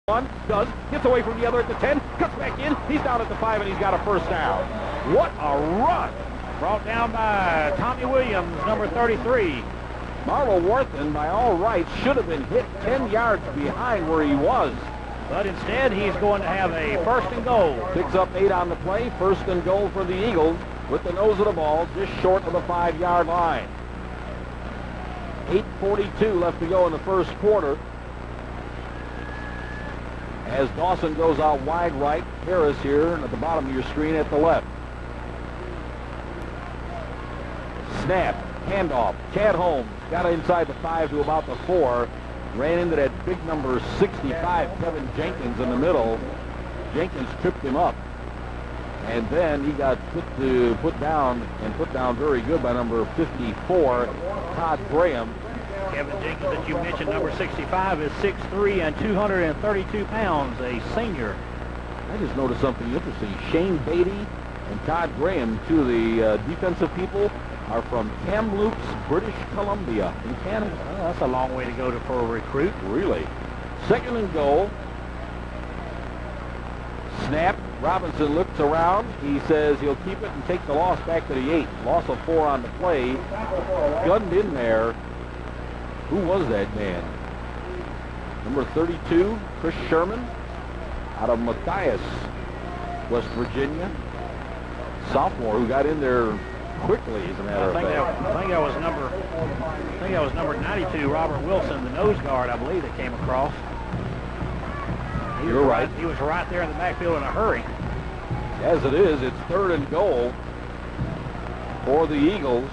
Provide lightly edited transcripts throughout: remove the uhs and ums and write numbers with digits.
One does, gets away from the other at the 10, cuts back in, he's down at the 5, and he's got a first down. What a run! Brought down by Tommy Williams, number 33. Marlo Worthen, by all rights, should have been hit 10 yards behind where he was. But instead, he's going to have a first and goal. Picks up 8 on the play, first and goal for the Eagles, with the nose of the ball just short of the 5-yard line. 8:42 left to go in the first quarter. As Dawson goes out wide right, Harris here at the bottom of your screen at the left. Snap, handoff, Chad Holmes got inside the 5 to about the 4. Ran into that big number 65, Kevin Jenkins, in the middle. Jenkins tripped him up. And then he got put down very good by number 54, Todd Graham. Kevin Jenkins, that you mentioned, number 65, is 6'3" and 232 pounds, a senior. I just noticed something interesting. Shane Beatty and Todd Graham, two of the defensive people, are from Kamloops, British Columbia in Canada. Well, that's a long way to go for a recruit. Really. Second and goal. Snap. Robinson looks around. He says he'll keep it and take the loss back to the 8. Loss of 4 on the play. Gunned in there. Who was that man? Number 32, Chris Sherman, out of Matthias, West Virginia. Sophomore who got in there quickly, as a matter of fact. I think that was number 92, Robert Wilson, the nose guard, I believe, that came across. You're right. He was right there in the backfield in a hurry. As it is, it's third and goal for the Eagles.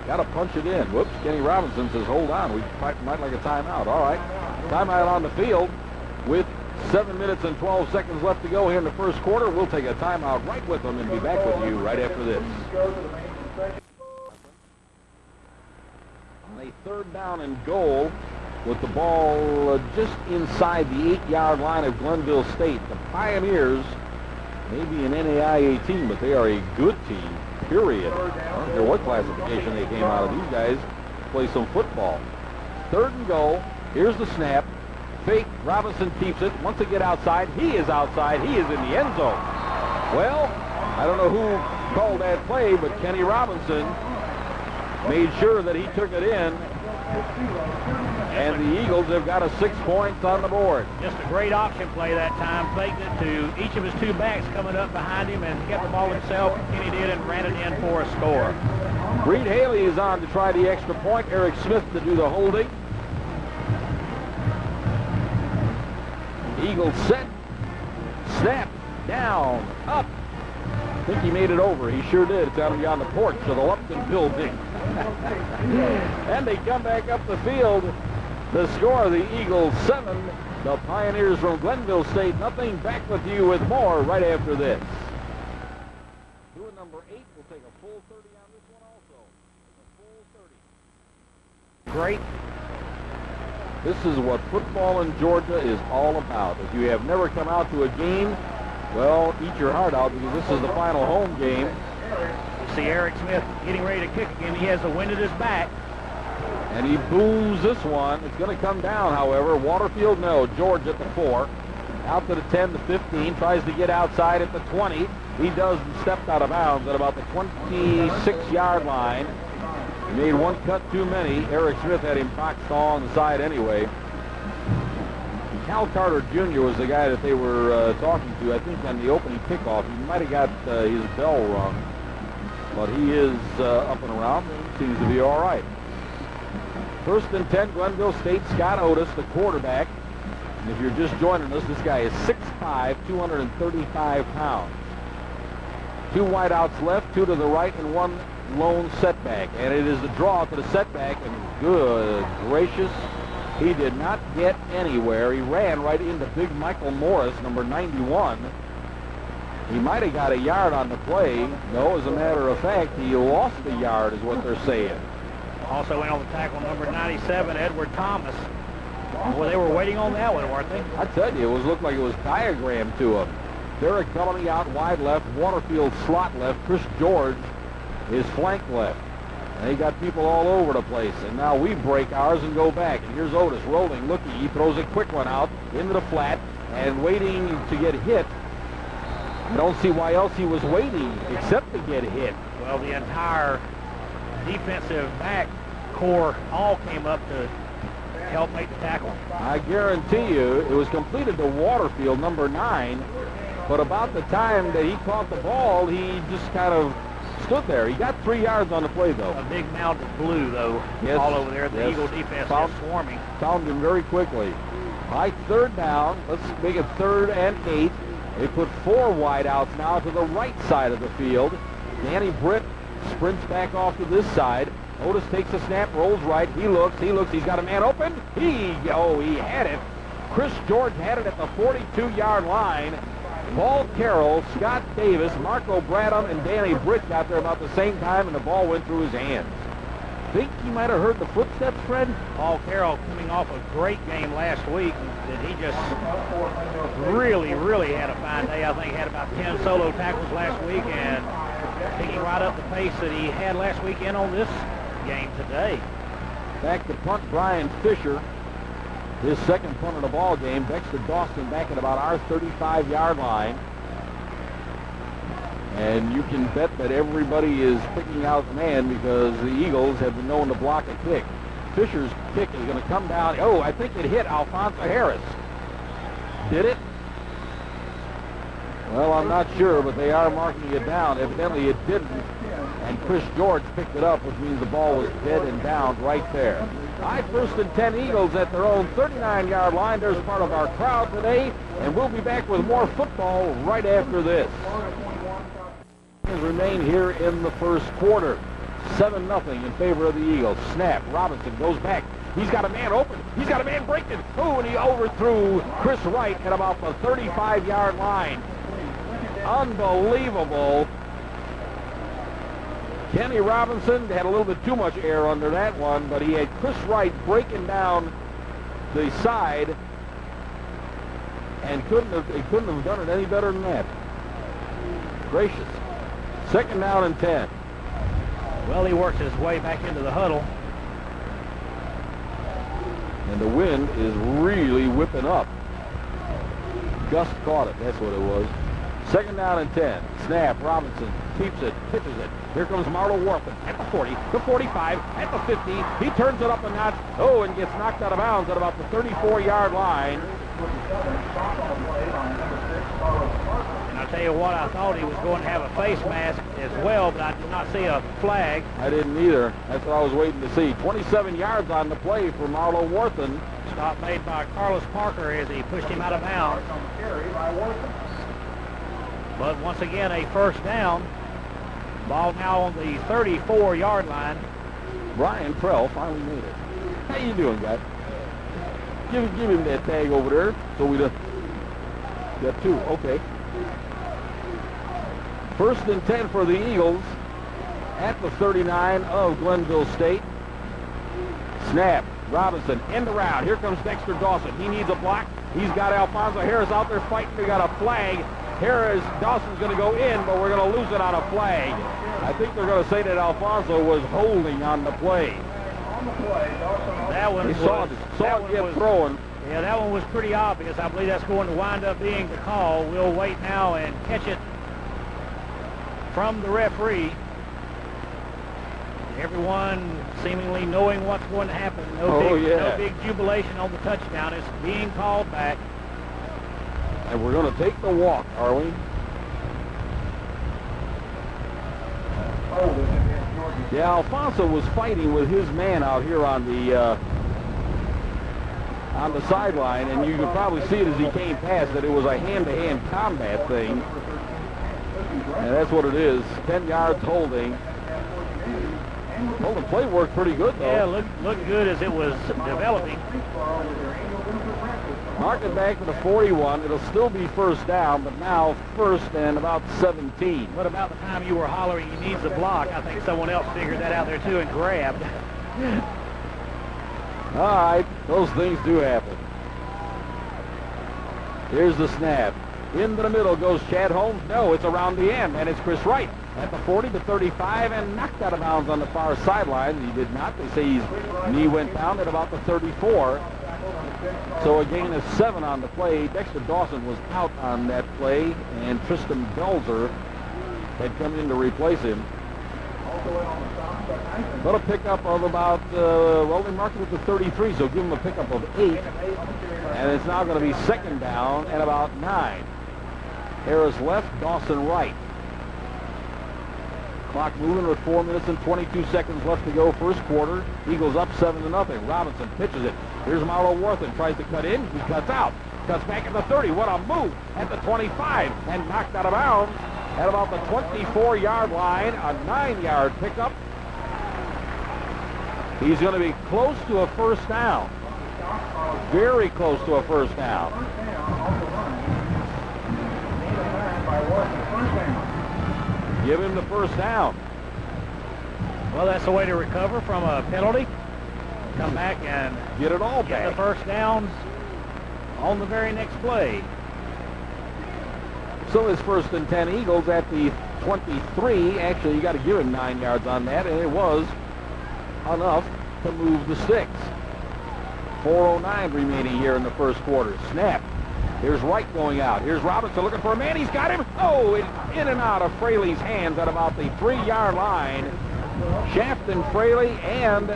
Got to punch it in. Whoops, Kenny Robinson says, hold on, we might like a timeout. All right, timeout on the field with 7 minutes and 12 seconds left to go here in the first quarter. We'll take a timeout right with them and be back with you right after this. On a third down and goal with the ball just inside the 8-yard line of Glenville State. The Pioneers may be an NAIA team, but they are a good team. Period. I don't care what classification they came out of. These guys play some football. Third and goal. Here's the snap. Fake. Robinson keeps it. Once they get outside, he is outside. He is in the end zone. Well, I don't know who called that play, but Kenny Robinson made sure that he took it in. And the Eagles have got a 6 points on the board. Just a great option play that time. Faked it to each of his 2 backs coming up behind him and kept the ball himself. Kenny did and ran it in for a score. Reed Haley is on to try the extra point. Eric Smith to do the holding. Eagles set. Snap. Down. Up. I think he made it over. He sure did. It's on the porch of the Lupton building. And they come back up the field. The score, the Eagles 7, the Pioneers from Glenville State nothing. Back with you with more right after this. Doing number 8 will take a full 30 on this one also. A full 30. Great. This is what football in Georgia is all about. If you have never come out to a game, well, eat your heart out because this is the final home game. You see Eric Smith getting ready to kick again. He has the wind at his back. And he booms this one. It's going to come down, however. Waterfield, no. George at the 4. Out to the 10, the 15. Tries to get outside at the 20. He does and stepped out of bounds at about the 26-yard line. He made one cut too many. Eric Smith had him boxed on the side anyway. Cal Carter Jr. was the guy that they were talking to, I think, on the opening kickoff. He might have got his bell rung. But he is up and around. Seems to be all right. First and 10, Glenville State. Scott Otis, the quarterback. And if you're just joining us, this guy is 6'5", 235 pounds. 2 wideouts left, 2 to the right, and 1 lone setback. And it is the draw to the setback, and good gracious, he did not get anywhere. He ran right into big Michael Morris, number 91. He might have got a yard on the play. No, as a matter of fact, he lost a yard is what they're saying. Also went on the tackle number 97, Edward Thomas. Well, they were waiting on that one, weren't they? I tell you, it looked like it was diagrammed to him. Derek Bellamy out wide left, Waterfield slot left, Chris George is flank left. And they got people all over the place. And now we break ours and go back. And here's Otis rolling, looking. He throws a quick one out into the flat. and waiting to get hit. I don't see why else he was waiting except to get hit. Well, the entire defensive back core all came up to help make the tackle. I guarantee you it was completed to Waterfield, number 9, but about the time that he caught the ball, he just kind of stood there. He got 3 yards on the play, though. A big mound of blue, though, yes, all over there. The yes. Eagle defense is swarming. Found him very quickly. By 3rd down, let's make it 3rd and 8. They put 4 wideouts now to the right side of the field. Danny Britt sprints back off to this side. Otis takes a snap, rolls right. He looks. He's got a man open. He had it. Chris George had it at the 42-yard line. Paul Carroll, Scott Davis, Marco Bradham, and Danny Britt got there about the same time, and the ball went through his hands. Think he might have heard the footsteps, Fred? Paul Carroll coming off a great game last week. That he just really had a fine day. I think he had about 10 solo tackles last week, and picking right up the pace that he had last weekend on this game today. Back to punt, Brian Fisher. His second punt of the ball game. Dexter Dawson back at about our 35-yard line. And you can bet that everybody is picking out man because the Eagles have been known to block a kick. Fisher's kick is going to come down. Oh, I think it hit Alfonso Harris. Did it? Well, I'm not sure, but they are marking it down. Evidently it didn't. And Chris George picked it up, which means the ball was dead and down right there. High 1st and 10 Eagles at their own 39-yard line. There's part of our crowd today, and we'll be back with more football right after this. Remain here in the first quarter. 7-0 in favor of the Eagles. Snap. Robinson goes back. He's got a man open. He's got a man breaking. Oh, and he overthrew Chris Wright at about the 35-yard line. Unbelievable. Kenny Robinson had a little bit too much air under that one, but he had Chris Wright breaking down the side and couldn't have done it any better than that. Gracious. 2nd down and 10. Well, he works his way back into the huddle. And the wind is really whipping up. Gust caught it. That's what it was. 2nd down and 10. Snap. Robinson keeps it, pitches it. Here comes Marlo Warpin at the 40, the 45, at the 50. He turns it up a notch. Oh, and gets knocked out of bounds at about the 34-yard line. And I'll tell you what, I thought he was going to have a face mask as well, but I did not see a flag. I didn't either. That's what I was waiting to see. 27 yards on the play for Marlo Warpin. Stop made by Carlos Parker as he pushed him out of bounds. But once again, a 1st down. Ball now on the 34-yard line. Brian Prell finally made it. How you doing, guy? Give him that tag over there. So we got 2. Okay. 1st and 10 for the Eagles at the 39 of Glenville State. Snap. Robinson in the route. Here comes Dexter Dawson. He needs a block. He's got Alfonso Harris out there fighting. They got a flag. Dawson's going to go in, but we're going to lose it on a flag. I think they're going to say that Alfonso was holding on the play. That one saw it get thrown. Yeah, that one was pretty obvious. I believe that's going to wind up being the call. We'll wait now and catch it from the referee. Everyone seemingly knowing what's going to happen. No big jubilation on the touchdown. It's being called back. And we're going to take the walk, are we? Yeah, Alfonso was fighting with his man out here on the sideline, and you could probably see it as he came past that it was a hand-to-hand combat thing. And that's what it is. 10 yards holding. Well, the play worked pretty good, though. Yeah, looked good as it was developing. Mark it back to the 41. It'll still be 1st down, but now 1st and about 17. But about the time you were hollering he needs a block, I think someone else figured that out there too and grabbed. All right, those things do happen. Here's the snap. Into the middle goes Chad Holmes. No, it's around the end, and it's Chris Wright at the 40 to 35 and knocked out of bounds on the far sideline. He did not. They say his knee went down at about the 34. So a gain of 7 on the play. Dexter Dawson was out on that play, and Tristan Belzer had come in to replace him. But a pickup of about, well, they marked it with the 33, so give him a pickup of 8. And it's now going to be second down and about 9. Harris left, Dawson right. Clock moving with 4 minutes and 22 seconds left to go first quarter. Eagles up 7-0. Robinson pitches it. Here's Marlo Worthen, tries to cut in. He cuts out. Cuts back at the 30. What a move at the 25 and knocked out of bounds at about the 24-yard line. A 9-yard pickup. He's going to be close to a first down. Very close to a first down. Give him the first down. Well, that's the way to recover from a penalty. Come back and get it all back. Get the first down on the very next play. So it's first and 10 Eagles at the 23. Actually, you got to give him 9 yards on that, and it was enough to move the sticks. 4:09 remaining here in the first quarter. Snap. Here's Wright going out. Here's Robinson looking for a man. He's got him. Oh, it's in and out of Fraley's hands at about the 3-yard line. Shafton Fraley and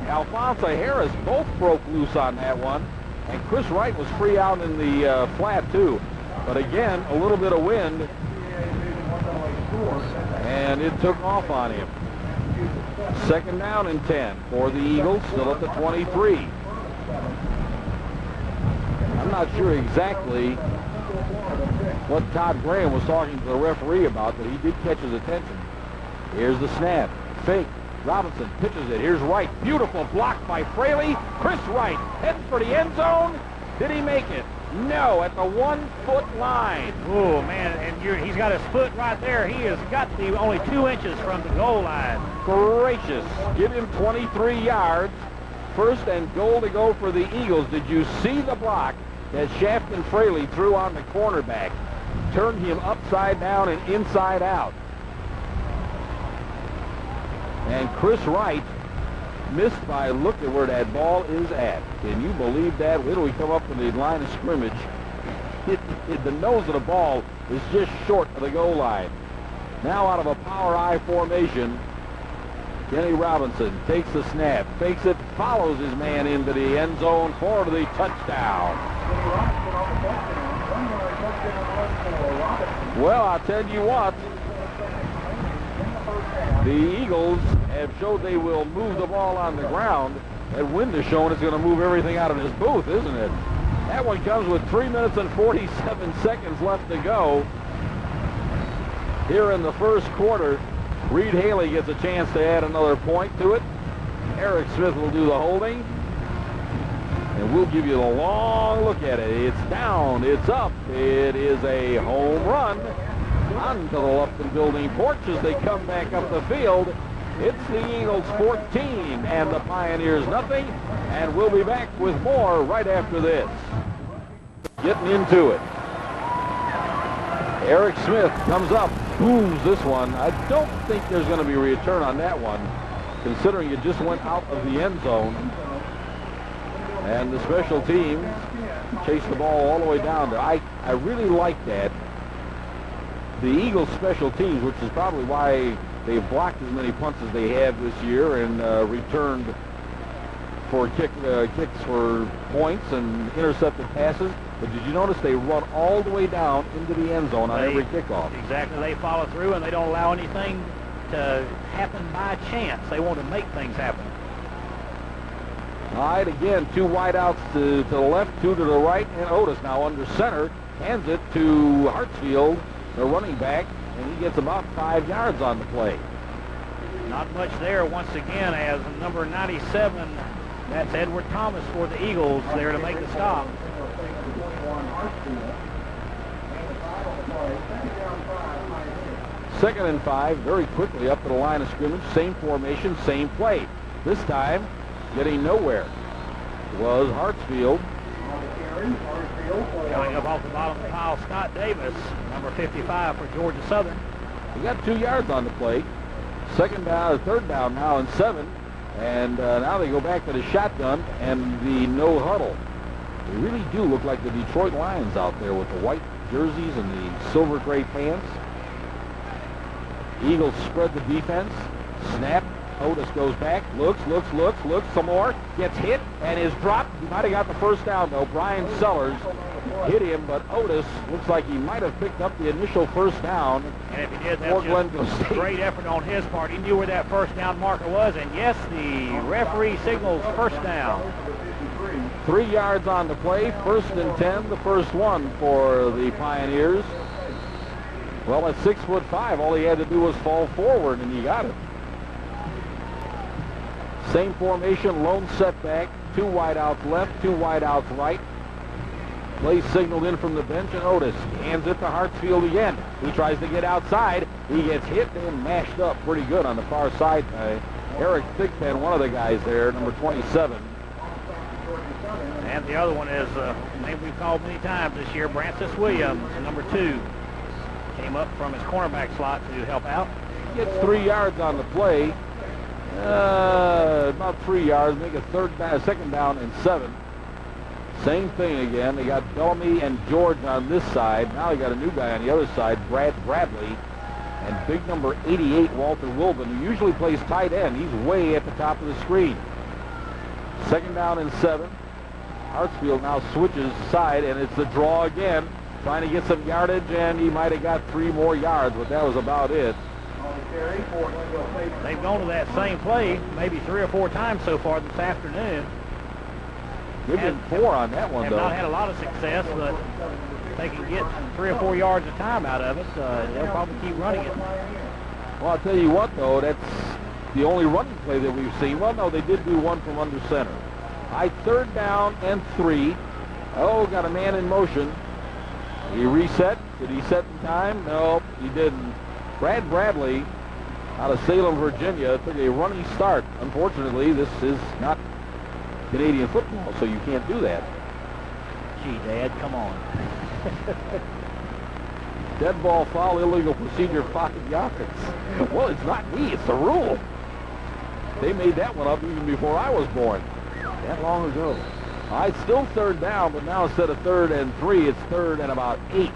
Alphonsa Harris both broke loose on that one. And Chris Wright was free out in the flat, too. But again, a little bit of wind. And it took off on him. Second down and 10 for the Eagles, still at the 23. I'm not sure exactly what Todd Graham was talking to the referee about, but he did catch his attention. Here's the snap. Fake. Robinson pitches it. Here's Wright. Beautiful block by Fraley. Chris Wright heads for the end zone. Did he make it? No, at the 1-foot line. Oh, man, and he's got his foot right there. He has got the only 2 inches from the goal line. Gracious. Give him 23 yards. First and goal to go for the Eagles. Did you see the block that Shafton Fraley threw on the cornerback? Turned him upside down and inside out. And Chris Wright missed by, look at where that ball is at. Can you believe that? Wait till we come up to the line of scrimmage. The nose of the ball is just short of the goal line. Now out of a power I formation, Kenny Robinson takes the snap, fakes it, follows his man into the end zone for the touchdown. Well, I'll tell you what, the Eagles have showed they will move the ball on the ground. That wind is showing it's going to move everything out of this booth, isn't it? That one comes with 3 minutes and 47 seconds left to go. Here in the first quarter, Reed Haley gets a chance to add another point to it. Eric Smith will do the holding. And we'll give you the long look at it. It's down, it's up. It is a home run onto the Lupton Building porch as they come back up the field. It's the Eagles 14 and the Pioneers nothing. And we'll be back with more right after this. Getting into it. Eric Smith comes up, booms this one. I don't think there's going to be a return on that one, considering it just went out of the end zone. And the special teams chased the ball all the way down there. I really like that. The Eagles special teams, which is probably why they've blocked as many punts as they have this year and returned for kicks for points and intercepted passes. But did you notice they run all the way down into the end zone on every kickoff? Exactly. They follow through and they don't allow anything to happen by chance. They want to make things happen. All right, again, 2 wideouts to the left, 2 to the right, and Otis now under center hands it to Hartsfield, the running back, and he gets about 5 yards on the play. Not much there once again as number 97, that's Edward Thomas for the Eagles there to make the stop. Second and 5, very quickly up to the line of scrimmage. Same formation, same play. This time, getting nowhere was Hartsfield. Coming up off the bottom of the pile, Scott Davis, number 55 for Georgia Southern. He got 2 yards on the play. Second down, third down now and 7. And now they go back to the shotgun and the no huddle. They really do look like the Detroit Lions out there with the white jerseys and the silver gray pants. Eagles spread the defense. Snap. Otis goes back, looks some more, gets hit and is dropped. He might have got the first down though. Brian Sellers hit him, but Otis looks like he might have picked up the initial first down. And if he did, that's just a great effort on his part. He knew where that first down marker was, and yes, the referee signals first down. 3 yards on the play, 1st and 10, the first one for the Pioneers. Well, at 6'5", all he had to do was fall forward, and he got it. Same formation, lone setback, 2 wideouts left, 2 wideouts right. Play signaled in from the bench, and Otis hands it to Hartsfield again. He tries to get outside. He gets hit and mashed up pretty good on the far side by Eric Thigpen, one of the guys there, number 27. And the other one is a name we've called many times this year, Francis Williams, number 2. Came up from his cornerback slot to help out. Gets 3 yards on the play. About 3 yards, make a second down and 7. Same thing again. They got Bellamy and George on this side. Now they got a new guy on the other side, Brad Bradley, and big number 88, Walter Wilbin, who usually plays tight end. He's way at the top of the screen. Second down and 7. Hartsfield now switches side, and it's the draw again, trying to get some yardage, and he might have got 3 more yards, but that was about it. They've gone to that same play maybe 3 or 4 times so far this afternoon. They've been 4 on that one, have though. Not had a lot of success, but if they can get 3 or 4 yards of time out of it, they'll probably keep running it. Well, I'll tell you what, though, that's the only running play that we've seen. Well, no, they did do one from under center. High 3rd down and 3. Oh, got a man in motion. He reset. Did he set in time? No, he didn't. Brad Bradley out of Salem, Virginia, took a running start. Unfortunately, this is not Canadian football, so you can't do that. Gee, Dad, come on. Dead ball foul, illegal procedure, 5 yards. Well, it's not me, it's the rule. They made that one up even before I was born. That long ago. All right, still 3rd down, but now instead of 3rd and 3, it's 3rd and about 8.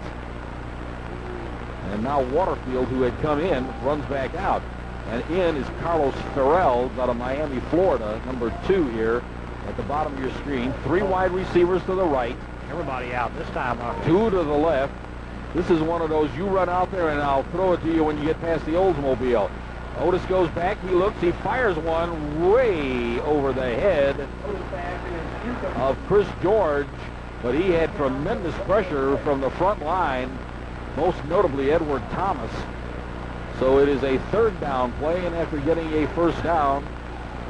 And now Waterfield, who had come in, runs back out. And in is Carlos Farrell out of Miami, Florida, number 2 here at the bottom of your screen. 3 wide receivers to the right. Everybody out this time. 2 to the left. This is one of those, you run out there and I'll throw it to you when you get past the Oldsmobile. Otis goes back, he looks, he fires one way over the head of Chris George, but he had tremendous pressure from the front line, most notably Edward Thomas. So it is a 3rd down play, and after getting a 1st down,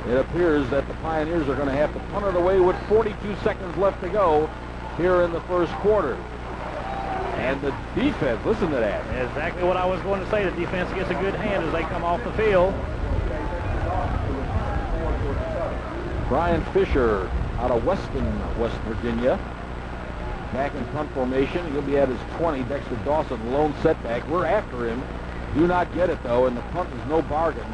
it appears that the Pioneers are going to have to punt it away with 42 seconds left to go here in the 1st quarter. And the defense, listen to that. Exactly what I was going to say. The defense gets a good hand as they come off the field. Brian Fisher out of Weston, West Virginia. Back in punt formation. He'll be at his 20. Dexter Dawson, lone setback. We're after him. Do not get it, though, and the punt is no bargain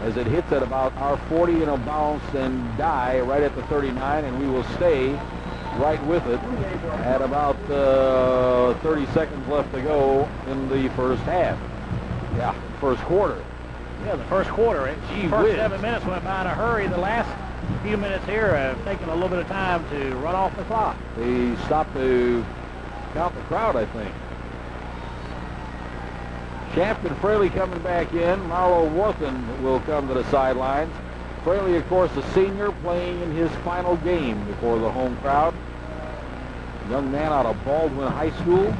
as it hits at about our 40 and a bounce and die right at the 39, and we will stay right with it at about 30 seconds left to go in the 1st half. Yeah, 1st quarter. Yeah, the 1st quarter. The first 7 minutes went by in a hurry. The last few minutes here have taken a little bit of time to run off the clock. They stopped to count the crowd, I think. Shaft and Fraley coming back in. Marlo Worthen will come to the sidelines. Fraley, of course, a senior playing in his final game before the home crowd. Young man out of Baldwin High School.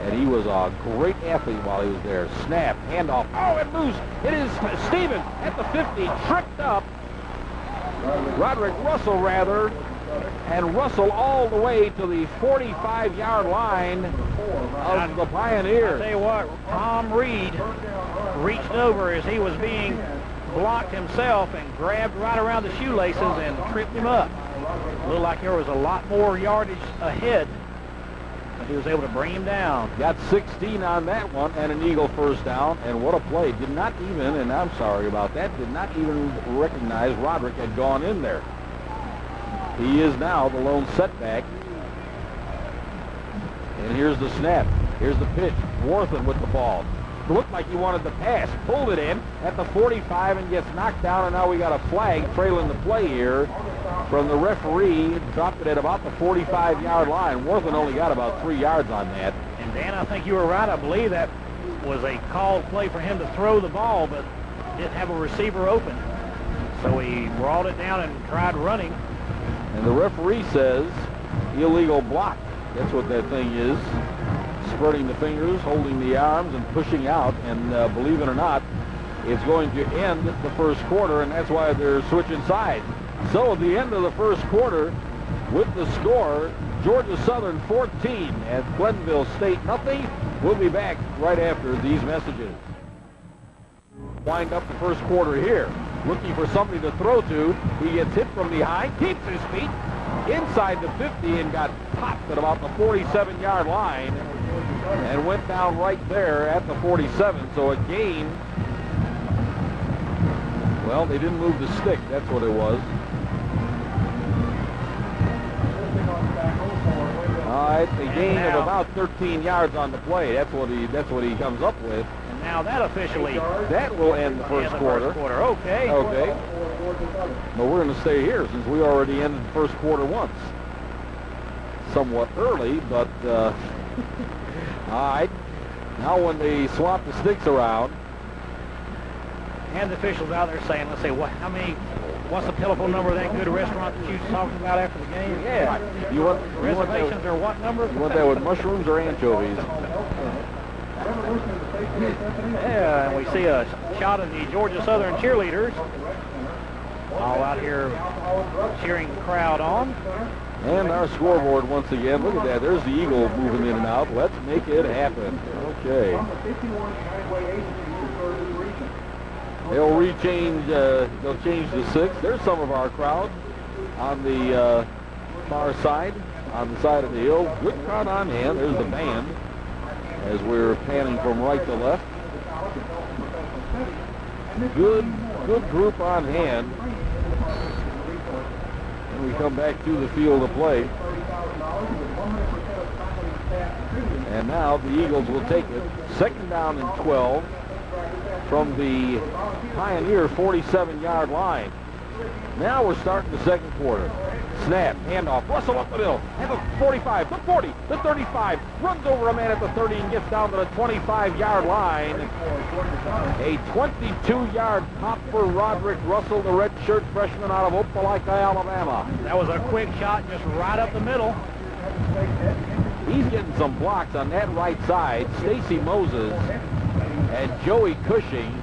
And he was a great athlete while he was there. Snap, handoff. Oh, it moves. It is Stevens at the 50, tripped up. Roderick Russell, rather. And Russell all the way to the 45-yard line of the Pioneers. I'll tell you what, Tom Reed reached over as he was being blocked himself and grabbed right around the shoelaces and tripped him up. Looked like there was a lot more yardage ahead, but he was able to bring him down. Got 16 on that one and an Eagle 1st down, and what a play. Did not even, and I'm sorry about that, did not even recognize Roderick had gone in there. He is now the lone setback. And here's the snap. Here's the pitch. Worthen with the ball. It looked like he wanted to pass. Pulled it in at the 45 and gets knocked down, and now we got a flag trailing the play here from the referee. Dropped it at about the 45-yard line. Worthen only got about 3 yards on that. And Dan, I think you were right. I believe that was a called play for him to throw the ball, but didn't have a receiver open. So he brought it down and tried running. And the referee says illegal block. That's what that thing is. Spreading the fingers, holding the arms, and pushing out. And believe it or not, it's going to end the first quarter, and that's why they're switching sides. So at the end of the first quarter, with the score, Georgia Southern 14 at Glenville State nothing. We'll be back right after these messages. Wind up the first quarter here. Looking for somebody to throw to. He gets hit from behind, keeps his feet inside the 50 and got popped at about the 47-yard line and went down right there at the 47. So a gain. Well, they didn't move the stick. That's what it was. All right, a gain of about 13 yards on the play. That's what he comes up with. And now that officially. That will end the first quarter. Okay. Okay. But we're going to stay here since we already ended the first quarter once. Somewhat early, but all right. Now when they swap the sticks around. And the officials out there saying, let's say, what's the telephone number of that good restaurant that you was talking about after the game? Yeah. You want reservations or what number? You want that with mushrooms or anchovies? Yeah, and we see a shot of the Georgia Southern cheerleaders all out here cheering the crowd on. And our scoreboard once again. Look at that. There's the Eagle moving in and out. Let's make it happen. Okay. They'll change the 6. There's some of our crowd on the far side, on the side of the hill. Good crowd on hand. There's the band as we're panning from right to left. Good group on hand. And we come back to the field of play. And now the Eagles will take it. 2nd down and 12 from the Pioneer 47-yard line. Now we're starting the second quarter. Snap, handoff, Russell up the middle, at the 45, the 40, the 35, runs over a man at the 30 and gets down to the 25-yard line. A 22-yard pop for Roderick Russell, the redshirt freshman out of Opelika, Alabama. That was a quick shot just right up the middle. He's getting some blocks on that right side. Stacy Moses and Joey Cushing.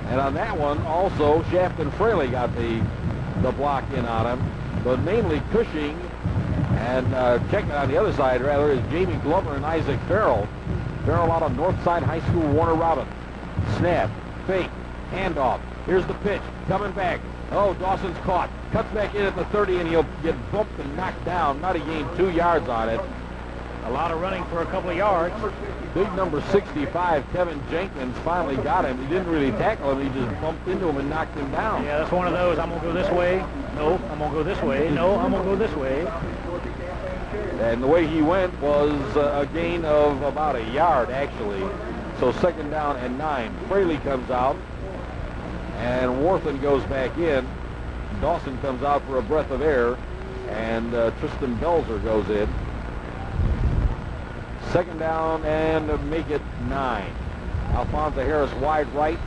And on that one, also, Shafton Fraley got the block in on him. But mainly Cushing, and checking on the other side, rather, is Jamie Glover and Isaac Farrell. Farrell out of Northside High School, Warner Robins. Snap, fake, handoff. Here's the pitch, coming back. Oh, Dawson's caught. Cuts back in at the 30, and he'll get bumped and knocked down. Not a gain, 2 yards on it. A lot of running for a couple of yards. Big number 65, Kevin Jenkins, finally got him. He didn't really tackle him. He just bumped into him and knocked him down. Yeah, that's one of those. I'm going to go this way. No, I'm going to go this way. No, I'm going to go this way. And the way he went was a gain of about a yard, actually. So 2nd down and 9. Fraley comes out, and Worthen goes back in. Dawson comes out for a breath of air, and Tristan Belzer goes in. 2nd down and make it 9. Alfonso Harris wide right.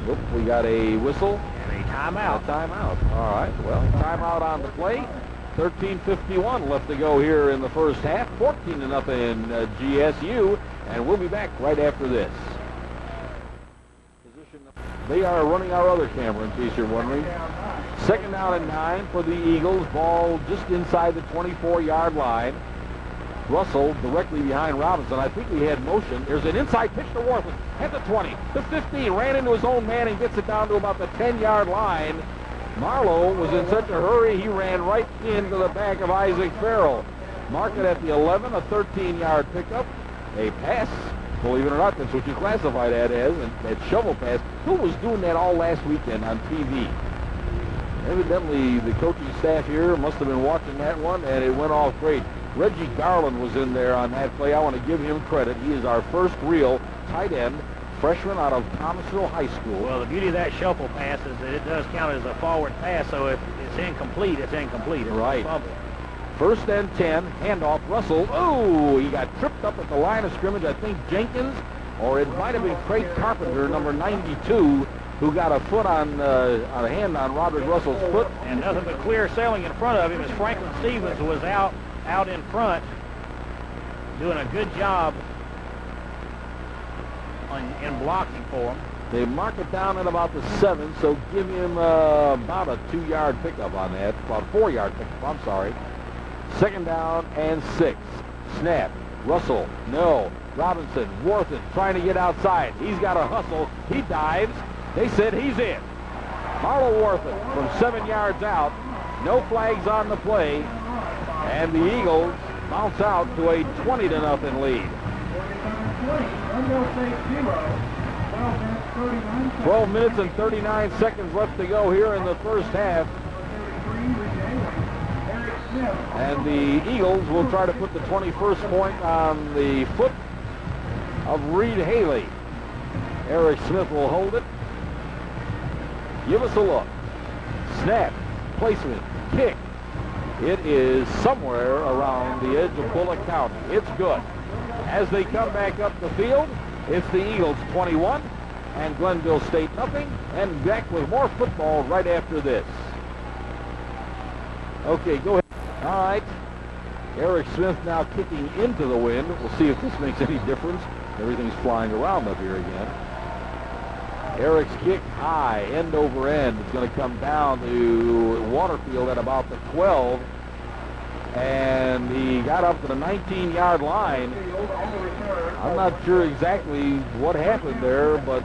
Oop, we got a whistle. And a timeout. A timeout. All right. Well, timeout on the play. 13:51 left to go here in the first half. 14-0 GSU. And we'll be back right after this. They are running our other camera, in case you're wondering. 2nd down and 9 for the Eagles. Ball just inside the 24-yard line. Russell directly behind Robinson. I think we had motion. There's an inside pitch to Worthen at the 20, the 15, ran into his own man and gets it down to about the 10-yard line. Marlowe was in such a hurry, he ran right into the back of Isaac Farrell. Mark it at the 11, a 13-yard pickup. A pass, believe it or not, that's what you classify that as, and that shovel pass. Who was doing that all last weekend on TV? Evidently, the coaching staff here must have been watching that one, and it went off great. Reggie Garland was in there on that play. I want to give him credit. He is our first real tight end, freshman out of Thomasville High School. Well, the beauty of that shuffle pass is that it does count as a forward pass, so if it's incomplete, it's incomplete. It's right. a fumble. 1st and 10, handoff, Russell. Oh, he got tripped up at the line of scrimmage. I think Jenkins, or it might have been Craig Carpenter, number 92, who got a foot on a hand on Roderick Russell's foot. And nothing but clear sailing in front of him as Franklin Stevens was out in front, doing a good job in blocking for him. They mark it down at about the 7, so give him about a 2-yard pickup on that, about a 4-yard pickup, I'm sorry. 2nd down and 6. Snap. Russell, no. Robinson, Worthen trying to get outside. He's got a hustle. He dives. They said he's in. Marlo Worthen from 7 yards out. No flags on the play. And the Eagles bounce out to a 20-0 lead. 12 minutes and 39 seconds left to go here in the first half. And the Eagles will try to put the 21st point on the foot of Reed Haley. Eric Smith will hold it. Give us a look. Snap, placement, kick. It is somewhere around the edge of Bullock County. It's good. As they come back up the field, it's the Eagles 21 and Glenville State nothing. And back with more football right after this. Okay, go ahead. All right. Eric Smith now kicking into the wind. We'll see if this makes any difference. Everything's flying around up here again. Eric's kick high, end over end. It's going to come down to Waterfield at about the 12. And he got up to the 19-yard line. I'm not sure exactly what happened there, but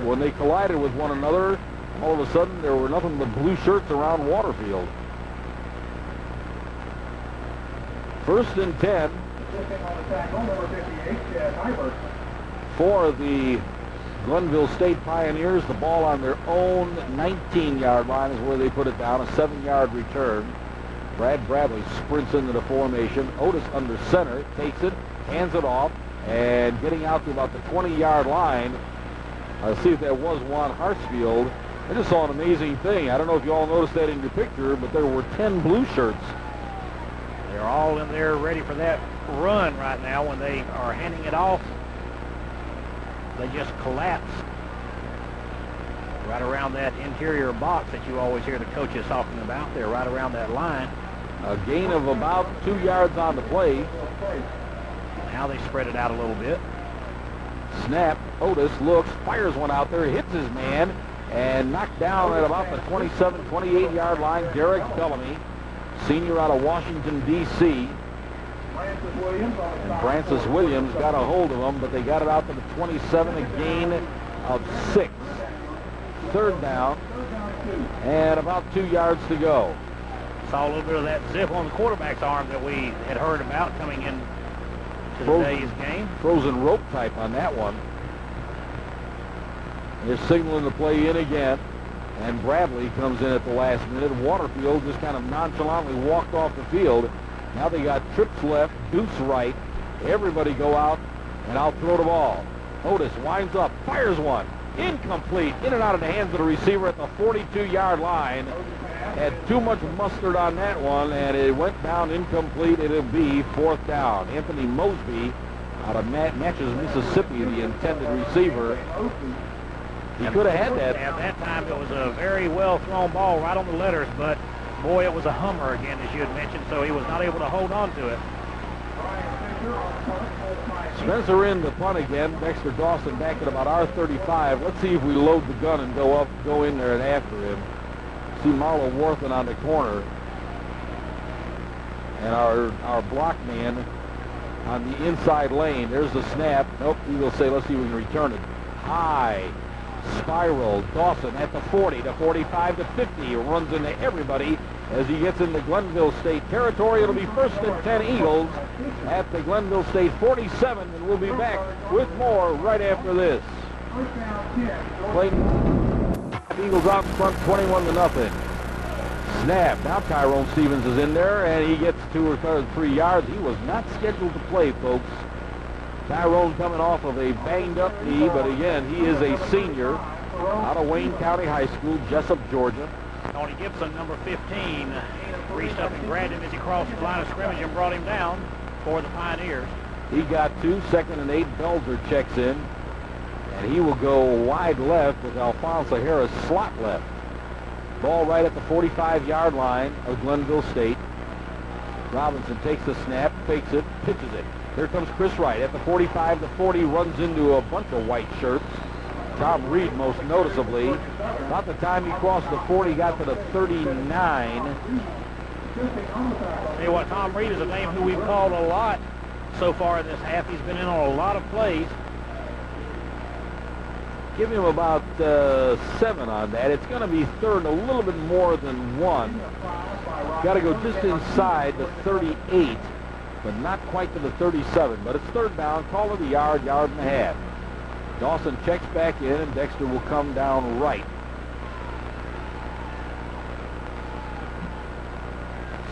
when they collided with one another, all of a sudden there were nothing but blue shirts around Waterfield. 1st and 10 for the Glenville State Pioneers. The ball on their own 19-yard line is where they put it down. A 7-yard return. Brad Bradley sprints into the formation. Otis under center, takes it, hands it off, and getting out to about the 20-yard line. Let's see if that was Juan Hartsfield. I just saw an amazing thing. I don't know if you all noticed that in your picture, but there were 10 blue shirts. They're all in there ready for that run right now. When they are handing it off, they just collapse right around that interior box that you always hear the coaches talking about. They're right around that line. A gain of about 2 yards on the play. Now they spread it out a little bit. Snap. Otis looks, fires one out there, hits his man, and knocked down at about the 27, 28-yard line. Derek Bellamy, senior out of Washington, D.C. And Francis Williams got a hold of him, but they got it out to the 27, a gain of 6. 3rd down, and about 2 yards to go. Saw a little bit of that zip on the quarterback's arm that we had heard about coming in to today's game. Frozen rope type on that one. They're signaling the play in again. And Bradley comes in at the last minute. Waterfield just kind of nonchalantly walked off the field. Now they got trips left, deuce right. Everybody go out, and I'll throw the ball. Otis winds up, fires one. Incomplete. In and out of the hands of the receiver at the 42-yard line. Had too much mustard on that one, and it went down incomplete. It'll be 4th down. Anthony Mosby out of Natchez, Mississippi, the intended receiver. He could have had that. At that time, it was a very well-thrown ball right on the letters, but, boy, it was a hummer again, as you had mentioned, so he was not able to hold on to it. Spencer in to punt again. Dexter Dawson back at about our 35. Let's see if we load the gun and go in there and after him. See Marlo Worthen on the corner. And our block man on the inside lane. There's the snap. Nope, he will say, let's see if we can return it. High. Spiral. Dawson at the 40, to 45, to 50. He runs into everybody as he gets into Glenville State territory. It'll be 1st and 10 Eagles at the Glenville State 47, and we'll be back with more right after this. Clayton, Eagles out in front 21-0. Snap. Now Tyrone Stevens is in there, and he gets 2 or 3 yards. He was not scheduled to play, folks. Tyrone coming off of a banged-up knee, but again, he is a senior out of Wayne County High School, Jessup, Georgia. Tony Gibson, number 15, reached up and grabbed him as he crossed the line of scrimmage and brought him down for the Pioneers. He got 2, 2nd and 8. Belzer checks in, and he will go wide left with Alfonso Harris slot left. Ball right at the 45-yard line of Glenville State. Robinson takes the snap, fakes it, pitches it. Here comes Chris Wright at the 45, the 40, runs into a bunch of white shirts. Tom Reed most noticeably. About the time he crossed the 40, got to the 39. Tell you what, Tom Reed is a name who we've called a lot so far in this half. He's been in on a lot of plays. Give him about 7 on that. It's going to be third a little bit more than 1. Got to go just inside the 38, but not quite to the 37. But it's third down. Call it a yard, yard and a half. Dawson checks back in, and Dexter will come down right.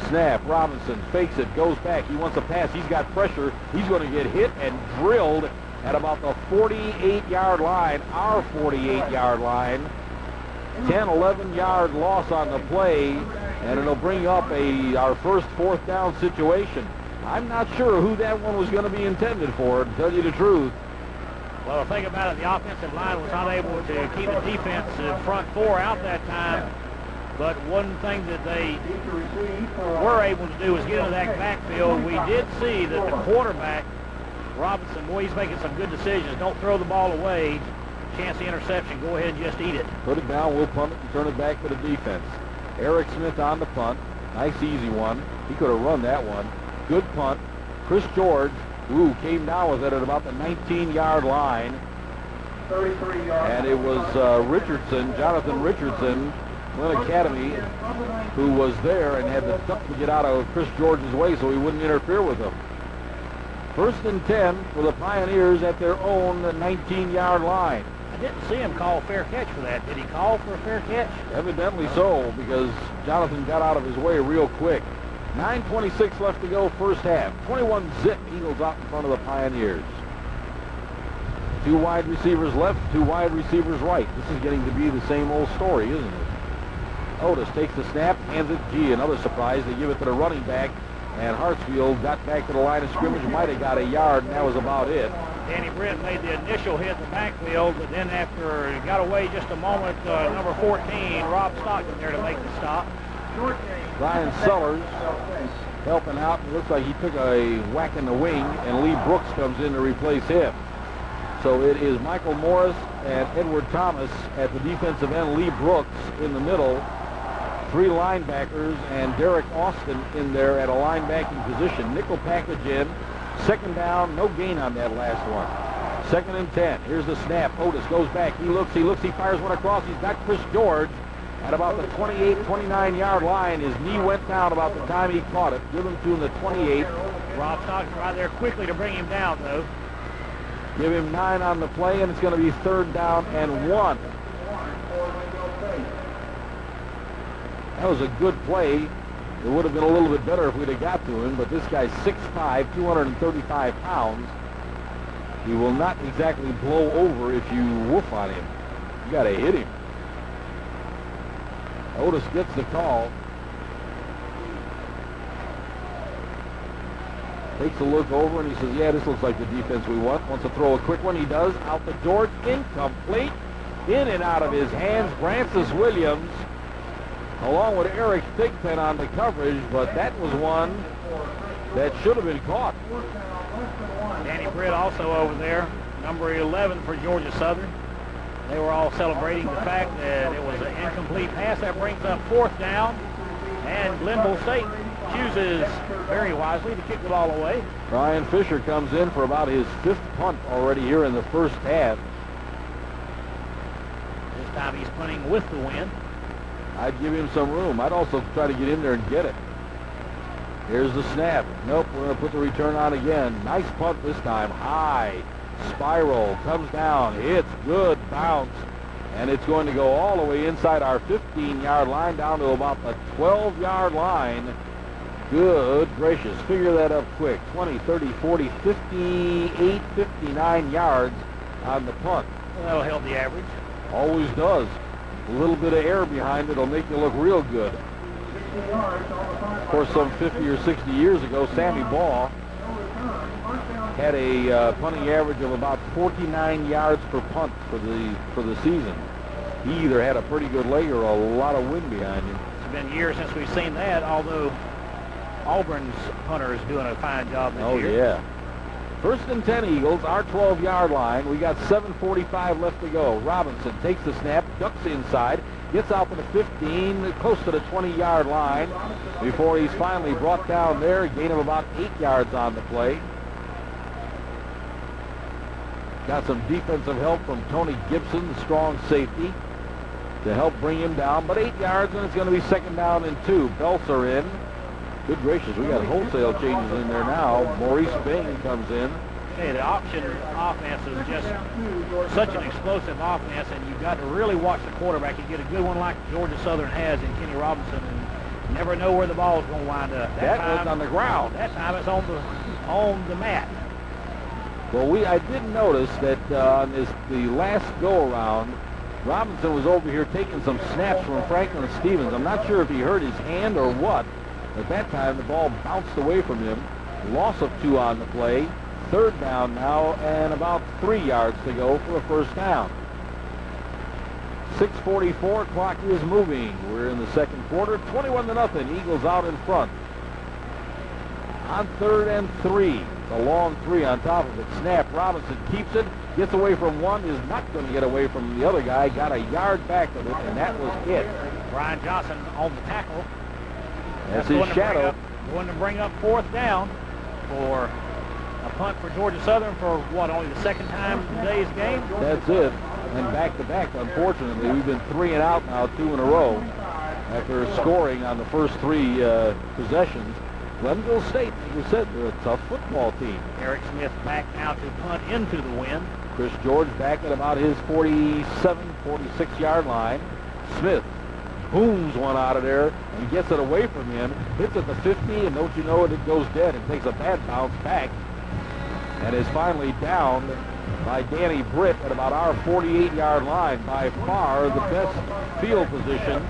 Snap. Robinson fakes it, goes back. He wants a pass. He's got pressure. He's going to get hit and drilled at about the 48-yard line, our 48-yard line. 10, 11-yard loss on the play, and it'll bring up our first 4th down situation. I'm not sure who that one was going to be intended for, to tell you the truth. Well, think about it. The offensive line was not able to keep the defense front 4 out that time. But one thing that they were able to do was get into that backfield. We did see that the quarterback, Robinson, boy, he's making some good decisions. Don't throw the ball away. Chance the interception. Go ahead and just eat it. Put it down. We'll punt it and turn it back to the defense. Eric Smith on the punt. Nice, easy one. He could have run that one. Good punt. Chris George, came down with it at about the 19-yard line. 33 yards. And it was Richardson, Jonathan Richardson, Glen Academy, who was there and had the duck to get out of Chris George's way so he wouldn't interfere with him. 1st and 10 for the Pioneers at their own 19-yard line. I didn't see him call fair catch for that. Did he call for a fair catch? Evidently so, because Jonathan got out of his way real quick. 9:26 left to go, first half. 21-zip, Eagles out in front of the Pioneers. 2 wide receivers left, 2 wide receivers right. This is getting to be the same old story, isn't it? Otis takes the snap, hands it. Gee, another surprise. They give it to the running back, and Hartsfield got back to the line of scrimmage, might have got a yard, and that was about it. Danny Britt made the initial hit in the backfield, but then after he got away just a moment, number 14, Rob Stockton there to make the stop. Brian Sellers helping out. It looks like he took a whack in the wing, and Lee Brooks comes in to replace him. So it is Michael Morris and Edward Thomas at the defensive end, Lee Brooks in the middle, 3 linebackers, and Derek Austin in there at a linebacking position. Nickel package in. 2nd down, no gain on that last one. 2nd and 10. Here's the snap. Otis goes back. He looks, he fires one across. He's got Chris George at about the 28, 29-yard line. His knee went down about the time he caught it. Give him to him the 28. Rob Stockton right there quickly to bring him down, though. Give him 9 on the play, and it's going to be 3rd down and 1. That was a good play. It would have been a little bit better if we'd have got to him, but this guy's 6'5", 235 pounds. He will not exactly blow over if you woof on him. You got to hit him. Otis gets the call. Takes a look over and he says, yeah, this looks like the defense we want. Wants to throw a quick one. He does. Out to George. Incomplete. In and out of his hands. Francis Williams along with Eric Thigpen on the coverage, but that was one that should have been caught. Danny Britt also over there, number 11 for Georgia Southern. They were all celebrating the fact that it was an incomplete pass. That brings up 4th down, and Glenville State chooses very wisely to kick the ball away. Ryan Fisher comes in for about his 5th punt already here in the first half. This time he's punting with the wind. I'd give him some room. I'd also try to get in there and get it. Here's the snap. Nope, we're going to put the return on again. Nice punt this time. High. Spiral. Comes down. Hits. Good bounce. And it's going to go all the way inside our 15-yard line down to about the 12-yard line. Good gracious. Figure that up quick. 20, 30, 40, 58, 59 yards on the punt. That'll help the average. Always does. A little bit of air behind it will make you look real good. Of course, some 50 or 60 years ago, Sammy Ball had a punting average of about 49 yards per punt for the season. He either had a pretty good leg or a lot of wind behind him. It's been years since we've seen that, although Auburn's punter is doing a fine job this year. Oh, yeah. First and 10 Eagles, our 12-yard line. We got 7:45 left to go. Robinson takes the snap, ducks inside, gets out to the 15, close to the 20-yard line before he's finally brought down there. A gain of about 8 yards on the play. Got some defensive help from Tony Gibson, the strong safety, to help bring him down. But 8 yards, and it's going to be 2nd down and 2. Belts are in. Good gracious, we got wholesale changes in there now. Maurice Bing comes in. Hey, the option offense is just such an explosive offense, and you've got to really watch the quarterback. You get a good one like Georgia Southern has in Kenny Robinson, and you never know where the ball's going to wind up. That was on the ground. That time it's on the mat. Well, I did notice that on the last go-around, Robinson was over here taking some snaps from Franklin Stevens. I'm not sure if he hurt his hand or what. At that time, the ball bounced away from him. Loss of 2 on the play. 3rd down now, and about 3 yards to go for a 1st down. 6:44, clock is moving. We're in the 2nd quarter, 21-0. Eagles out in front. On 3rd and 3. A long 3 on top of it. Snap. Robinson keeps it. Gets away from one. Is not going to get away from the other guy. Got a yard back of it, and that was it. Brian Johnson on the tackle. That's his shadow. Going to bring up 4th down for a punt for Georgia Southern for what, only the 2nd time in today's game? That's it. And back-to-back, unfortunately. We've been 3 and out now, 2 in a row after scoring on the first 3 possessions. Glenville State, like you said, they're a tough football team. Eric Smith back now to punt into the wind. Chris George back at about his 47, 46-yard line. Smith booms one out of there and gets it away from him. Hits at the 50, and don't you know it, it goes dead and takes a bad bounce back. And is finally downed by Danny Britt at about our 48-yard line. By far the best field position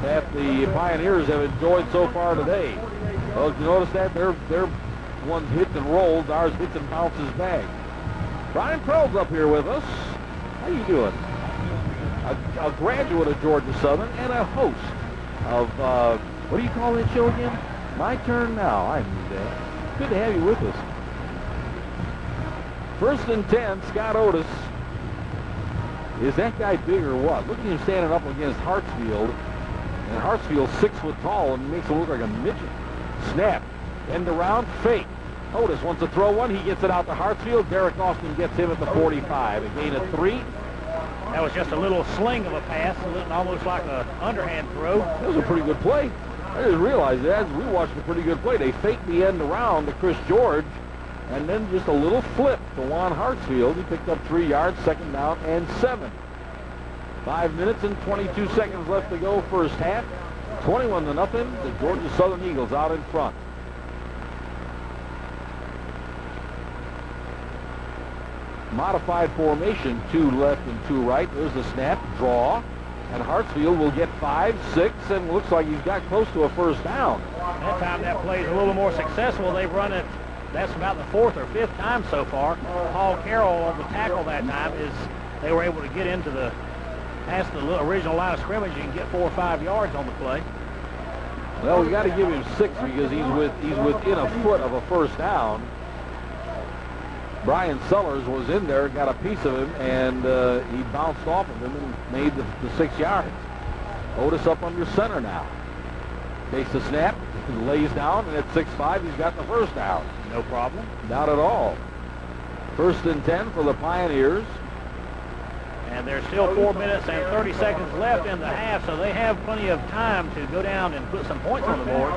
that the Pioneers have enjoyed so far today. Well, you notice that their one's hits and rolls, ours hits and bounces back. Brian Pearl's up here with us. How you doing? A graduate of Georgia Southern and a host of, what do you call that show again? My Turn Now. I knew that. Good to have you with us. 1st and 10, Scott Otis. Is that guy big or what? Look at him standing up against Hartsfield. And Hartsfield's 6 foot tall and makes him look like a midget. Snap. End around. Fake. Otis wants to throw one. He gets it out to Hartsfield. Derek Austin gets him at the 45. A gain of 3. That was just a little sling of a pass, almost like an underhand throw. That was a pretty good play. I didn't realize that. We watched a pretty good play. They faked the end around to Chris George, and then just a little flip to Juan Hartsfield. He picked up 3 yards, 2nd down and 7. 5 minutes and 22 seconds left to go, 1st half. 21-0. The Georgia Southern Eagles out in front. Modified formation, 2 left and 2 right. There's the snap, draw, and Hartsfield will get 5, 6, and looks like he's got close to a 1st down. That time that play is a little more successful. They've run it, that's about the 4th or 5th time so far. Paul Carroll on the tackle that time they were able to get into past the original line of scrimmage and get 4 or 5 yards on the play. Well, we got to give him 6 because he's within a foot of a 1st down. Brian Sellers was in there, got a piece of him, and he bounced off of him and made the 6 yards. Otis up under center now. Takes the snap, lays down, and at 6'5", he's got the 1st down. No problem. Not at all. 1st and 10 for the Pioneers. And there's still 4 minutes and 30 seconds left in the half, so they have plenty of time to go down and put some points on the board.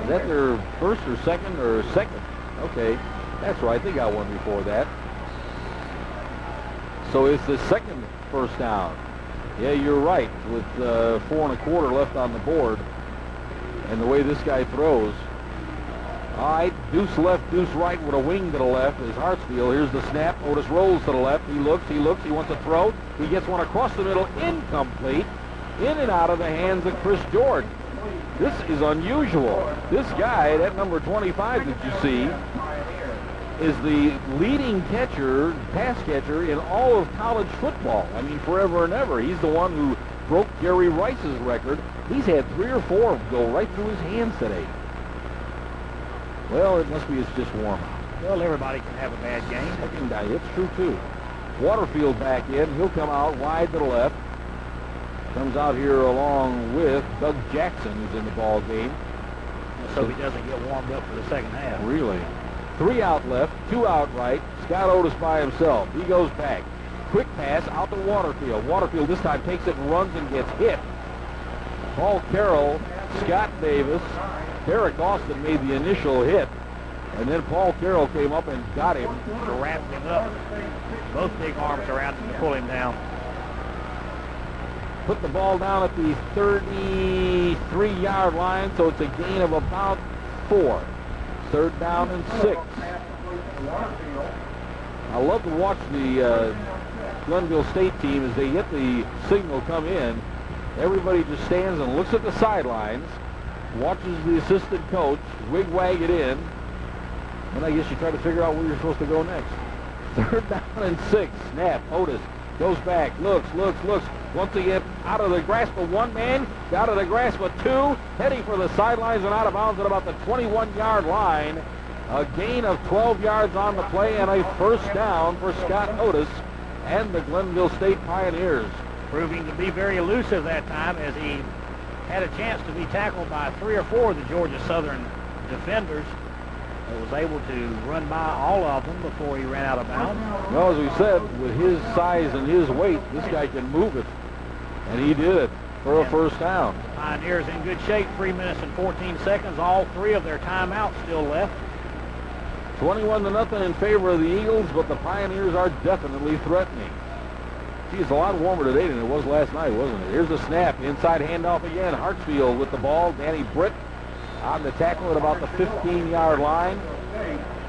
Is that their 1st or 2nd or 2nd? Okay. That's right, they got one before that. So it's the 2nd first down. Yeah, you're right. With 4 1/4 left on the board, and the way this guy throws. All right, deuce left, deuce right with a wing to the left is Hartsfield. Here's the snap. Otis rolls to the left. He looks, he wants to throw. He gets one across the middle, incomplete. In and out of the hands of Chris Jordan. This is unusual. This guy, that number 25 that you see, is the leading catcher, pass catcher in all of college football. I mean, forever and ever. He's the one who broke Jerry Rice's record. He's had 3 or 4 go right through his hands today. Well, it must be it's just warm out. Well, everybody can have a bad game. Second guy, it's true, too. Waterfield back in. He'll come out wide to the left. Comes out here along with Doug Jackson, who's in the ball game. So he doesn't get warmed up for the second half. Really? 3 out left, 2 out right. Scott Otis by himself. He goes back. Quick pass out to Waterfield. Waterfield this time takes it and runs and gets hit. Paul Carroll, Scott Davis, Derek Austin made the initial hit. And then Paul Carroll came up and got him. Wrapped him up. Both big arms around him to pull him down. Put the ball down at the 33-yard line, so it's a gain of about 4. 3rd down and 6. I love to watch the Glenville State team as they get the signal come in. Everybody just stands and looks at the sidelines, watches the assistant coach wig-wag it in, and I guess you try to figure out where you're supposed to go next. 3rd down and 6. Snap. Otis goes back, looks. Once again, out of the grasp of one man, out of the grasp of 2, heading for the sidelines and out of bounds at about the 21-yard line. A gain of 12 yards on the play and a 1st down for Scott Otis and the Glenville State Pioneers. Proving to be very elusive that time as he had a chance to be tackled by 3 or 4 of the Georgia Southern defenders. He was able to run by all of them before he ran out of bounds. Well, as we said, with his size and his weight, this guy can move it. And he did it for a 1st down. Pioneers in good shape, 3 minutes and 14 seconds. All 3 of their timeouts still left. 21-0 in favor of the Eagles, but the Pioneers are definitely threatening. Gee, it's a lot warmer today than it was last night, wasn't it? Here's a snap. Inside handoff again. Hartsfield with the ball. Danny Britt on the tackle at about the 15-yard line.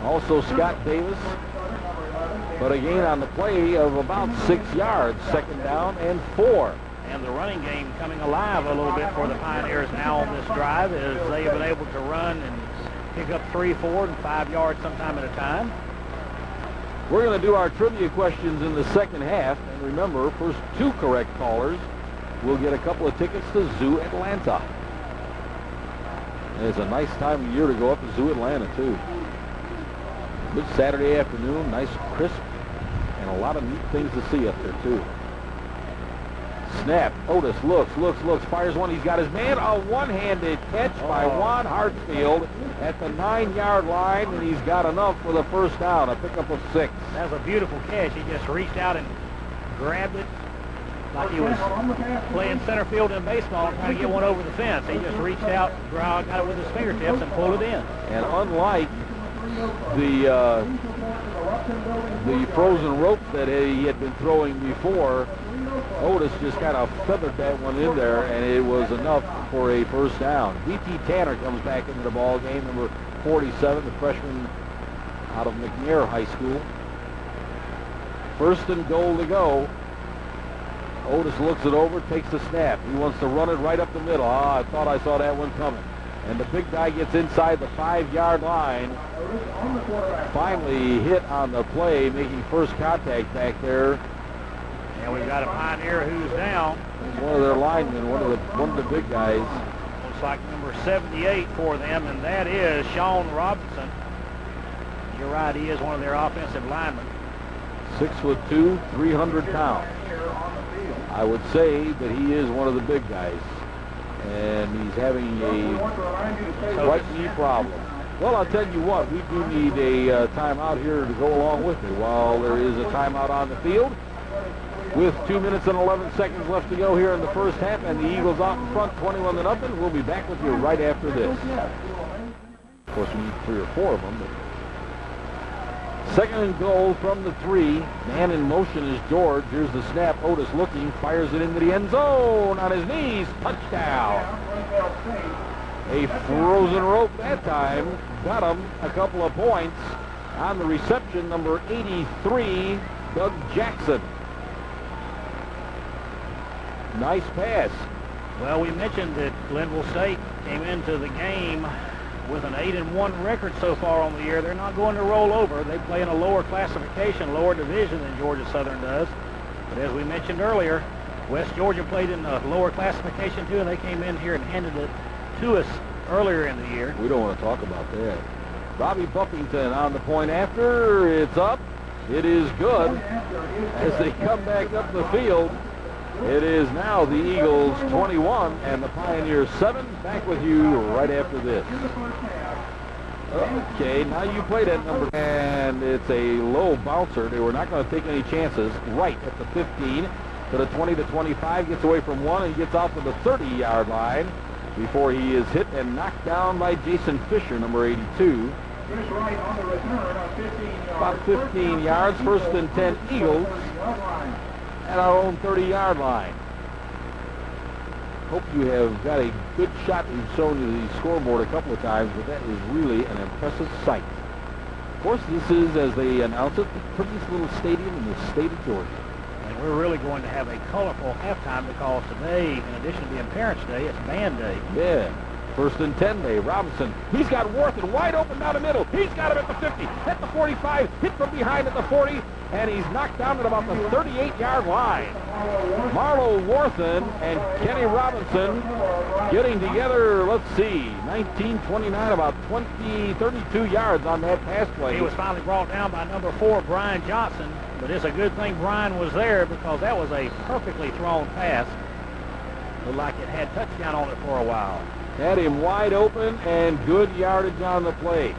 Also Scott Davis. But a gain on the play of about 6 yards. 2nd down and 4. And the running game coming alive a little bit for the Pioneers now on this drive as they have been able to run and pick up 3, 4, and 5 yards sometime at a time. We're going to do our trivia questions in the second half. And remember, first 2 correct callers will get a couple of tickets to Zoo Atlanta. And it's a nice time of year to go up to Zoo Atlanta, too. Good Saturday afternoon, nice crisp, and a lot of neat things to see up there, too. Snap. Otis looks, fires one. He's got his man. A one-handed catch by Juan Hartsfield at the 9-yard line, and he's got enough for the 1st down, a pickup of 6. That was a beautiful catch. He just reached out and grabbed it like he was playing center field in baseball, trying to get one over the fence. He just reached out, got it with his fingertips, and pulled it in. And unlike the frozen rope that he had been throwing before, Otis just kind of feathered that one in there, and it was enough for a 1st down. D.T. Tanner comes back into the ball game, number 47, the freshman out of McNair High School. 1st and goal to go. Otis looks it over, takes the snap. He wants to run it right up the middle. I thought I saw that one coming. And the big guy gets inside the 5-yard line. Finally hit on the play, making first contact back there. And we've got a Pioneer who's down. One of their linemen, one of the big guys. Looks like number 78 for them, and that is Sean Robinson. You're right, he is one of their offensive linemen. 6'2", 300 pounds. I would say that he is one of the big guys, and he's having a right knee problem. Well, I'll tell you what, we do need a timeout here to go along with it. While there is a timeout on the field, with 2 minutes and 11 seconds left to go here in the 1st half, and the Eagles out in front, 21-0. We'll be back with you right after this. Of course, we need 3 or 4 of them. But Second and goal from the 3. Man in motion is George. Here's the snap. Otis looking, fires it into the end zone on his knees. Touchdown. A frozen rope that time. Got him a couple of points on the reception. Number 83, Doug Jackson. Nice pass. Well, we mentioned that Glenville State came into the game with an 8-1 record so far on the year. They're not going to roll over. They play in a lower classification, lower division than Georgia Southern does. But as we mentioned earlier, West Georgia played in the lower classification too, and they came in here and handed it to us earlier in the year. We don't want to talk about that. Bobby Buffington on the point after. It's up. It is good. As they come back up the field, it is now the Eagles 21 and the Pioneers 7. Back with you right after this. Okay, now you play that number, and it's a low bouncer. They were not going to take any chances. Right at the 15 to the 20 to 25, gets away from one and gets out to the 30-yard line before he is hit and knocked down by Jason Fisher, number 82. About 15 yards, first and 10 Eagles at our own 30-yard line. Hope you have got a good shot. We've shown you the scoreboard a couple of times, but that is really an impressive sight. Of course, this is, as they announce it, the prettiest little stadium in the state of Georgia. And we're really going to have a colorful halftime because today, in addition to being Parents' Day, it's Band Day. Yeah. First and 10 day. Robinson. He's got Worthen wide open down the middle. He's got him at the 50, at the 45, hit from behind at the 40, and he's knocked down at about the 38-yard line. Marlo Worthen and Kenny Robinson getting together, let's see, 19-29, about 32 yards on that pass play. He was finally brought down by number 4, Brian Johnson, but it's a good thing Brian was there because that was a perfectly thrown pass. Looked like it had touchdown on it for a while. Had him wide open and good yardage on the play.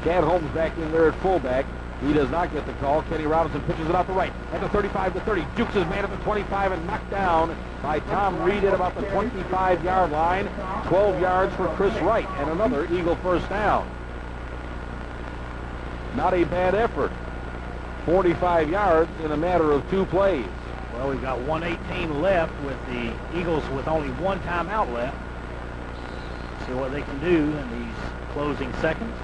Chad Holmes back in there at fullback. He does not get the call. Kenny Robinson pitches it out the right at the 35 to 30. Jukes his man at the 25 and knocked down by Tom Reed at about the 25-yard line. 12 yards for Chris Wright and another Eagle first down. Not a bad effort. 45 yards in a matter of 2 plays. Well, we've got 1:18 left with the Eagles with only 1 timeout left. See what they can do in these closing seconds.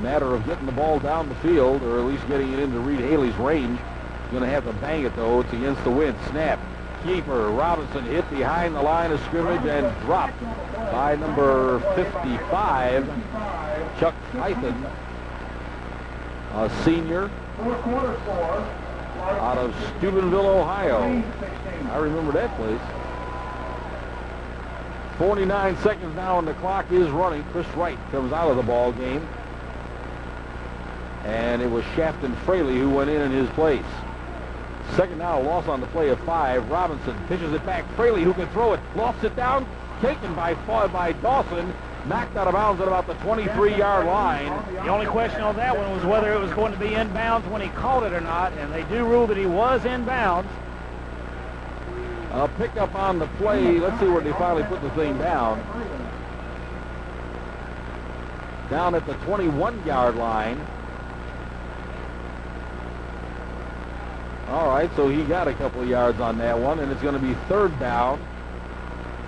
Matter of getting the ball down the field, or at least getting it into Reed Haley's range. Going to have to bang it, though. It's against the wind. Snap. Keeper. Robinson hit behind the line of scrimmage and dropped by number 55, Chuck Python, a senior out of Steubenville, Ohio. I remember that place. 49 seconds now and the clock is running. Chris Wright comes out of the ball game. And it was Shafton Fraley who went in his place. Second down, a loss on the play of 5. Robinson pitches it back. Fraley, who can throw it, lofts it down. Taken by Dawson. Knocked out of bounds at about the 23-yard line. The only question on that one was whether it was going to be inbounds when he caught it or not. And they do rule that he was inbounds. A pickup on the play. Let's see where they finally put the thing down. Down at the 21-yard line. All right, so he got a couple of yards on that one, and it's going to be 3rd down.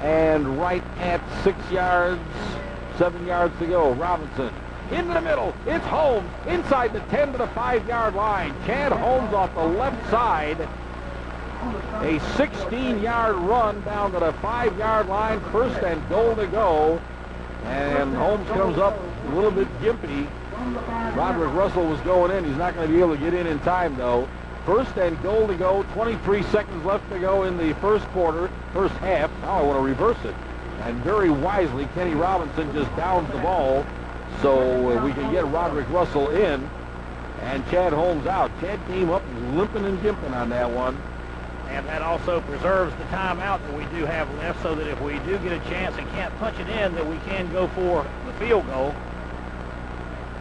And right at 6 yards, 7 yards to go. Robinson into the middle. It's Holmes inside the 10 to the 5-yard line. Chad Holmes off the left side. A 16-yard run down to the 5-yard line. First and goal to go. And Holmes comes up a little bit gimpy. Roderick Russell was going in. He's not going to be able to get in time, though. First and goal to go. 23 seconds left to go in the first half. Now I want to reverse it. And very wisely, Kenny Robinson just downs the ball so we can get Roderick Russell in and Chad Holmes out. Chad came up limping and gimping on that one. And that also preserves the timeout that we do have left so that if we do get a chance and can't punch it in, that we can go for the field goal.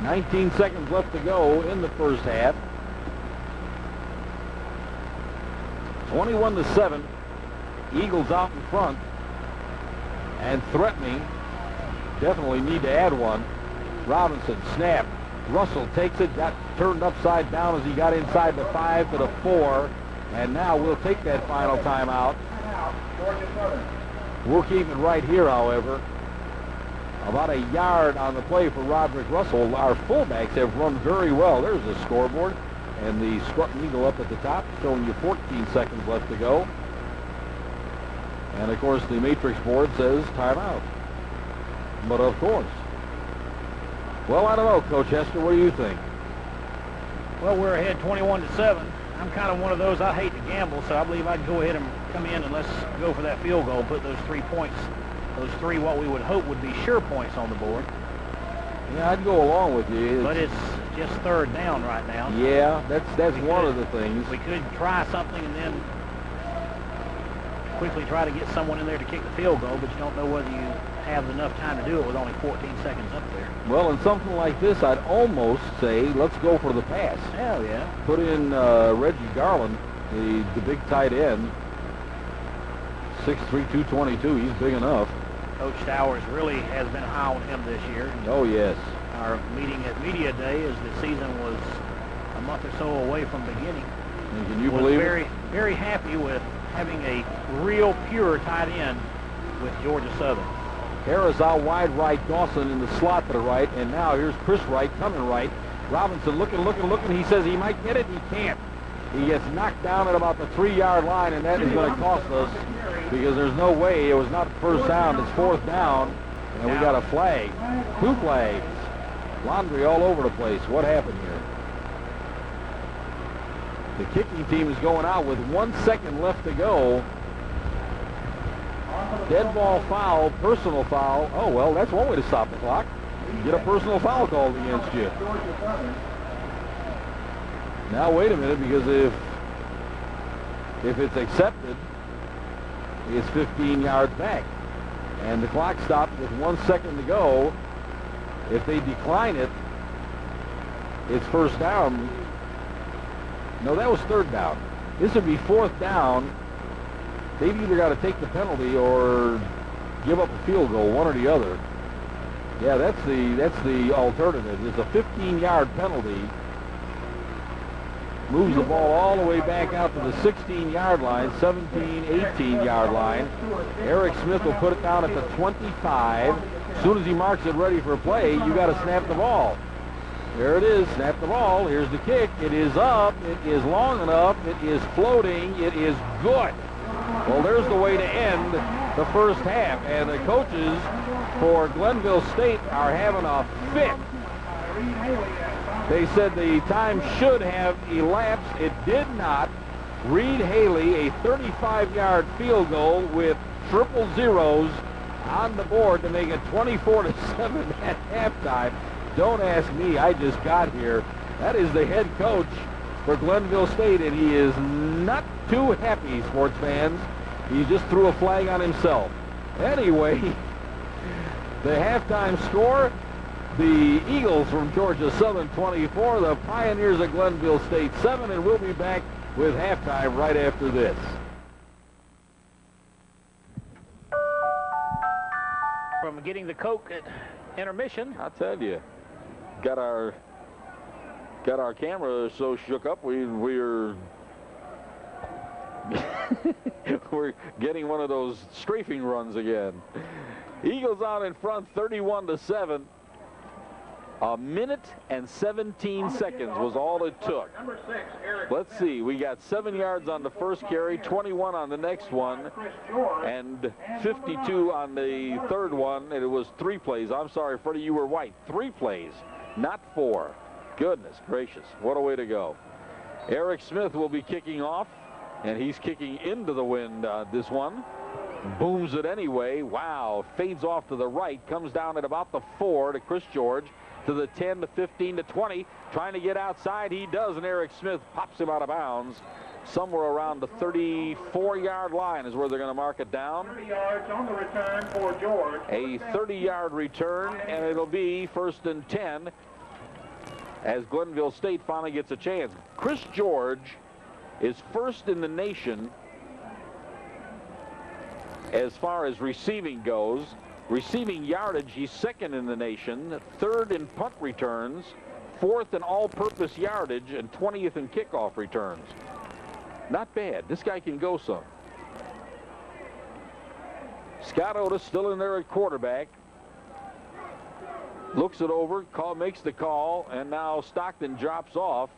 19 seconds left to go in the first half. 21-7. Eagles out in front and threatening. Definitely need to add one. Robinson snap. Russell takes it, got turned upside down as he got inside the 5 to the 4, and now we'll take that final timeout. We'll keep it right here, however. About a yard on the play for Roderick Russell. Our fullbacks have run very well. There's the scoreboard, and the Scruton Eagle up at the top, showing you 14 seconds left to go. And, of course, the matrix board says timeout. But, of course. Well, I don't know, Coach Hester. What do you think? Well, we're ahead 21-7. I'm kind of one of those, I hate to gamble, so I believe I'd go ahead and come in and let's go for that field goal, put those 3 points, those 3 what we would hope would be sure points on the board. Yeah, I'd go along with you. But it's just 3rd down right now. Yeah, that's one of the things. We could try something and then quickly try to get someone in there to kick the field goal, but you don't know whether you have enough time to do it with only 14 seconds up there. Well, in something like this, I'd almost say let's go for the pass. Hell yeah. Put in Reggie Garland, the big tight end, 6'3", 222. He's big enough. Coach Towers really has been high on him this year. Oh, yes. Our meeting at Media Day as the season was a month or so away from beginning. And can you believe it? Very happy with having a real pure tight end with Georgia Southern. Harris out wide right, Dawson in the slot to the right, and now here's Chris Wright coming right. Robinson looking. He says he might get it. He can't. He gets knocked down at about the 3-yard line, and that is going to cost us because there's no way. It was not first down. It's 4th down, and we got a flag. 2 flags. Laundry all over the place. What happened here? The kicking team is going out with 1 second left to go. Dead ball foul, personal foul. Oh, well, that's one way to stop the clock. Get a personal foul called against you. Now, wait a minute, because if it's accepted, it's 15 yards back. And the clock stopped with 1 second to go. If they decline it, it's first down. No, that was 3rd down. This would be 4th down. They've either got to take the penalty or give up a field goal, one or the other. Yeah, that's the alternative. It's a 15-yard penalty. Moves the ball all the way back out to the 16-yard line, 17, 18-yard line. Eric Smith will put it down at the 25. As soon as he marks it ready for play, you got to snap the ball. There it is, snap the ball. Here's the kick. It is up. It is long enough. It is floating. It is good. Well, there's the way to end the first half. And the coaches for Glenville State are having a fit. They said the time should have elapsed. It did not. Reed Haley, a 35-yard field goal with triple zeros on the board to make it 24-7 at halftime. Don't ask me. I just got here. That is the head coach for Glenville State, and he is not too happy, sports fans. He just threw a flag on himself. Anyway, the halftime score, the Eagles from Georgia Southern 24, the Pioneers of Glenville State 7, and we'll be back with halftime right after this. From getting the Coke at intermission. I'll tell you, got our camera so shook up we're we're getting one of those strafing runs again. Eagles out in front 31-7. A minute and 17 seconds was all it took. Let's see, we got 7 yards on the first carry, 21 on the next one, and 52 on the third one, and it was 3 plays. I'm sorry, Freddie, you were white. 3 plays, not 4. Goodness gracious, what a way to go. Eric Smith will be kicking off, and he's kicking into the wind this one. Booms it anyway. Wow, fades off to the right, comes down at about the 4 to Chris George. To the 10, to 15, to 20. Trying to get outside. He does, and Eric Smith pops him out of bounds. Somewhere around the 34-yard line is where they're going to mark it down. 30 yards on the return for George. A 30-yard return, and it'll be 1st and 10 as Glenville State finally gets a chance. Chris George is 1st in the nation as far as receiving goes. Receiving yardage, he's 2nd in the nation, 3rd in punt returns, 4th in all-purpose yardage and 20th in kickoff returns. Not bad. This guy can go some. Scott Otis still in there at quarterback. Looks it over, makes the call, and now Stockton drops off.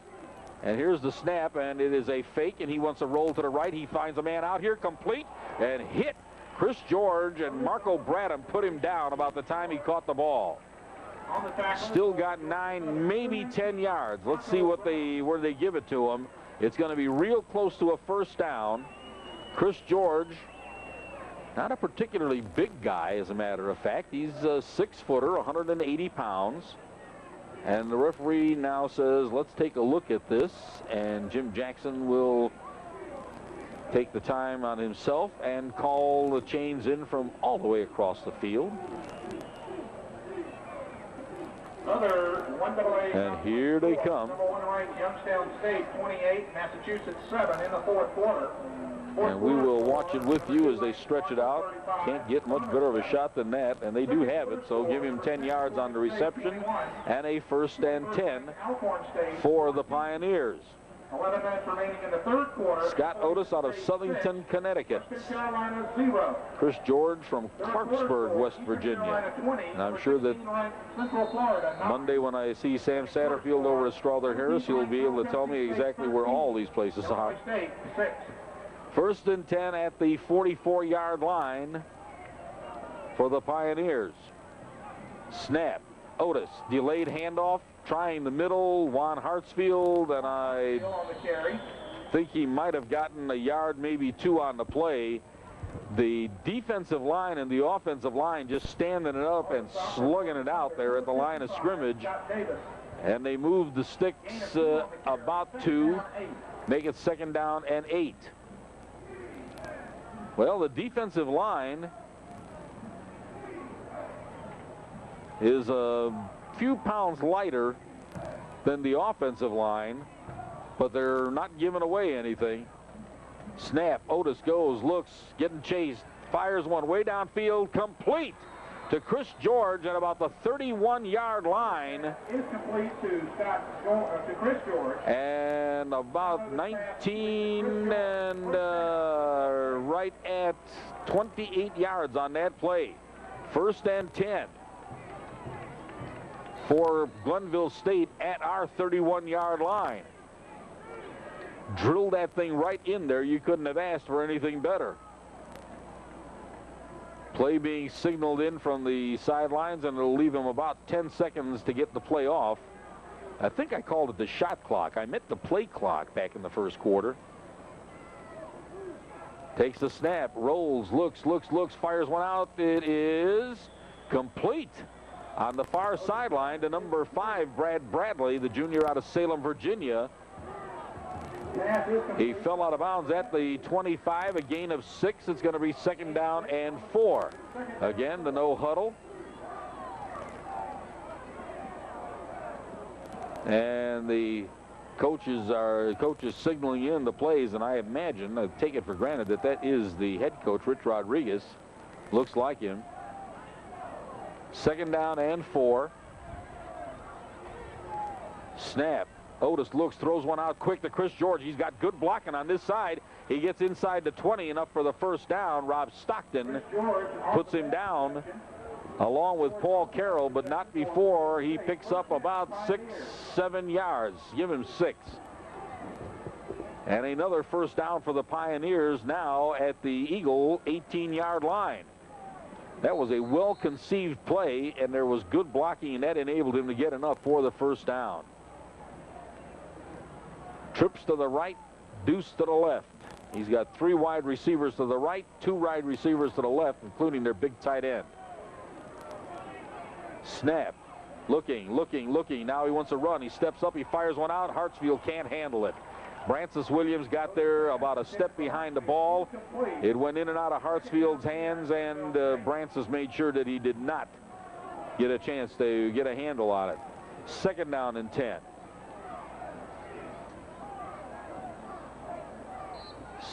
And here's the snap, and it is a fake, and he wants to roll to the right. He finds a man out here, complete, and hit Chris George, and Marco Bradham put him down about the time he caught the ball. Still got 9, maybe 10 yards. Let's see where they give it to him. It's going to be real close to a first down. Chris George, not a particularly big guy, as a matter of fact. He's a 6-footer, 180 pounds. And the referee now says, let's take a look at this. And Jim Jackson will take the time on himself and call the chains in from all the way across the field. And here they come. Number 1 ranked Youngstown State 28, Massachusetts 7 in the 4th quarter. And we will watch it with you as they stretch it out. Can't get much better of a shot than that, and they do have it, so give him 10 yards on the reception and a 1st and 10 for the Pioneers. 11 minutes remaining in the 3rd quarter. Scott Otis out of Southington, Connecticut. Chris George from Clarksburg, West Virginia. And I'm sure that Monday when I see Sam Satterfield over at Strother Harris, he'll be able to tell me exactly where all these places are. 1st and 10 at the 44-yard line for the Pioneers. Snap. Otis, delayed handoff, trying the middle. Juan Hartsfield, and I think he might have gotten a yard, maybe 2 on the play. The defensive line and the offensive line just standing it up and slugging it out there at the line of scrimmage. And they move the sticks about 2, make it 2nd down and 8. Well, the defensive line is a few pounds lighter than the offensive line, but they're not giving away anything. Snap. Otis goes, looks, getting chased, fires one way downfield, complete to Chris George at about the 31-yard line. Is complete to Chris George. And about 19 and right at 28 yards on that play. 1st and 10 for Glenville State at our 31-yard line. Drilled that thing right in there. You couldn't have asked for anything better. Play being signaled in from the sidelines, and it'll leave him about 10 seconds to get the play off. I think I called it the shot clock. I meant the play clock back in the 1st quarter. Takes the snap, rolls, looks, fires one out. It is complete on the far sideline to number 5, Brad Bradley, the junior out of Salem, Virginia. He fell out of bounds at the 25, a gain of 6. It's going to be 2nd down and 4. Again, the no huddle. And the coaches signaling in the plays, and I imagine, I take it for granted that that is the head coach, Rich Rodriguez. Looks like him. 2nd down and 4. Snap. Otis looks, throws one out quick to Chris George. He's got good blocking on this side. He gets inside the 20 and up for the 1st down. Rob Stockton puts him down along with Paul Carroll, but not before he picks up about 6-7 yards. Give him 6. And another 1st down for the Pioneers now at the Eagle 18-yard line. That was a well-conceived play, and there was good blocking, and that enabled him to get enough for the 1st down. Trips to the right, Deuce to the left. He's got 3 wide receivers to the right, 2 wide receivers to the left, including their big tight end. Snap. Looking. Now he wants to run. He steps up. He fires one out. Hartsfield can't handle it. Francis Williams got there about a step behind the ball. It went in and out of Hartsfield's hands, and Francis made sure that he did not get a chance to get a handle on it. 2nd down and 10.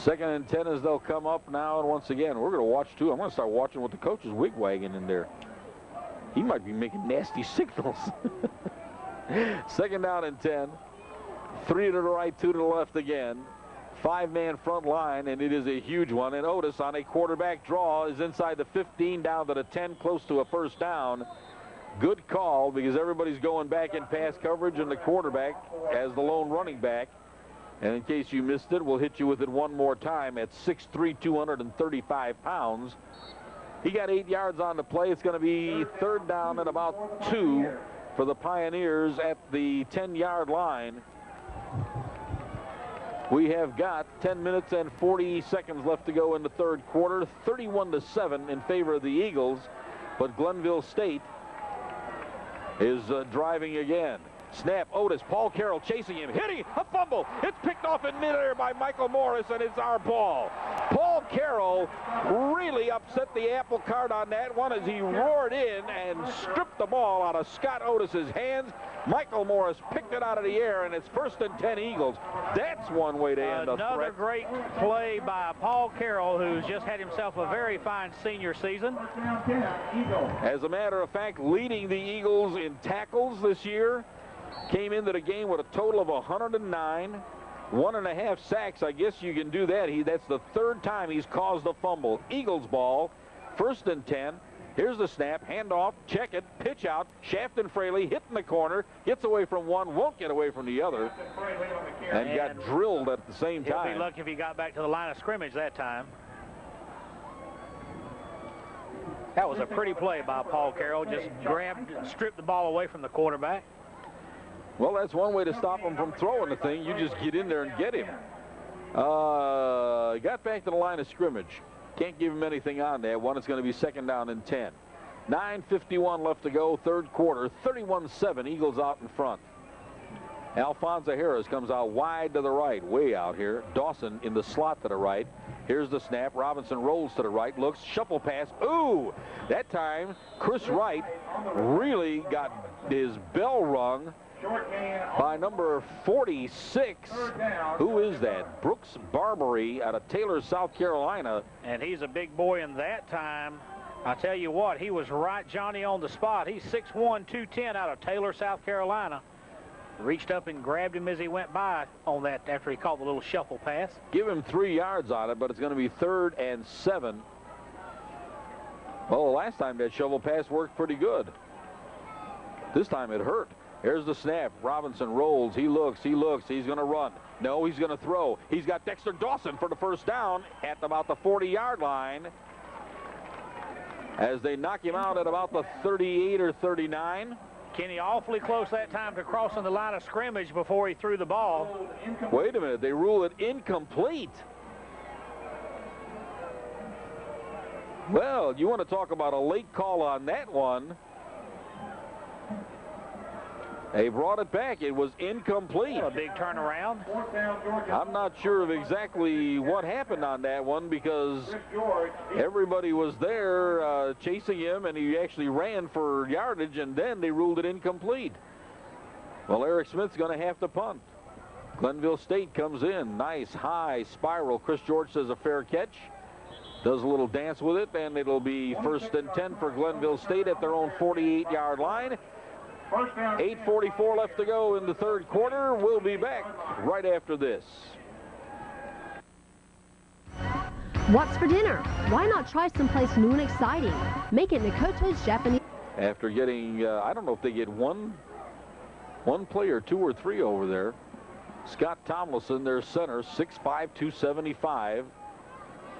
2nd and 10 as they'll come up now, and once again, we're going to watch too. I'm going to start watching what the coach is wigwagging in there. He might be making nasty signals. Second down and 10. 3 to the right, 2 to the left again. 5-man front line, and it is a huge one. And Otis on a quarterback draw is inside the 15 down to the 10, close to a first down. Good call because everybody's going back in pass coverage and the quarterback as the lone running back. And in case you missed it, we'll hit you with it one more time. At 6'3", 235 pounds. He got 8 yards on the play. It's going to be third down and about 2 for the Pioneers at the 10-yard line. We have got 10 minutes and 40 seconds left to go in the third quarter. 31-7 in favor of the Eagles, but Glenville State is driving again. Snap, Otis, Paul Carroll chasing him, hitting, a fumble. It's picked off in midair by Michael Morris, and it's our ball. Paul Carroll really upset the apple cart on that one as he roared in and stripped the ball out of Scott Otis's hands. Michael Morris picked it out of the air, and it's 1st and 10 Eagles. That's one way to end a threat. Another great play by Paul Carroll, who's just had himself a very fine senior season. As a matter of fact, leading the Eagles in tackles this year. Came into the game with a total of 109, 1.5 sacks. I guess you can do that. That's the third time he's caused a fumble. Eagles ball, 1st and 10. Here's the snap, handoff, check it, pitch out. Shafton Fraley hitting the corner, gets away from one, won't get away from the other, and got drilled at the same time. He'll be lucky if he got back to the line of scrimmage that time. That was a pretty play by Paul Carroll. Just stripped the ball away from the quarterback. Well, that's one way to stop him from throwing the thing. You just get in there and get him. Got back to the line of scrimmage. Can't give him anything on that one. It's going to be 2nd down and 10. 9:51 left to go, third quarter. 31-7, Eagles out in front. Alfonso Harris comes out wide to the right, way out here. Dawson in the slot to the right. Here's the snap. Robinson rolls to the right, looks, shuffle pass. Ooh! That time, Chris Wright really got his bell rung by number 46. Who is that? Brooks Barbary out of Taylor, South Carolina. And he's a big boy in that time. I tell you what, he was right Johnny on the spot. He's 6'1", 210 out of Taylor, South Carolina. Reached up and grabbed him as he went by on that after he caught the little shuffle pass. Give him 3 yards on it, but it's going to be 3rd and 7. Well, the last time that shovel pass worked pretty good. This time it hurt. Here's the snap. Robinson rolls. He looks. He's going to run. No, he's going to throw. He's got Dexter Dawson for the first down at about the 40-yard line as they knock him out at about the 38 or 39. Kenny awfully close that time to crossing the line of scrimmage before he threw the ball. Wait a minute. They rule it incomplete. Well, you want to talk about a late call on that one. They brought it back. It was incomplete. A big turnaround. I'm not sure of exactly what happened on that one because everybody was there chasing him, and he actually ran for yardage, and then they ruled it incomplete. Well, Eric Smith's going to have to punt. Glenville State comes in. Nice, high spiral. Chris George says a fair catch. Does a little dance with it, and it'll be 1st and 10 for Glenville State at their own 48-yard line. 8:44 left to go in the third quarter. We'll be back right after this. What's for dinner? Why not try someplace new and exciting? Make it Mikoto's Japanese. After getting, I don't know if they get one player, 2 or 3 over there. Scott Tomlinson, their center, 6'5", 275.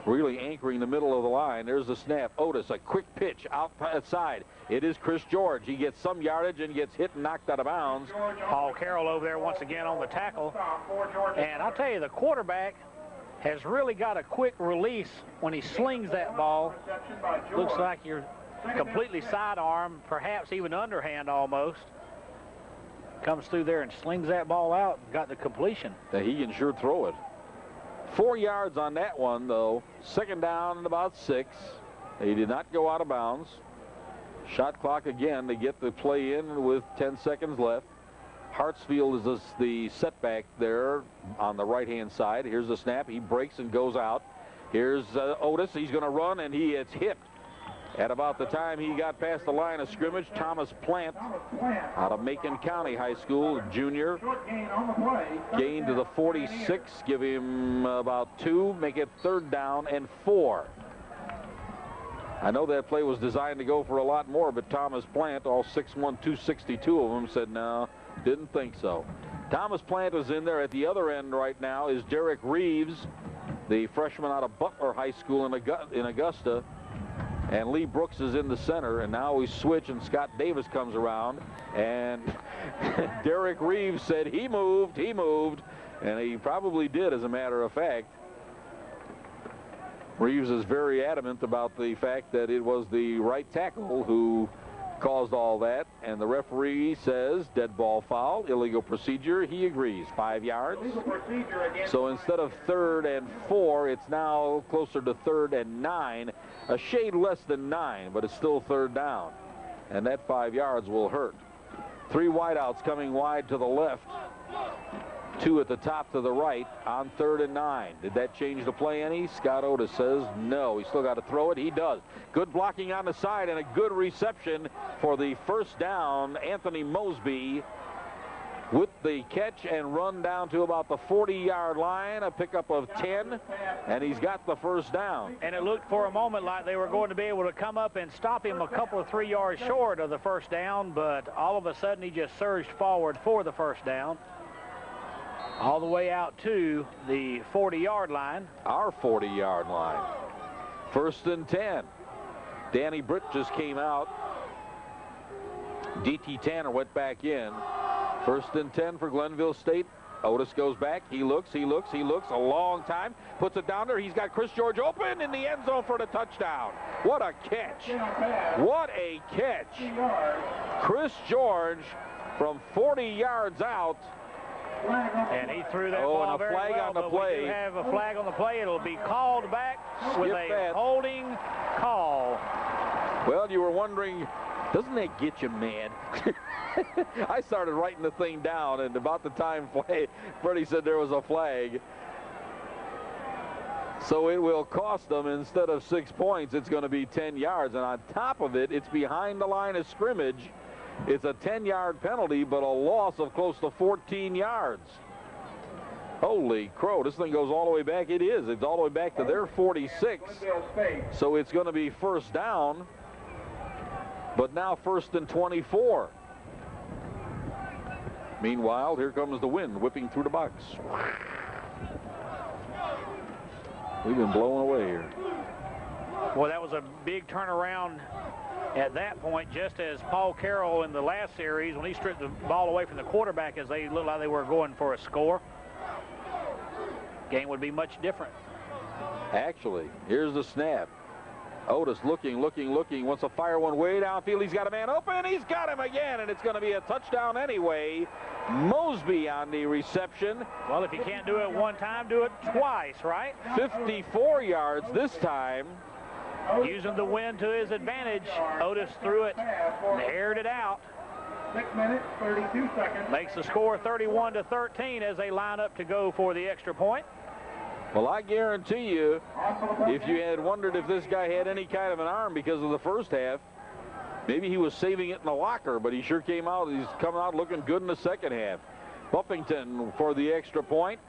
Really anchoring the middle of the line. There's the snap. Otis, a quick pitch outside. It is Chris George. He gets some yardage and gets hit and knocked out of bounds. Paul Carroll over there once again on the tackle. And I'll tell you, the quarterback has really got a quick release when he slings that ball. Looks like you're completely sidearm, perhaps even underhand almost. Comes through there and slings that ball out and got the completion. He can sure throw it. 4 yards on that one, though. 2nd down and about 6. He did not go out of bounds. Shot clock again to get the play in with 10 seconds left. Hartsfield is the setback there on the right-hand side. Here's the snap. He breaks and goes out. Here's Otis. He's going to run, and he is hit At about the time he got past the line of scrimmage, Thomas Plant out of Macon County High School, junior, gained to the 46, give him about 2, make it 3rd down and 4. I know that play was designed to go for a lot more, but Thomas Plant, all 6'1", 262 of them, said no, didn't think so. Thomas Plant is in there. At the other end right now is Derek Reeves, the freshman out of Butler High School in Augusta. And Lee Brooks is in the center, and now we switch, and Scott Davis comes around, and Derek Reeves said he moved, and he probably did, as a matter of fact. Reeves is very adamant about the fact that it was the right tackle who caused all that, and the referee says dead ball foul, illegal procedure. He agrees. 5 yards. So instead of 3rd and 4, it's now closer to 3rd and 9, a shade less than 9, but it's still 3rd down, and that 5 yards will hurt. 3 wideouts coming wide to the left, 2 at the top to the right on 3rd and 9. Did that change the play any? Scott Otis says no. He still got to throw it. He does. Good blocking on the side and a good reception for the 1st down. Anthony Mosby with the catch and run down to about the 40-yard line, a pickup of 10, and he's got the 1st down. And it looked for a moment like they were going to be able to come up and stop him a couple of 3 yards short of the 1st down, but all of a sudden he just surged forward for the 1st down, all the way out to the 40-yard line. Our 40-yard line. 1st and 10. Danny Britt just came out. D.T. Tanner went back in. 1st and 10 for Glenville State. Otis goes back. He looks a long time. Puts it down there. He's got Chris George open in the end zone for the touchdown. What a catch. What a catch. Chris George from 40 yards out. And he threw that ball very flag well, on the but play. we do have a flag on the play. It'll be called back with a holding call. Well, you were wondering, doesn't that get you mad? I started writing the thing down, and about the time Freddie said there was a flag. So it will cost them, instead of 6 points, it's going to be 10 yards. And on top of it, it's behind the line of scrimmage. It's a 10-yard penalty, but a loss of close to 14 yards. Holy crow, this thing goes all the way back. It is. It's all the way back to their 46. So it's going to be 1st down, but now 1st and 24. Meanwhile, here comes the wind whipping through the box. We've been blown away here. Well, that was a big turnaround at that point, just as Paul Carroll in the last series, when he stripped the ball away from the quarterback as they looked like they were going for a score. Game would be much different. Actually, here's the snap. Otis looking, wants to fire one way downfield. He's got a man open. He's got him again, and it's going to be a touchdown anyway. Mosby on the reception. Well, if you can't do it one time, do it twice, right? 54 yards this time. Using the wind to his advantage, Otis threw it and aired it out. 6 minutes, 32 seconds. Makes the score 31-13 as they line up to go for the extra point. Well, I guarantee you, if you had wondered if this guy had any kind of an arm because of the 1st half, maybe he was saving it in the locker, but he sure came out. He's coming out looking good in the 2nd half. Buffington for the extra point.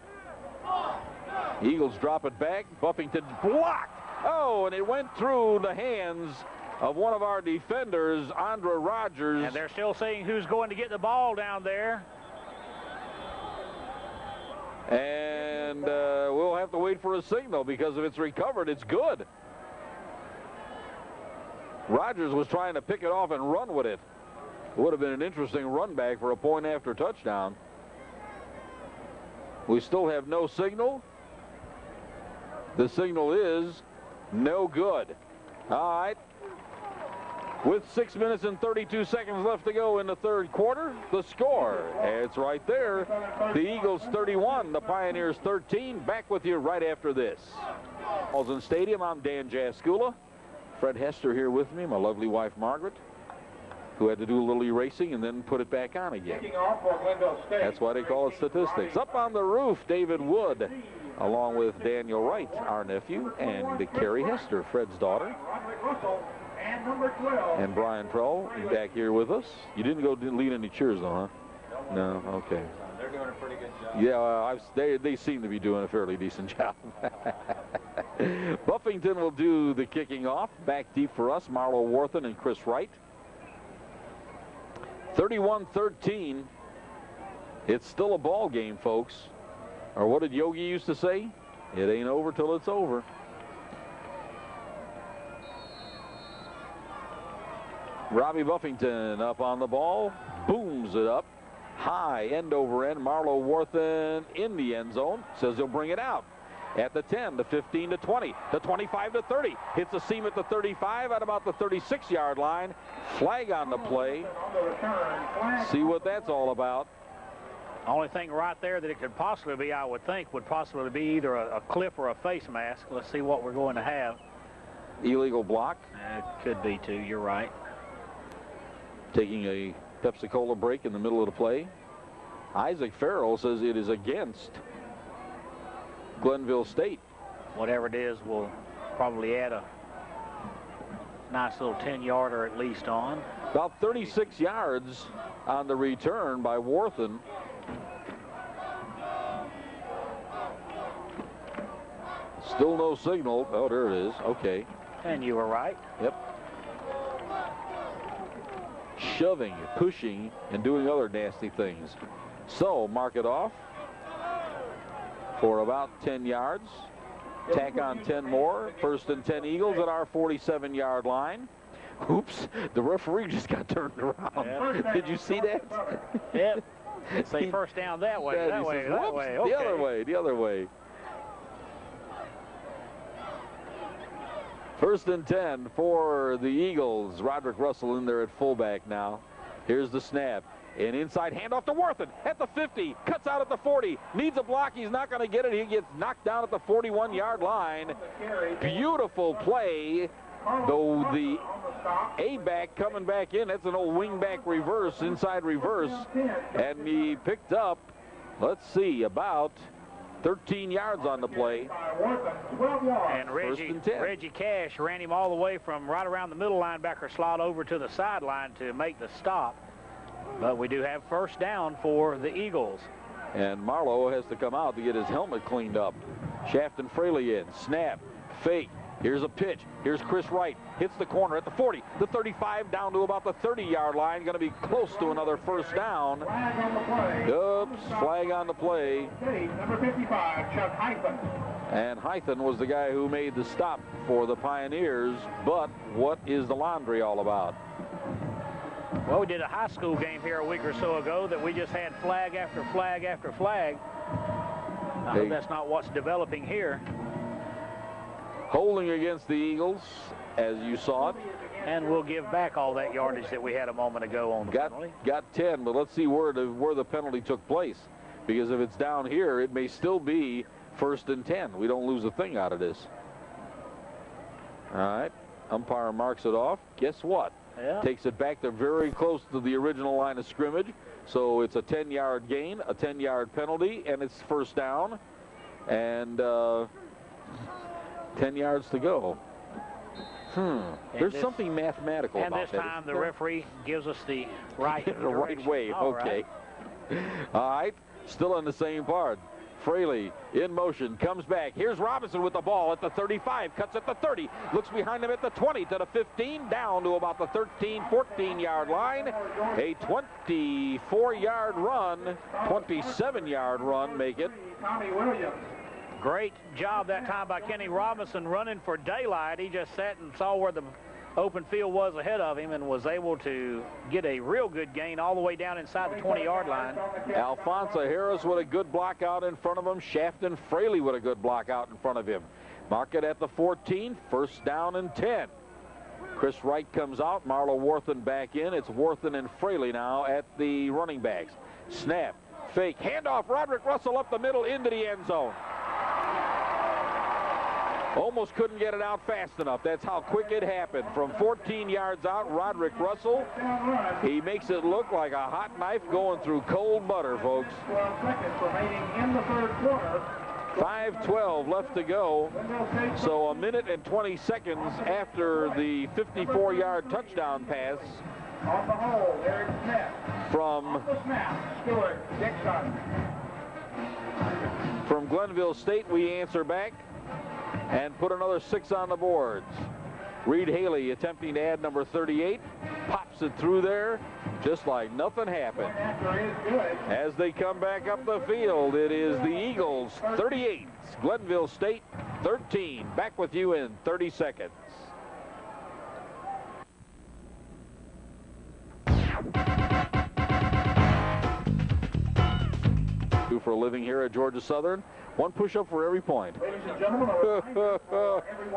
Eagles drop it back. Buffington blocked. Oh, and it went through the hands of one of our defenders, Andra Rogers. And they're still saying who's going to get the ball down there. And we'll have to wait for a signal, because if it's recovered, it's good. Rogers was trying to pick it off and run with it. Would have been an interesting run back for a point after touchdown. We still have no signal. The signal is no good. All right. With 6 minutes and 32 seconds left to go in the 3rd quarter, the score, it's right there. The Eagles 31, the Pioneers 13. Back with you right after this. Halston Stadium, I'm Dan Jaskula. Fred Hester here with me, my lovely wife Margaret, who had to do a little erasing and then put it back on again. That's why they call it statistics. Up on the roof, David Wood, along with Daniel Wright, our nephew, and Carrie Hester, Fred's daughter. number 12. And Brian Prell back here with us. You didn't lead any cheers, though, huh? No, okay. They're doing a pretty good job. Yeah, they seem to be doing a fairly decent job. Buffington will do the kicking off. Back deep for us, Marlo Worthen and Chris Wright. 31-13. It's still a ball game, folks. Or what did Yogi used to say? It ain't over till it's over. Robbie Buffington up on the ball, booms it up. High, end over end. Marlo Worthen in the end zone. Says he'll bring it out. At the 10, the 15, to 20, the 25 to 30. Hits a seam at the 35 at about the 36-yard line. Flag on the play. See what that's all about. Only thing right there that it could possibly be, I would think, would possibly be either a clip or a face mask. Let's see what we're going to have. Illegal block. It could be, too. You're right. Taking a Pepsi-Cola break in the middle of the play. Isaac Farrell says it is against Glenville State. Whatever it is, we'll probably add a nice little 10-yarder at least on. About 36 yards on the return by Worthen. Still no signal. Oh, there it is. Okay. And you were right. Yep. Shoving, pushing, and doing other nasty things. So, mark it off for about 10 yards. Tack on 10 more. First and 10 Eagles at our 47-yard line. Oops, the referee just got turned around. Yep. Did you see that? Yep. Say first down that way, Yeah, that he way, says, that "Whoops, way. the Okay. other way, the other way. First and 10 for the Eagles. Roderick Russell in there at fullback now. Here's the snap. An inside handoff to Worthen at the 50. Cuts out at the 40. Needs a block. He's not going to get it. He gets knocked down at the 41-yard line. Beautiful play. Though the A-back coming back in. That's an old wing-back reverse, inside reverse. And he picked up, let's see, about 13 yards on the play. And Reggie Cash ran him all the way from right around the middle linebacker slot over to the sideline to make the stop. But we do have first down for the Eagles. And Marlowe has to come out to get his helmet cleaned up. Shaft and Fraley in. Snap. Fake. Here's a pitch. Here's Chris Wright. Hits the corner at the 40. The 35 down to about the 30-yard line. Going to be close to another first down. Oops. Flag on the play. Number 55, Chuck Hythen. And Hythen was the guy who made the stop for the Pioneers. But what is the laundry all about? Well, we did a high school game here a week or so ago that we just had flag after flag after flag. I hope that's not what's developing here. Holding against the Eagles, as you saw it. And we'll give back all that yardage that we had a moment ago on the penalty. Got 10, but let's see where the penalty took place. Because if it's down here, it may still be first and 10. We don't lose a thing out of this. All right. Umpire marks it off. Guess what? Yeah. Takes it back to very close to the original line of scrimmage. So it's a 10-yard gain, a 10-yard penalty, and it's first down. And 10 yards to go. There's something mathematical about that. And this time the referee gives us the right the right wave. Okay. All right. Still in the same part. Fraley in motion, comes back. Here's Robinson with the ball at the 35, cuts at the 30, looks behind him at the 20 to the 15, down to about the 13, 14-yard line. A 24-yard run, 27-yard run, make it. Tommy Williams. Great job that time by Kenny Robinson running for daylight. He just sat and saw where the open field was ahead of him and was able to get a real good gain all the way down inside the 20-yard line. Alfonso Harris with a good block out in front of him. Shafton Fraley with a good block out in front of him. Mark it at the 14, first down and 10. Chris Wright comes out, Marlo Worthen back in. It's Worthen and Fraley now at the running backs. Snap, fake, handoff, Roderick Russell up the middle into the end zone. Almost couldn't get it out fast enough. That's how quick it happened. From 14 yards out, Roderick Russell, he makes it look like a hot knife going through cold butter, folks. 12 seconds remaining in the third quarter. 5:12 left to go. So a minute and 20 seconds after the 54-yard touchdown pass On the hole, Eric Smith. from On the snap, Stewart Dixon. Glenville State, we answer back and put another 6 on the boards. Reed Haley attempting to add number 38, pops it through there just like nothing happened. As they come back up the field, it is the Eagles 38, Glenville State 13. Back with you in 30 seconds. Do for a living here at Georgia Southern. One push-up for every point. Ladies and gentlemen,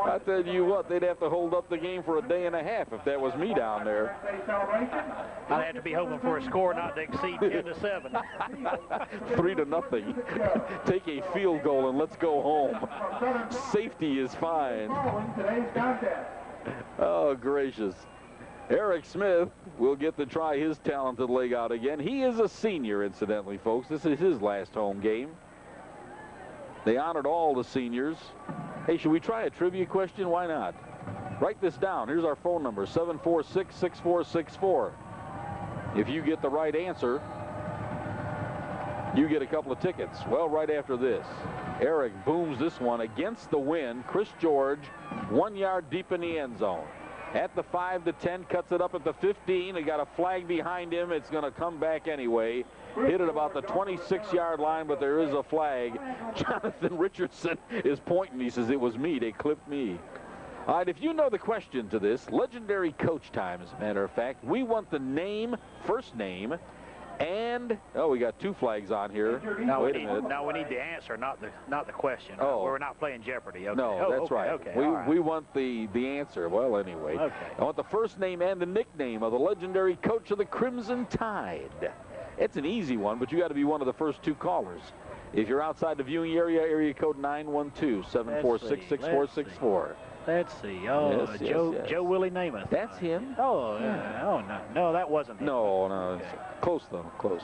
I tell you what, they'd have to hold up the game for a day and a half if that was me down there. I'd have to be hoping for a score not to exceed 10-7. 3-0. Take a field goal and let's go home. Safety is fine. Oh, gracious. Eric Smith will get to try his talented leg out again. He is a senior, incidentally, folks. This is his last home game. They honored all the seniors. Hey, should we try a trivia question? Why not? Write this down. Here's our phone number, 746-6464. If you get the right answer, you get a couple of tickets. Well, right after this, Eric booms this one against the wind. Chris George, 1 yard deep in the end zone. At the 5 to 10, cuts it up at the 15. They got a flag behind him. It's going to come back anyway. Hit it about the 26-yard line, but there is a flag. Jonathan Richardson is pointing. He says, it was me. They clipped me. All right, if you know the question to this, legendary coach time, as a matter of fact, we want the name, first name, and, oh, we got 2 flags on here. No, wait a minute. No, we need the answer, not the question. Oh. We're not playing Jeopardy. Okay. No, oh, that's okay, right. Okay, We want the answer. Well, anyway. Okay. I want the first name and the nickname of the legendary coach of the Crimson Tide. It's an easy one, but you got to be one of the first 2 callers. If you're outside the viewing area code 912-746-6464. Let's see. Oh, Yes, Joe yes. Joe Willie Namath. That's him? Oh, oh no, that wasn't him. No, Okay. it's close though, close.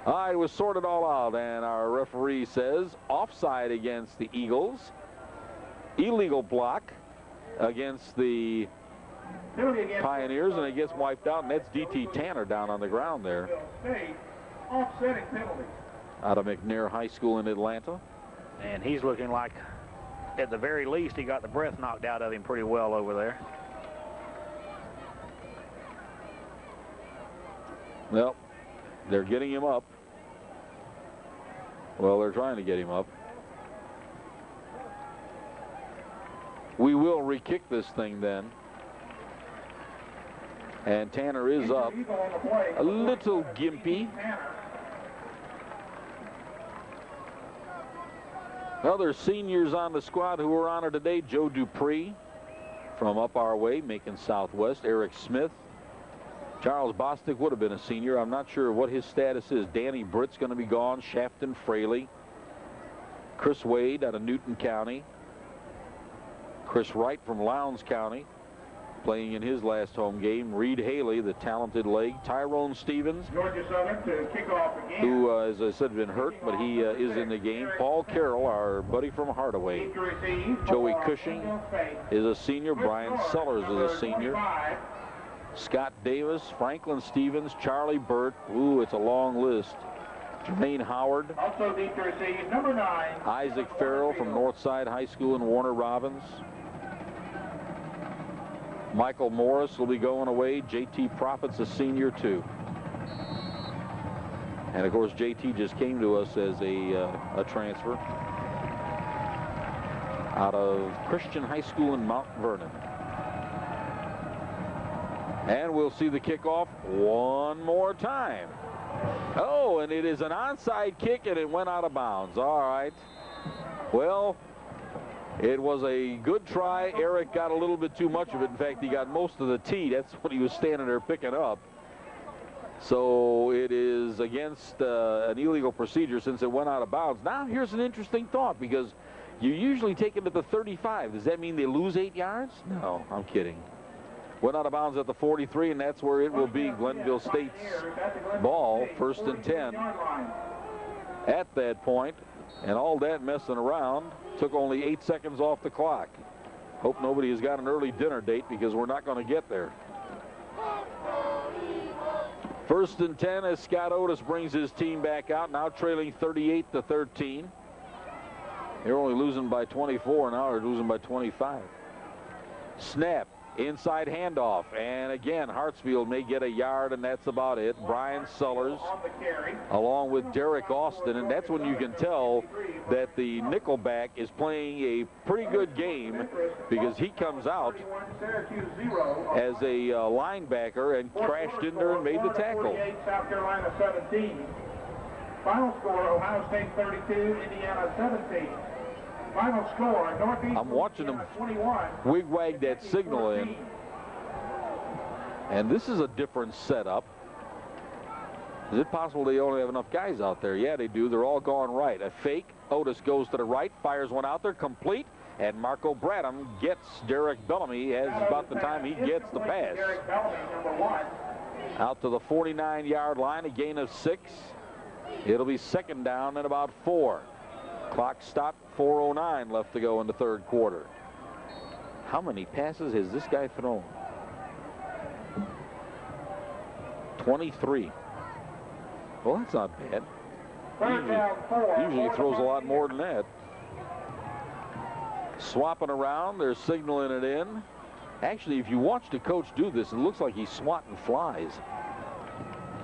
All right, it was sorted all out, and our referee says offside against the Eagles, illegal block against the Pioneers, and it gets wiped out, and that's D.T. Tanner down on the ground there. Offsetting penalty. Out of McNair High School in Atlanta. And he's looking like, at the very least, he got the breath knocked out of him pretty well over there. Well, they're getting him up. Well, they're trying to get him up. We will re-kick this thing then. And Tanner is up. A little gimpy. Other seniors on the squad who were honored today: Joe Dupree from up our way, Macon Southwest. Eric Smith. Charles Bostic would have been a senior. I'm not sure what his status is. Danny Britt's going to be gone. Shafton Fraley. Chris Wade out of Newton County. Chris Wright from Lowndes County, playing in his last home game. Reed Haley, the talented leg. Tyrone Stevens, Georgia Southern to kick off the game. who, as I said, been hurt, but he is in the game. Paul Carroll, our buddy from Hardaway. Joey Cushing is a senior. Brian Sellers is a senior. Scott Davis, Franklin Stevens, Charlie Burt. Ooh, it's a long list. Jermaine Howard. Also deep to receive, number 9. Isaac Farrell from Northside High School in Warner Robins. Michael Morris will be going away. J.T. Prophet's a senior, too. And, of course, J.T. just came to us as a transfer out of Christian High School in Mount Vernon. And we'll see the kickoff one more time. Oh, and it is an onside kick, and it went out of bounds. All right. Well, it was a good try. Eric got a little bit too much of it. In fact, he got most of the tee. That's what he was standing there picking up. So it is against an illegal procedure since it went out of bounds. Now, here's an interesting thought, because you usually take it to the 35. Does that mean they lose 8 yards? No, I'm kidding. Went out of bounds at the 43, and that's where it will be. Glenville State's ball, 1st and 10. At that point, And all that messing around took only 8 seconds off the clock. Hope nobody has got an early dinner date because we're not going to get there. 1st and 10 as Scott Otis brings his team back out, now trailing 38-13. They're only losing by 24, now they're losing by 25. Snap, inside handoff, and again Hartsfield may get a yard, and that's about it. Brian Sellers along with Derek Austin, and that's when you can tell that the nickelback is playing a pretty good game, because he comes out as a linebacker and crashed in there and made the tackle. South Carolina 17. Final score, Ohio State 32, Indiana 17. Final score, Northeast. I'm watching them wig-wag that signal in. And this is a different setup. Is it possible they only have enough guys out there? Yeah, they do. They're all gone right. A fake. Otis goes to the right, fires one out there, complete. And Marco Bradham gets Derek Bellamy as about the time he gets the pass. Out to the 49-yard line, a gain of 6. It'll be 2nd down and about 4. Clock stopped, 4:09 left to go in the 3rd quarter. How many passes has this guy thrown? 23. Well, that's not bad. Usually he throws a lot more than that. Swapping around, they're signaling it in. Actually, if you watch the coach do this, it looks like he's swatting flies.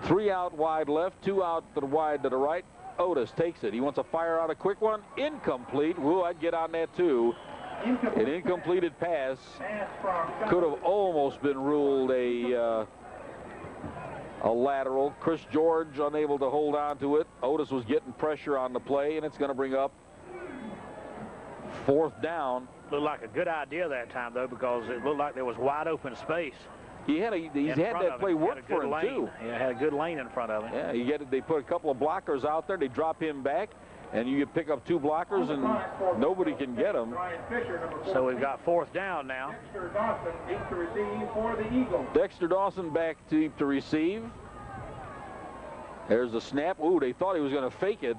3 out wide left, 2 out to the wide to the right. Otis takes it. He wants to fire out a quick one. Incomplete. Woo, I'd get on that too. An incompleted pass could have almost been ruled a lateral. Chris George unable to hold on to it. Otis was getting pressure on the play, and it's going to bring up 4th down. Looked like a good idea that time, though, because it looked like there was wide open space. He's had that play work for him, too. Yeah, had a good lane in front of him. Yeah, they put a couple of blockers out there. They drop him back, and you pick up 2 blockers, and nobody can get him. So we've got 4th down now. Dexter Dawson deep to receive for the Eagles. Dexter Dawson back deep to receive. There's the snap. Ooh, they thought he was going to fake it.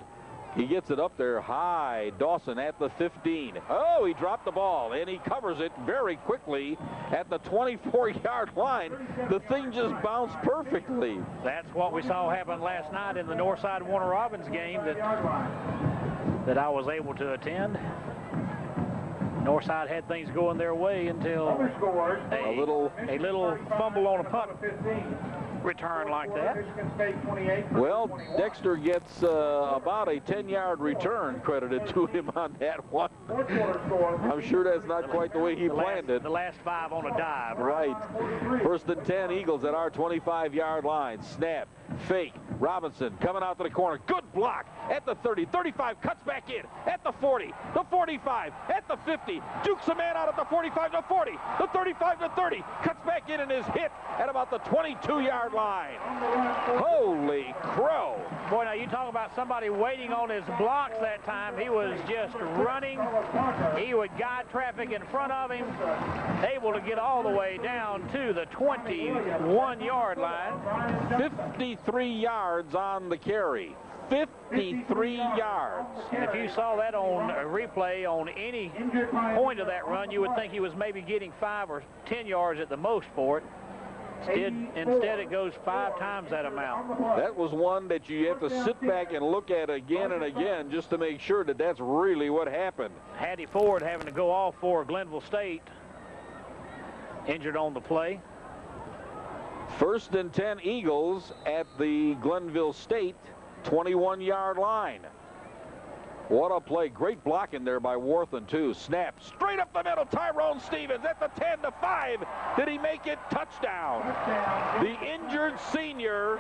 He gets it up there high. Dawson at the 15. Oh, he dropped the ball, and he covers it very quickly at the 24-yard line. The thing just bounced perfectly. That's what we saw happen last night in the Northside Warner Robins game that I was able to attend. Northside had things going their way until a little fumble on a punt return like that. Well, Dexter gets about a 10-yard return credited to him on that one. I'm sure that's not quite the way he planned it. The last 5 on a dive. Right. 1st and 10, Eagles at our 25-yard line. Snap, fake. Robinson coming out to the corner. Good block at the 30. 35 cuts back in at the 40. The 45 at the 50. Dukes a man out at the 45 to 40. The 35 to 30. Cuts back in and is hit at about the 22-yard line. Holy crow. Boy, now you talk about somebody waiting on his blocks that time. He was just running. He would guide traffic in front of him, able to get all the way down to the 21-yard line. 53 yards on the carry. 53 yards. And if you saw that on a replay on any point of that run, you would think he was maybe getting 5 or 10 yards at the most for it. Instead, it goes 5 times that amount. That was one that you have to sit back and look at again and again just to make sure that that's really what happened. Hattie Ford having to go off for Glenville State. Injured on the play. 1st and 10, Eagles at the Glenville State 21-yard line. What a play. Great blocking there by Warthen, too. Snap straight up the middle. Tyrone Stevens at the 10 to 5. Did he make it? Touchdown. The injured senior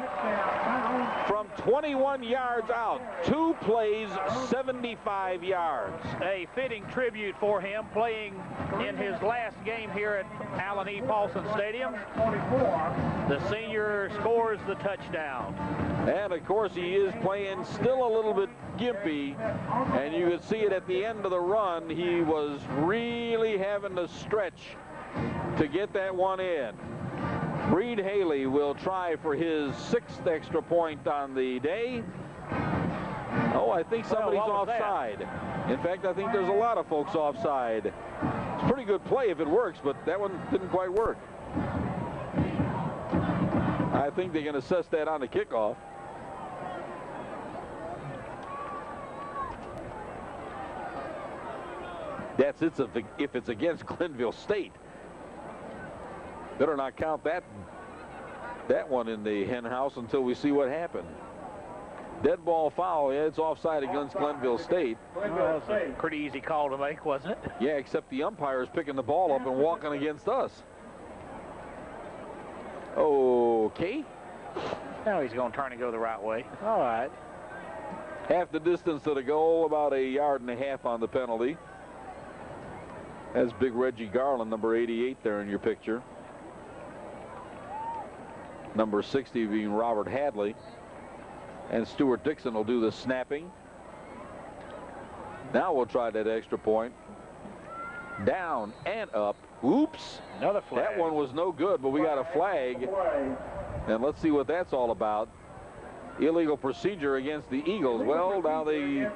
from 21 yards out. 2 plays, 75 yards. A fitting tribute for him playing in his last game here at Allen E. Paulson Stadium. The senior scores the touchdown. And, of course, he is playing still a little bit gimpy, and you could see it at the end of the run. He was really having to stretch to get that one in. Reed Haley will try for his 6th extra point on the day. Oh, I think somebody's offside. In fact, I think there's a lot of folks offside. It's a pretty good play if it works, but that one didn't quite work. I think they can assess that on the kickoff. That's it if it's against Glenville State. Better not count that one in the hen house until we see what happened. Dead ball foul. Yeah, it's offside against Glenville State. Well, that was a pretty easy call to make, wasn't it? Yeah, except the umpire is picking the ball up and walking against us. Okay. Now he's going to turn and go the right way. All right. Half the distance to the goal, about 1.5 yards on the penalty. That's big Reggie Garland, number 88 there in your picture. Number 60 being Robert Hadley. And Stuart Dixon will do the snapping. Now we'll try that extra point. Down and up. Oops. Another flag. That one was no good, but we got a flag. And let's see what that's all about. Illegal procedure against the Eagles. Well, now the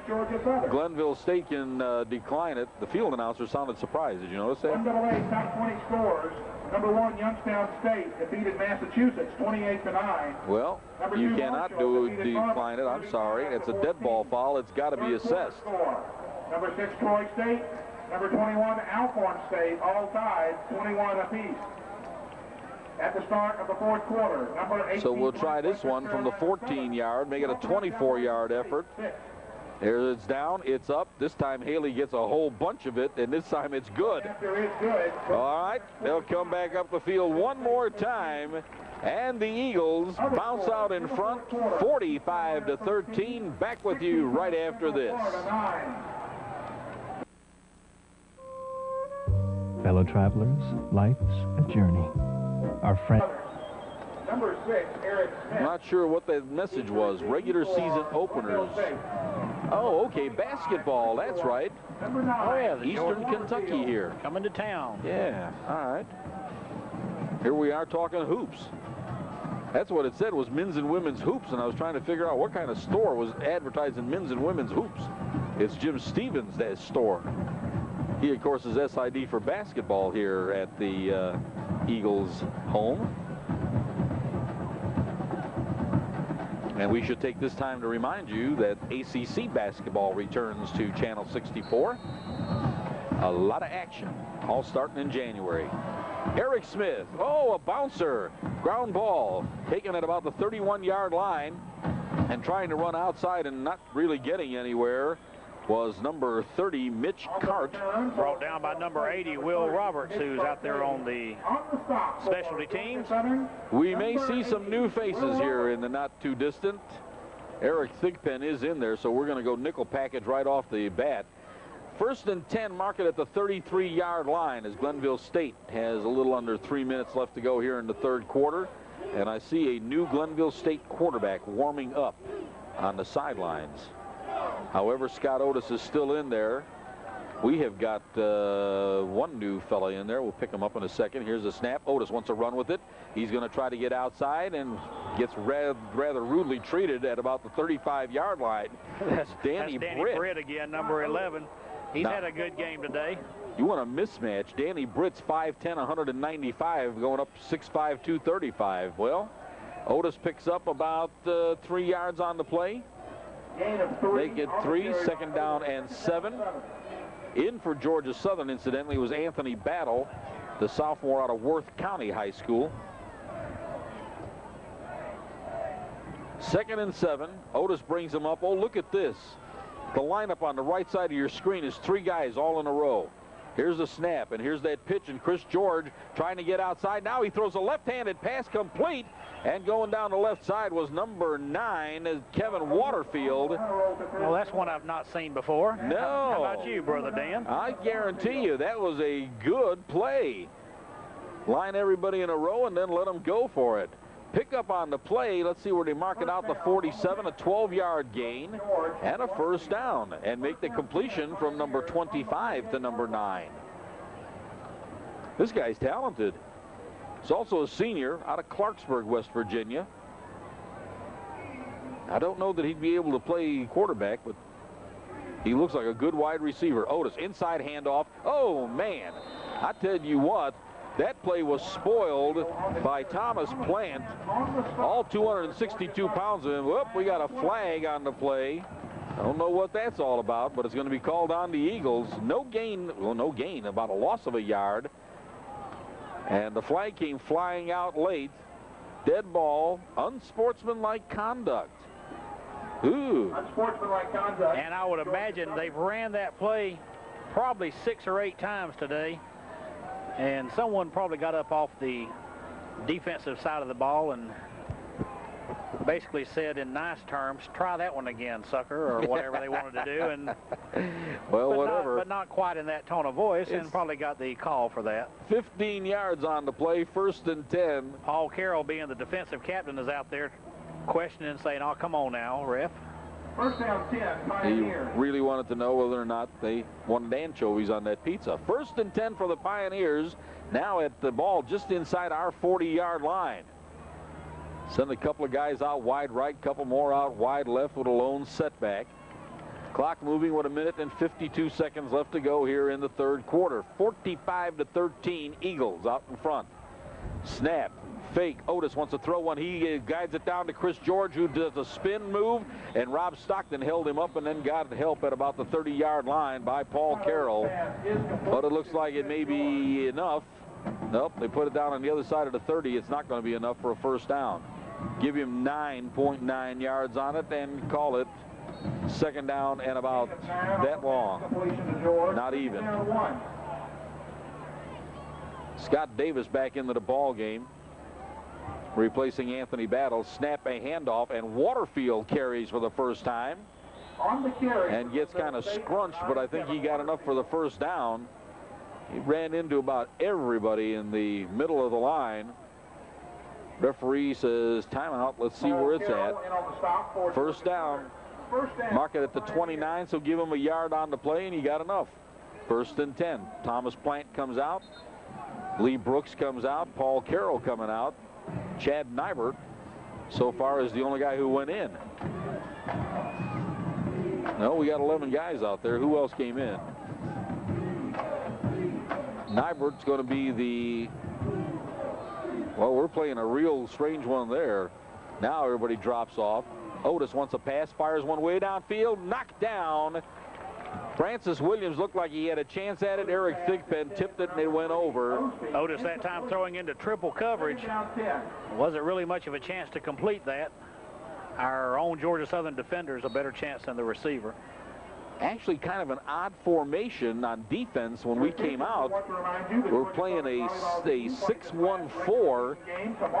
Glenville State can decline it. The field announcer sounded surprised. Did you notice that? NCAA top 20 scores. Number 1, Youngstown State defeated Massachusetts 28-9. Well, you cannot decline it. I'm sorry. It's a dead ball foul. It's got to be assessed. Number 6, Troy State. Number 21, Alcorn State, all tied 21 apiece. At the start of the fourth quarter, number 18. So we'll try this one from the 14-yard, make it a 24-yard effort. There it's down, it's up. This time Haley gets a whole bunch of it, and this time it's good. All right, they'll come back up the field one more time, and the Eagles bounce out in front, 45-13. Back with you right after this. Fellow travelers, life's a journey. Our friend. Number 6, Eric Smith. I'm not sure what that message was. Regular season openers. Oh, okay, basketball, that's right. Number 9. Oh, yeah, the Eastern Kentucky here. Coming to town. Yeah, all right. Here we are talking hoops. That's what it said, was men's and women's hoops, and I was trying to figure out what kind of store was advertising men's and women's hoops. It's Jim Stevens' that store. He, of course, is SID for basketball here at the Eagles' home. And we should take this time to remind you that ACC basketball returns to Channel 64. A lot of action, all starting in January. Eric Smith, oh, a bouncer. Ground ball, taken at about the 31-yard line and trying to run outside and not really getting anywhere was number 30, Mitch Cart. Brought down by number 80, Will Roberts, who's out there on the specialty teams. We may see some new faces here in the not too distant. Eric Thigpen is in there, so we're going to go nickel package right off the bat. 1st and 10, mark it at the 33-yard line as Glenville State has a little under 3 minutes left to go here in the third quarter. And I see a new Glenville State quarterback warming up on the sidelines. However, Scott Otis is still in there. We have got one new fella in there. We'll pick him up in a second. Here's a snap. Otis wants to run with it. He's going to try to get outside and gets rather rudely treated at about the 35-yard line. That's Danny Britt again, number 11. He's had a good game today. You want a mismatch. Danny Britt's 5'10", 195, going up 6'5", 235. Well, Otis picks up about 3 yards on the play. They get 3, 2nd down and 7. In for Georgia Southern, incidentally, was Anthony Battle, the sophomore out of Worth County High School. 2nd and 7. Otis brings him up. Oh, look at this. The lineup on the right side of your screen is 3 guys all in a row. Here's the snap, and here's that pitch, and Chris George trying to get outside. Now he throws a left-handed pass complete, and going down the left side was number 9, Kevin Waterfield. Well, that's one I've not seen before. No. How about you, Brother Dan? I guarantee you that was a good play. Line everybody in a row and then let them go for it. Pick up on the play. Let's see where they mark it out. The 47, a 12-yard gain, and a 1st down, and make the completion from number 25 to number 9. This guy's talented. He's also a senior out of Clarksburg, West Virginia. I don't know that he'd be able to play quarterback, but he looks like a good wide receiver. Otis, inside handoff. Oh, man. I tell you what, that play was spoiled by Thomas Plant. All 262 pounds of him. Whoop, we got a flag on the play. I don't know what that's all about, but it's going to be called on the Eagles. No gain, well, no gain, about a loss of a yard. And the flag came flying out late. Dead ball, unsportsmanlike conduct. Ooh. Unsportsmanlike conduct. And I would imagine they've ran that play probably 6 or 8 times today. And someone probably got up off the defensive side of the ball and basically said in nice terms, try that one again, sucker, or whatever they wanted to do. And well, whatever. But not quite in that tone of voice, and probably got the call for that. 15 yards on the play, 1st and 10. Paul Carroll, being the defensive captain, is out there questioning, saying, oh, come on now, ref. First down 10, He Pioneers. really wanted to know whether or not they wanted anchovies on that pizza. 1st and 10 for the Pioneers. Now at the ball just inside our 40-yard line. Send a couple of guys out wide right, couple more out wide left with a lone setback. Clock moving with 1 minute and 52 seconds left to go here in the 3rd quarter. 45-13, Eagles out in front. Snap, fake. Otis wants to throw one. He guides it down to Chris George, who does a spin move, and Rob Stockton held him up and then got help at about the 30-yard line by Paul Carroll. But it looks like it may be enough. Nope, they put it down on the other side of the 30. It's not going to be enough for a first down. Give him 9.9 yards on it and call it 2nd down and about that long. Not even. Scott Davis back into the ball game, replacing Anthony Battle. Snap, a handoff, and Waterfield carries for the first time and gets kind of scrunched, but I think he got enough for the first down. He ran into about everybody in the middle of the line. Referee says timeout. Let's see where it's at. First down. Mark it at the 29, so give him a yard on the play, and he got enough. 1st and 10. Thomas Plant comes out. Lee Brooks comes out. Paul Carroll coming out. Chad Nybert so far is the only guy who went in. No, we got 11 guys out there. Who else came in? Nybert's going to be the, well, we're playing a real strange one there. Now everybody drops off. Otis wants a pass, fires one way downfield, knocked down. Francis Williams looked like he had a chance at it. Eric Thigpen tipped it and it went over. Otis that time throwing into triple coverage. Wasn't really much of a chance to complete that. Our own Georgia Southern defenders a better chance than the receiver. Actually kind of an odd formation on defense when we came out. We're playing a 6-1-4.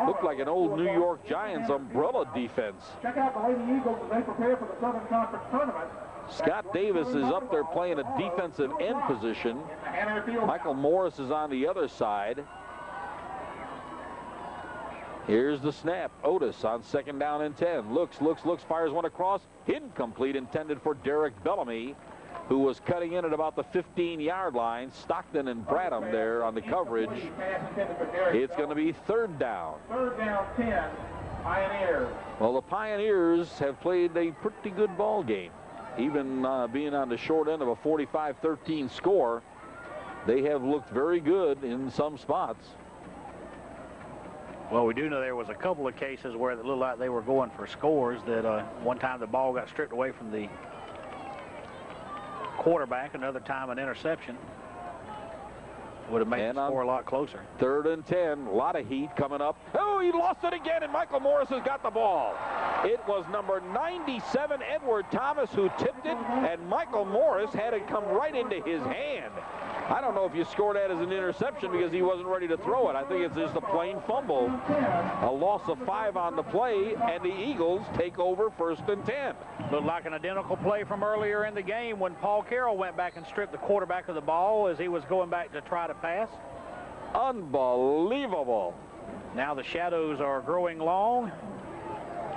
Looked like an old New York Giants umbrella defense. Check out the Lady Eagles as they prepare for the Southern Conference Tournament. Scott Davis is up there playing a defensive end position. Michael Morris is on the other side. Here's the snap. Otis on 2nd down and 10. Looks, fires one across. Incomplete, intended for Derek Bellamy, who was cutting in at about the 15-yard line. Stockton and Bradham there on the coverage. It's going to be 3rd down. 3rd down 10, Pioneers. Well, the Pioneers have played a pretty good ball game. Even being on the short end of a 45-13 score, they have looked very good in some spots. Well, we do know there was a couple of cases where it looked like they were going for scores. That one time the ball got stripped away from the quarterback, another time an interception would have made the score a lot closer. 3rd and 10, a lot of heat coming up. Oh, he lost it again, and Michael Morris has got the ball. It was number 97, Edward Thomas, who tipped it, and Michael Morris had it come right into his hand. I don't know if you score that as an interception because he wasn't ready to throw it. I think it's just a plain fumble. A loss of 5 on the play, and the Eagles take over 1st and 10. Looked like an identical play from earlier in the game when Paul Carroll went back and stripped the quarterback of the ball as he was going back to try to pass. Unbelievable. Now the shadows are growing long.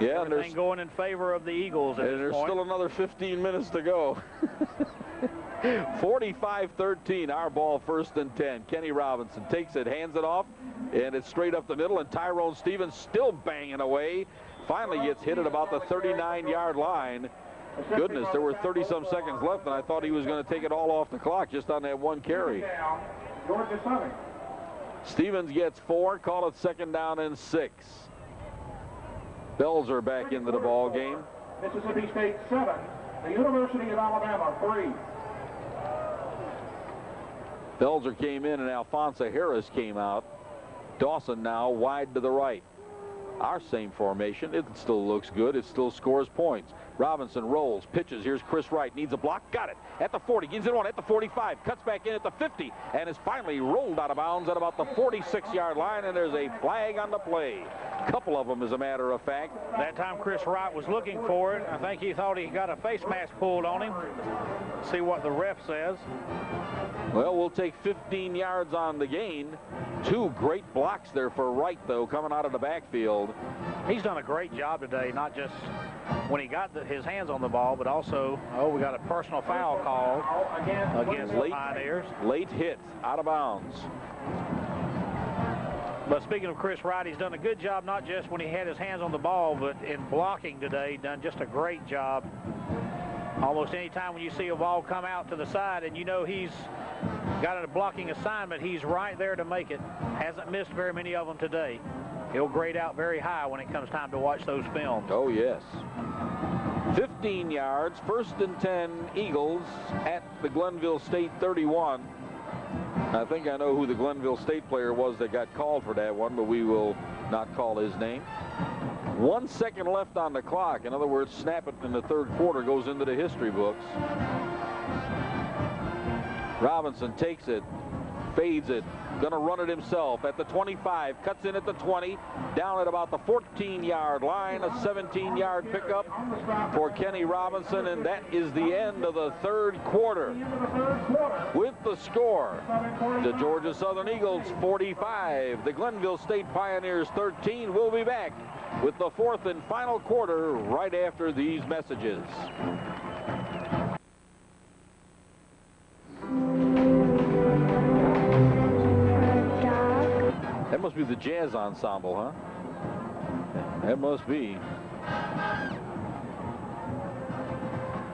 Yeah, everything going in favor of the Eagles at this point. There's still another 15 minutes to go. 45-13, our ball, 1st and 10. Kenny Robinson takes it, hands it off, and it's straight up the middle, and Tyrone Stevens still banging away. finally gets hit at about the 39-yard line. Goodness, there were 30-some seconds left, and I thought he was going to take it all off the clock just on that one carry. Stevens gets 4, call it 2nd down and 6. Belzer back into the ball game. Mississippi State 7, the University of Alabama 3. Belzer came in and Alphonsa Harris came out. Dawson now wide to the right. Our same formation. It still looks good. It still scores points. Robinson rolls, pitches. Here's Chris Wright. Needs a block. Got it. At the 40. Gives it one at the 45. Cuts back in at the 50. And is finally rolled out of bounds at about the 46-yard line. And there's a flag on the play. A couple of them, as a matter of fact. That time Chris Wright was looking for it. I think he thought he got a face mask pulled on him. See what the ref says. Well, we'll take 15 yards on the gain. 2 great blocks there for Wright, though, coming out of the backfield. He's done a great job today, not just when he got his hands on the ball, but also, we got a personal foul call against the Pioneers. Late hit, out of bounds. But speaking of Chris Wright, he's done a good job, not just when he had his hands on the ball, but in blocking today, done just a great job. Almost any time when you see a ball come out to the side and you know he's got a blocking assignment, he's right there to make it. Hasn't missed very many of them today. He'll grade out very high when it comes time to watch those films. Oh, yes. 15 yards, 1st and 10 Eagles at the Glenville State 31. I think I know who the Glenville State player was that got called for that one, but we will not call his name. 1 second left on the clock. In other words, snap it in the 3rd quarter goes into the history books. Robinson takes it, fades it, gonna run it himself at the 25, cuts in at the 20, down at about the 14-yard line, a 17-yard pickup for Kenny Robinson, and that is the end of the 3rd quarter. With the score, the Georgia Southern Eagles 45, the Glenville State Pioneers 13. We'll be back with the 4th and final quarter right after these messages. That must be the jazz ensemble, huh? That must be.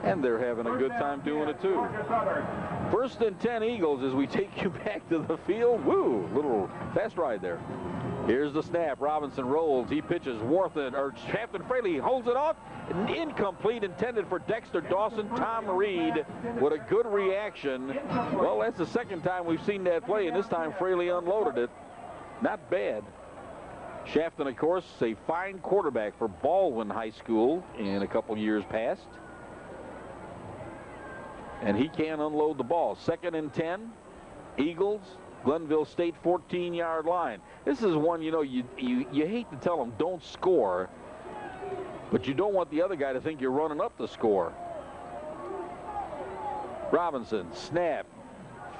And they're having a good time doing it, too. 1st and 10 Eagles as we take you back to the field. Woo, little fast ride there. Here's the snap. Robinson rolls. He pitches. Shafton Fraley holds it off. Incomplete, intended for Dexter Dawson. Tom Reed with a good reaction. Well, that's the 2nd time we've seen that play, and this time Fraley unloaded it. Not bad. Shafton, of course, a fine quarterback for Baldwin High School in a couple years past. And he can unload the ball. 2nd and 10. Eagles. Glenville State 14-yard line. This is one, you know, you hate to tell them don't score, but you don't want the other guy to think you're running up the score. Robinson, snap,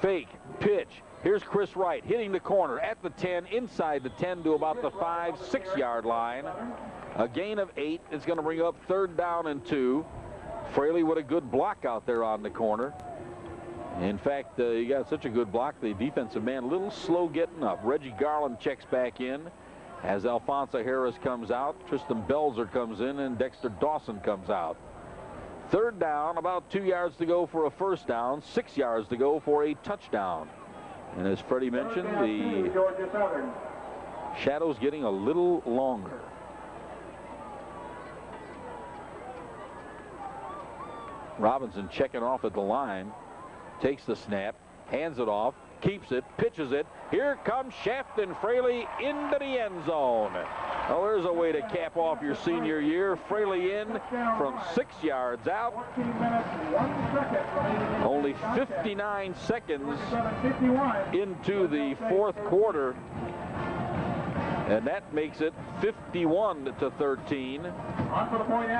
fake, pitch. Here's Chris Wright hitting the corner at the 10, inside the 10 to about the 5-6-yard line. A gain of 8. It's going to bring up 3rd down and 2. Fraley with a good block out there on the corner. In fact, he got such a good block, the defensive man a little slow getting up. Reggie Garland checks back in as Alphonsa Harris comes out. Tristan Belzer comes in, and Dexter Dawson comes out. 3rd down, about 2 yards to go for a 1st down, 6 yards to go for a touchdown. And as Freddie mentioned, the shadow's getting a little longer. Robinson checking off at the line. Takes the snap, hands it off, keeps it, pitches it. Here comes Shafton Fraley into the end zone. Well, there's a way to cap off your senior year. Fraley in from 6 yards out. Only 59 seconds into the 4th quarter. And that makes it 51-13.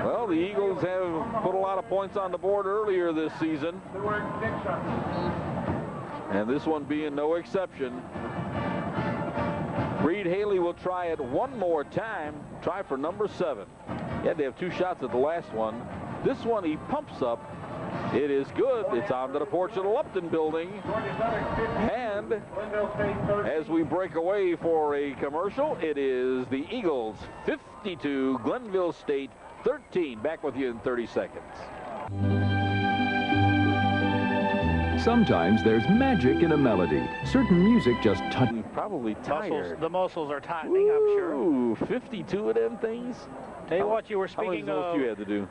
Well, the Eagles have put a lot of points on the board earlier this season. And this one being no exception. Reed Haley will try it one more time. Try for number 7. He had to have 2 shots at the last one. This one he pumps up. It is good. It's onto the porch of the Lupton building. And as we break away for a commercial, it is the Eagles 50 52, Glenville State 13. Back with you in 30 seconds. Sometimes there's magic in a melody. Certain music just touches. Probably tired. The muscles are tightening, I'm sure. Ooh, 52 of them things. Tell you what, you were speaking of. of. You had to do.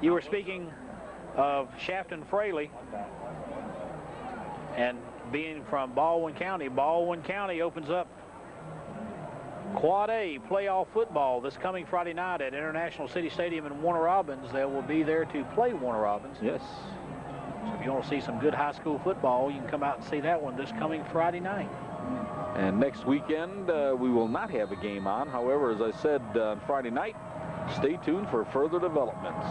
You were speaking of Shafton Fraley, and being from Baldwin County opens up Quad A playoff football this coming Friday night at International City Stadium in Warner Robins. They will be there to play Warner Robins. Yes. So if you want to see some good high school football, you can come out and see that one this coming Friday night. And next weekend, we will not have a game on. However, as I said on Friday night, stay tuned for further developments.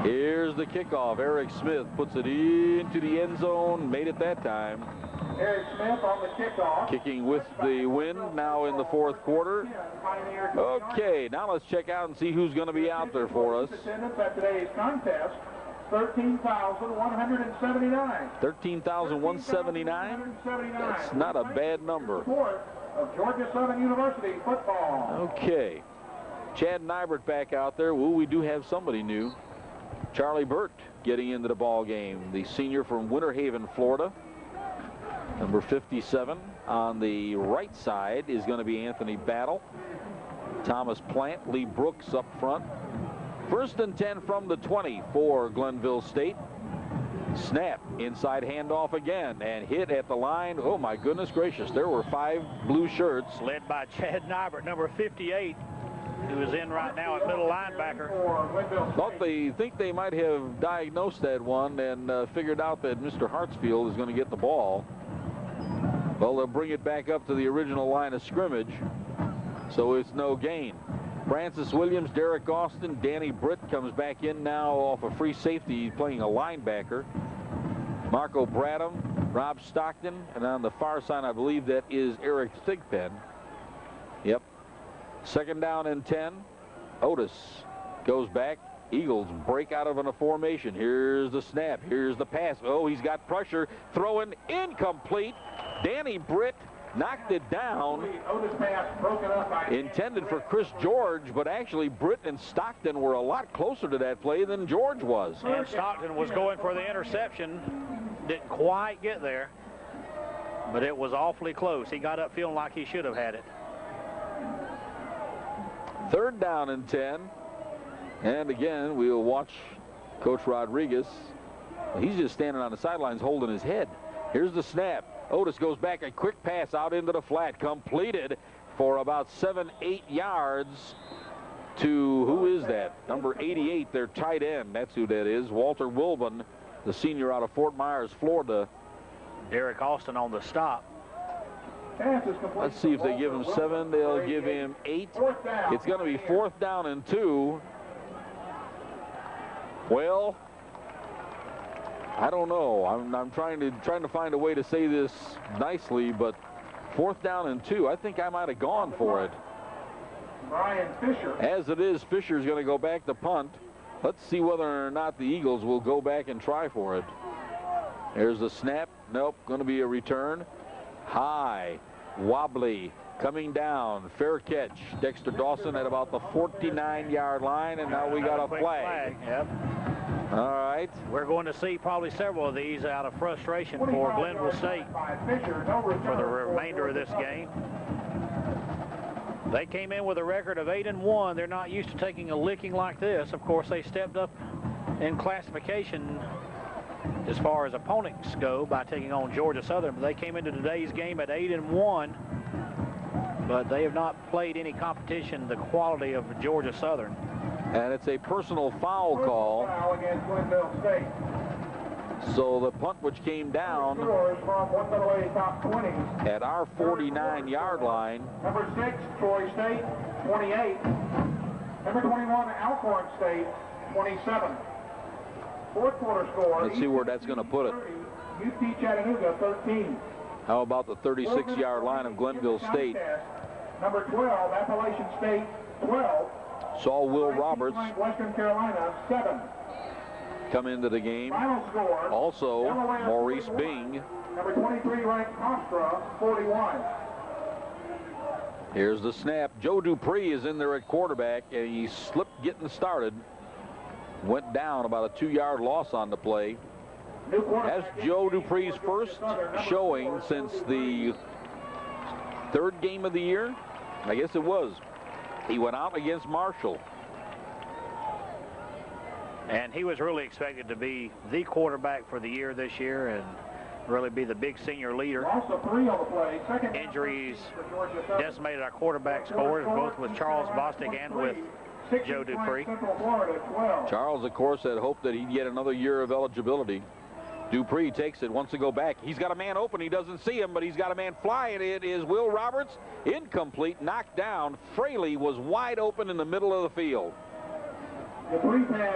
Here's the kickoff. Eric Smith puts it into the end zone. Made it that time. Eric Smith on the kickoff. Kicking with the wind now in the fourth quarter. Okay, now let's check out and see who's going to be out there for us. Attendance at today's contest, 13,179. 13,179? That's not a bad number. Support of Georgia Southern University football. Okay. Chad Nybert back out there. Well, we do have somebody new. Charlie Burt getting into the ball game. The senior from Winter Haven, Florida. Number 57 on the right side is going to be Anthony Battle. Thomas Plant, Lee Brooks up front. 1st and 10 from the 20 for Glenville State. Snap, inside handoff again, and hit at the line. Oh my goodness gracious, there were 5 blue shirts. Led by Chad Nybert, number 58, who is in right now at middle linebacker. Thought they think they might have diagnosed that one and figured out that Mr. Hartsfield is going to get the ball. Well, they'll bring it back up to the original line of scrimmage, so it's no gain. Francis Williams, Derek Austin, Danny Britt comes back in now off a free safety, playing a linebacker. Marco Bradham, Rob Stockton, and on the far side, I believe that is Eric Thigpen. Yep. 2nd down and 10. Otis goes back. Eagles break out of a formation. Here's the snap. Here's the pass. Oh, he's got pressure. Throwing incomplete. Danny Britt knocked it down. Intended for Chris George, but actually Britt and Stockton were a lot closer to that play than George was. And Stockton was going for the interception. Didn't quite get there, but it was awfully close. He got up feeling like he should have had it. 3rd down and 10. And again, we'll watch Coach Rodriguez. He's just standing on the sidelines holding his head. Here's the snap. Otis goes back, a quick pass out into the flat, completed for about 7-8 yards to, who is that? Number 88, their tight end. That's who that is. Walter Wilbon, the senior out of Fort Myers, Florida. Derek Austin on the stop. Let's see if they give him 7. They'll give him 8. It's going to be 4th down and 2. Well, I don't know. I'm trying to find a way to say this nicely, but 4th down and 2. I think I might have gone for it. Brian Fisher. As it is, Fisher's going to go back to punt. Let's see whether or not the Eagles will go back and try for it. There's the snap. Nope, going to be a return. High, wobbly, coming down, fair catch. Dexter Dawson at about the 49-yard line, and now we got a flag. Yep. All right. We're going to see probably several of these out of frustration for Glenville State for the remainder of this game. They came in with a record of 8-1. They're not used to taking a licking like this. Of course, they stepped up in classification as far as opponents go by taking on Georgia Southern. But they came into today's game at 8-1, but they have not played any competition the quality of Georgia Southern. And it's a personal foul call. So the punt, which came down at our 49-yard line. Number 6, Troy State, 28. Number 21, Alcorn State, 27. 4th quarter score. Let's see where that's going to put it. UT Chattanooga, 13. How about the 36-yard line of Glenville State? Number 12, Appalachian State, 12. Saw Will Roberts Western Carolina, 7. come into the game. Final score. Also, Maurice Bing. Number 23 ranked Hofstra, 41. Here's the snap. Joe Dupree is in there at quarterback, and he slipped getting started. Went down, about a 2-yard loss on the play. That's Joe Dupree's first showing since the 3rd game of the year. I guess it was. He went out against Marshall. And he was really expected to be the quarterback for the year this year and really be the big senior leader. Injuries decimated our quarterback scores, both with Charles Bostic and with Joe Dupree. Charles, of course, had hoped that he'd get another year of eligibility. Dupree takes it, wants to go back. He's got a man open. He doesn't see him, but he's got a man flying. It is Will Roberts. Incomplete, knocked down. Fraley was wide open in the middle of the field.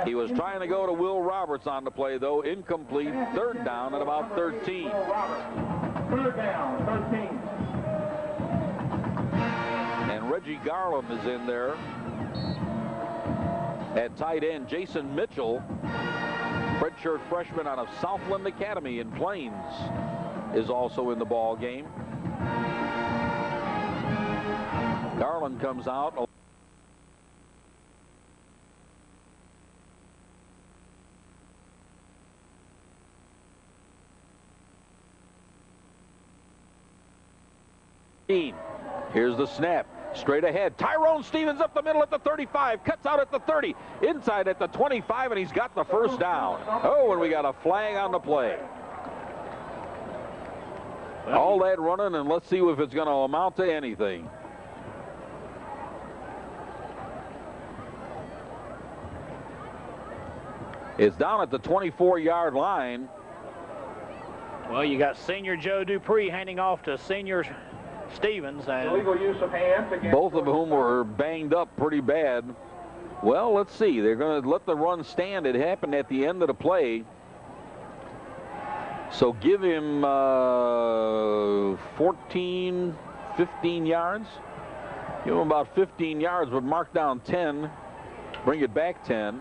He was trying to go to Will Roberts on the play, though. Incomplete. 3rd down at about 13. 3rd down, 13. And Reggie Garland is in there at tight end. Jason Mitchell, redshirt freshman out of Southland Academy in Plains, is also in the ball game. Garland comes out. Here's the snap. Straight ahead. Tyrone Stevens up the middle at the 35. Cuts out at the 30. Inside at the 25, and he's got the first down. Oh, and we got a flag on the play. All that running, and let's see if it's going to amount to anything. It's down at the 24-yard line. Well, you got senior Joe Dupree handing off to senior Stevens, and Illegal use of hands both of whom were banged up pretty bad. Well, let's see. They're going to let the run stand. It happened at the end of the play. So give him 14, 15 yards. Give him about 15 yards, but mark down 10. Bring it back 10.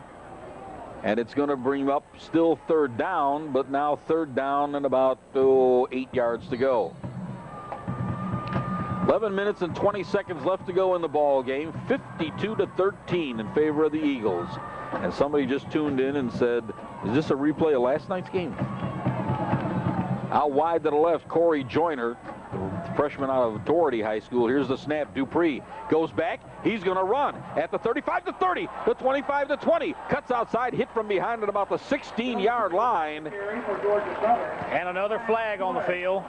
And it's going to bring up still 3rd down, but now 3rd down and about 8 yards to go. 11 minutes and 20 seconds left to go in the ball game. 52-13 in favor of the Eagles. And somebody just tuned in and said, is this a replay of last night's game? Out wide to the left, Corey Joyner, the freshman out of Doherty High School. Here's the snap. Dupree goes back. He's going to run at the 35-30, the 25-20. Cuts outside, hit from behind at about the 16-yard line. And another flag on the field.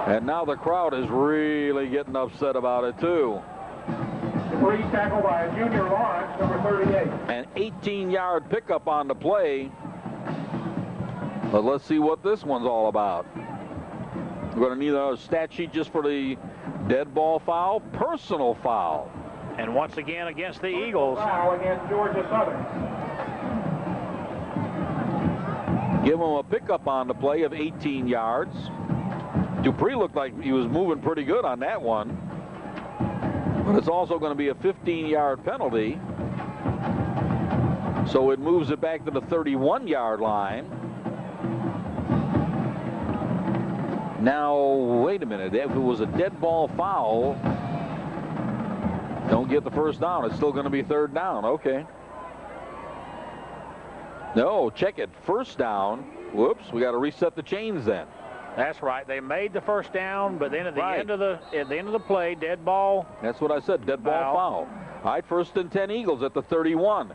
And now the crowd is really getting upset about it, too. Dupree tackled by Junior Lawrence, number 38. An 18-yard pickup on the play. But let's see what this one's all about. We're going to need a stat sheet just for the dead ball foul, personal foul. And once again against the Eagles. Foul against Georgia Southern. Give him a pickup on the play of 18 yards. Dupree looked like he was moving pretty good on that one. But it's also going to be a 15-yard penalty. So it moves it back to the 31-yard line. Now, wait a minute. If it was a dead ball foul, don't get the first down. It's still going to be 3rd down. Okay. No, check it. 1st down. Whoops, we got to reset the chains then. That's right. They made the 1st down, but then at the end of the play, dead ball. That's what I said. Dead ball foul. All right, 1st and 10 Eagles at the 31.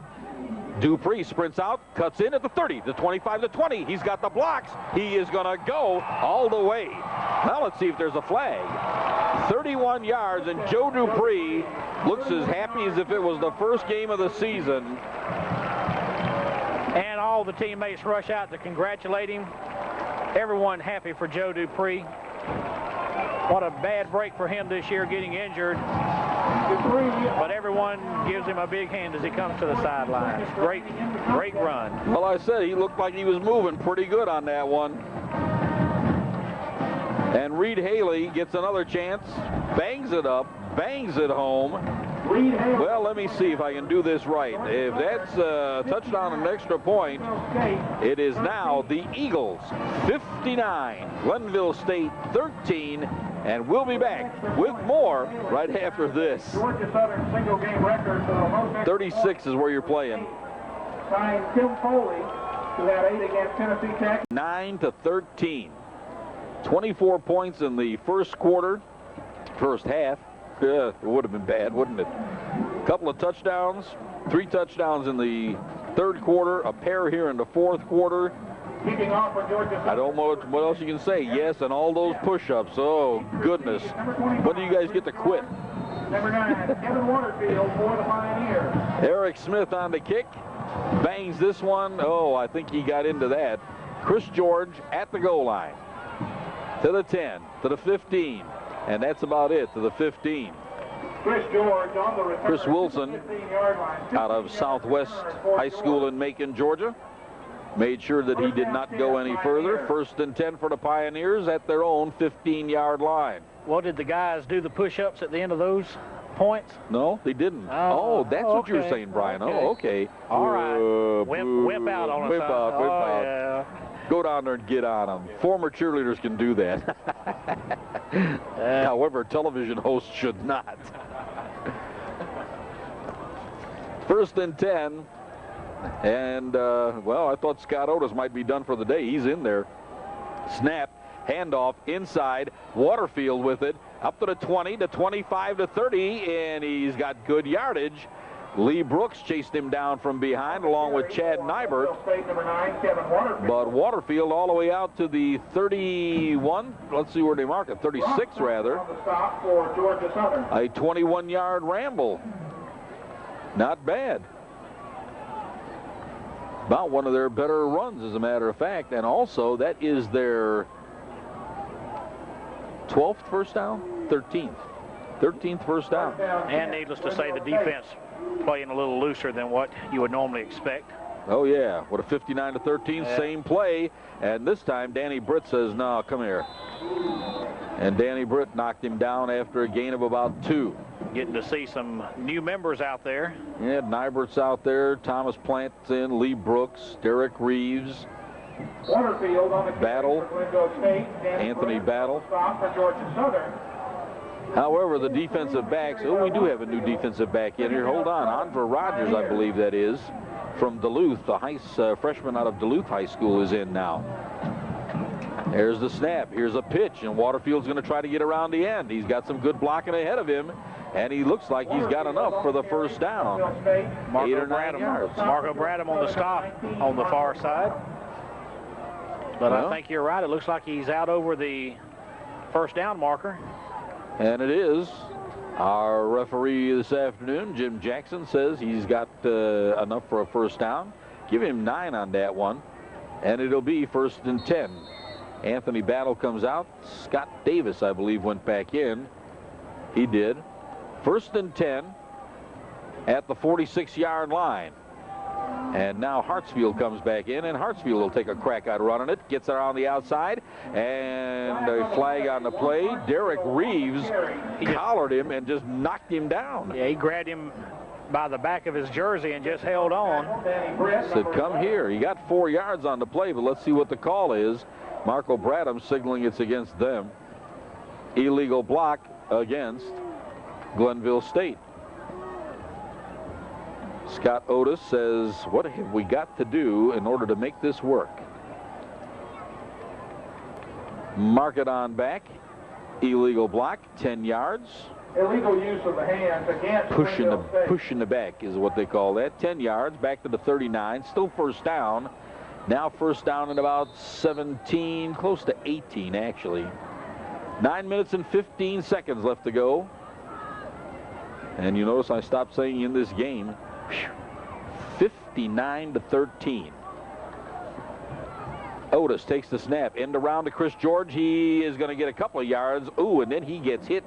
Dupree sprints out, cuts in at the 30, the 25, the 20. He's got the blocks. He is going to go all the way. Now let's see if there's a flag. 31 yards, and Joe Dupree looks as happy as if it was the first game of the season. And all the teammates rush out to congratulate him. Everyone happy for Joe Dupree. What a bad break for him this year, getting injured. But everyone gives him a big hand as he comes to the sidelines. Great run. Well, I said he looked like he was moving pretty good on that one. And Reed Haley gets another chance, bangs it up, bangs it home. Well, let me see if I can do this right. If that's a touchdown and an extra point, it is now the Eagles 59, Glenville State 13, and we'll be back with more right after this. Georgia Southern single game record for the most 36 is where you're playing. signed Tim Foley, who had 8 against Tennessee Tech. 9-13. 24 points in the first half. It would have been bad, wouldn't it? A couple of touchdowns, 3 touchdowns in the third quarter, a pair here in the fourth quarter. Kicking off for Georgia Southern. I don't know what else you can say. Yes, and all those push-ups. Oh, goodness. When do you guys get to quit? Number 9, Kevin Waterfield for the Pioneers. Eric Smith on the kick. Bangs this one. Oh, I think he got into that. Chris George at the goal line. To the 10, to the 15. And that's about it, to the 15. Chris George on the return. Chris Wilson 15-yard line. out of Southwest High School in Macon, Georgia. Made sure that he did not go any further. 1st and 10 for the Pioneers at their own 15-yard line. Well, did the guys do the push-ups at the end of those points? No, they didn't. Oh, that's what you're saying, Brian. Okay. Oh, okay. All right. Whip out on us. Whip out, whip out. Yeah. Go down there and get on them. Former cheerleaders can do that. However, television hosts should not. 1st and 10. And, well, I thought Scott Otis might be done for the day. He's in there. Snap, handoff, inside. Waterfield with it. Up to the 20, to 25, to 30, and he's got good yardage. Lee Brooks chased him down from behind along with Chad Nybert. But Waterfield all the way out to the 31. Let's see where they mark it. 36, rather. A 21-yard ramble. Not bad. About one of their better runs, as a matter of fact. And also, that is their 12th first down? 13th. 13th first down. And needless to say, the defense playing a little looser than what you would normally expect. Oh, yeah. What a 59-13, same play. And this time, Danny Britt says, no, come here. And Danny Britt knocked him down after a gain of about 2. Getting to see some new members out there. Yeah, Nybert's out there. Thomas Plant's in. Lee Brooks. Derek Reeves. Waterfield on the Battle. Anthony Battle. Stop for Georgia Southern. However, the defensive backs, we do have a new defensive back in here. Hold on. Andra Rogers, I believe that is, from Duluth. The freshman out of Duluth High School is in now. There's the snap. Here's a pitch, and Waterfield's going to try to get around the end. He's got some good blocking ahead of him, and he looks like he's got enough for the first down. 8 or 9 yards. Marco Bradham on the stop on the far side. But I think you're right. It looks like he's out over the first down marker. And it is. Our referee this afternoon, Jim Jackson, says he's got enough for a first down. Give him 9 on that one, and it'll be 1st and 10. Anthony Battle comes out. Scott Davis, I believe, went back in. He did. 1st and 10 at the 46-yard line. And now Hartsfield comes back in, and Hartsfield will take a crack at running it. Gets around the outside, and a flag on the play. Derek Reeves collared him and just knocked him down. Yeah, he grabbed him by the back of his jersey and just held on. Said, come here. He got 4 yards on the play, but let's see what the call is. Marco Bradham signaling it's against them. Illegal block against Glenville State. Scott Otis says, what have we got to do in order to make this work? Mark it on back. Illegal block, 10 yards. Illegal use of the hands against Pushing the back is what they call that. 10 yards, back to the 39. Still first down. Now first down in about 17, close to 18, actually. 9 minutes and 15 seconds left to go. And you notice I stopped saying in this game. 59-13. Otis takes the snap. End around to Chris George. He is going to get a couple of yards. Ooh, and then he gets hit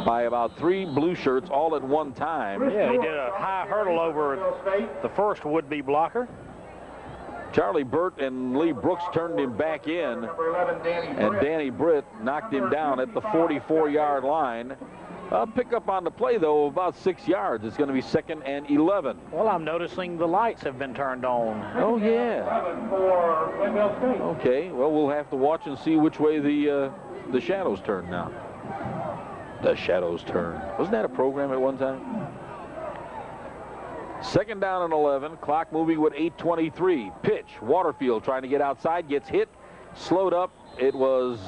by about 3 blue shirts all at one time. Yeah, he did a high hurdle over the first would-be blocker. Charlie Burt and Lee Brooks turned him back in, and Danny Britt knocked him down at the 44-yard line. Pickup on the play, though, about 6 yards. It's going to be 2nd and 11. Well, I'm noticing the lights have been turned on. Oh, yeah. For Glenville State. Okay, well, we'll have to watch and see which way the shadows turn now. The shadows turn. Wasn't that a program at one time? 2nd down and 11. Clock moving with 8:23. Pitch. Waterfield trying to get outside. Gets hit. Slowed up. It was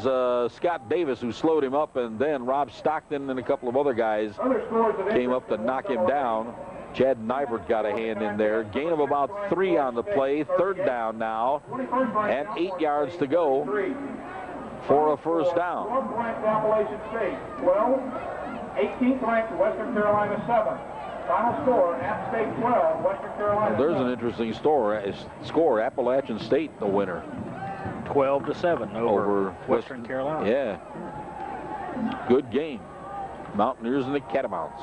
Scott Davis who slowed him up, and then Rob Stockton and a couple of other guys came up to knock him down. Chad Nybert got a hand in there. Gain of about 3 on the play. 3rd down now, and 8 yards to go for a first down. 12th ranked Appalachian State 12, 18th ranked Western Carolina 7. Final score, App State 12, Western Carolina. There's an interesting score. Appalachian State, the winner. 12-7 over Western Carolina. Yeah. Good game. Mountaineers and the Catamounts.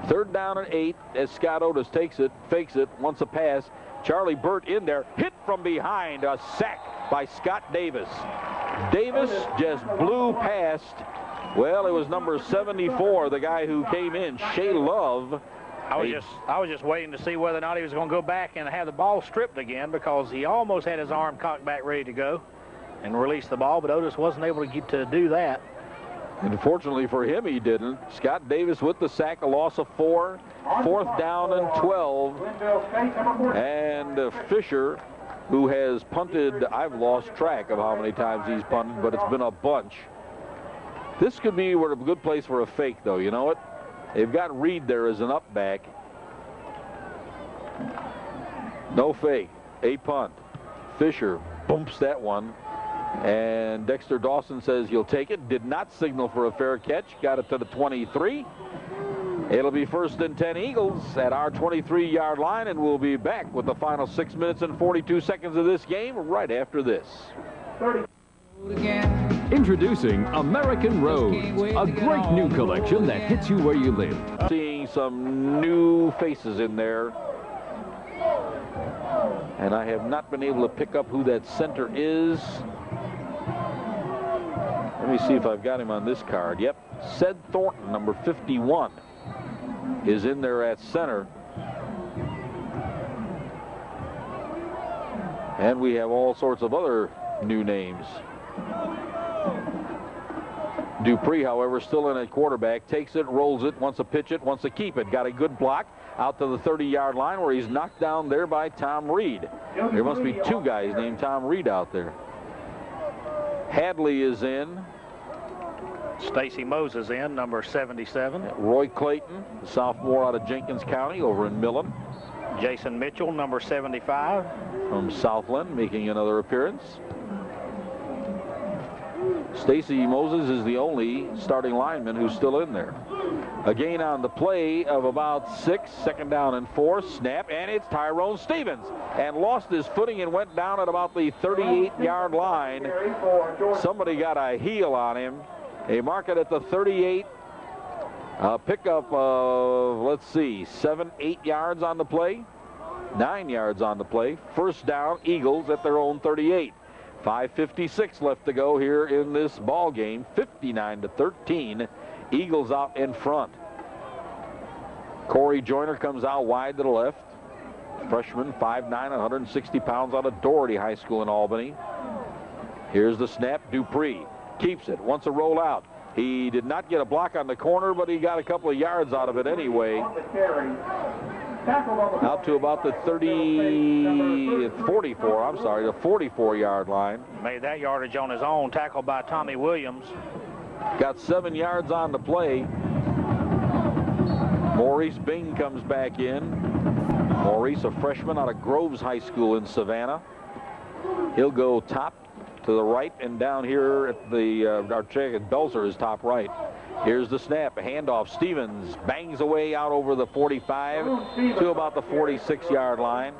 3rd down and 8 as Scott Otis takes it, fakes it, wants a pass. Charlie Burt in there, hit from behind, a sack by Scott Davis. Davis just blew past, well, it was number 74, the guy who came in, Shea Love. I was just waiting to see whether or not he was going to go back and have the ball stripped again, because he almost had his arm cocked back ready to go and release the ball, but Otis wasn't able to get to do that. Unfortunately for him, he didn't. Scott Davis with the sack, a loss of 4. 4th down and 12. And Fisher, who has punted, I've lost track of how many times he's punted, but it's been a bunch. This could be a good place for a fake, though. You know what? They've got Reed there as an up back. No fake. A punt. Fisher bumps that one. And Dexter Dawson says he'll take it. Did not signal for a fair catch. Got it to the 23. It'll be 1st and 10 Eagles at our 23-yard line, and we'll be back with the final 6 minutes and 42 seconds of this game right after this. Introducing American Rose, a great new collection that hits you where you live. Seeing some new faces in there. And I have not been able to pick up who that center is. Let me see if I've got him on this card. Yep, Ced Thornton, number 51, is in there at center. And we have all sorts of other new names. Dupree, however, still in at quarterback. Takes it, rolls it, wants to pitch it, wants to keep it. Got a good block out to the 30-yard line where he's knocked down there by Tom Reed. There must be 2 guys named Tom Reed out there. Hadley is in. Stacy Moses in, number 77. Roy Clayton, the sophomore out of Jenkins County over in Millen. Jason Mitchell, number 75. From Southland, making another appearance. Stacy Moses is the only starting lineman who's still in there. A gain on the play of about 6, 2nd down and 4. Snap, and it's Tyrone Stevens. And lost his footing and went down at about the 38-yard line. Somebody got a heel on him. They mark it at the 38. Pickup of, let's see, 7, 8 yards on the play. 9 yards on the play. 1st down, Eagles at their own 38. 5:56 left to go here in this ball game. 59-13. Eagles out in front. Corey Joyner comes out wide to the left. Freshman, 5'9", 160 pounds, out of Doherty High School in Albany. Here's the snap. Dupree keeps it. Wants to roll out. He did not get a block on the corner, but he got a couple of yards out of it anyway. Out to about the 44, I'm sorry, the 44-yard line. Made that yardage on his own, tackled by Tommy Williams. Got 7 yards on the play. Maurice Bing comes back in. Maurice, a freshman out of Groves High School in Savannah. He'll go top to the right and down here at the, our check at Belzer is top right. Here's the snap, a handoff. Stevens bangs away out over the 45 to about the 46-yard line.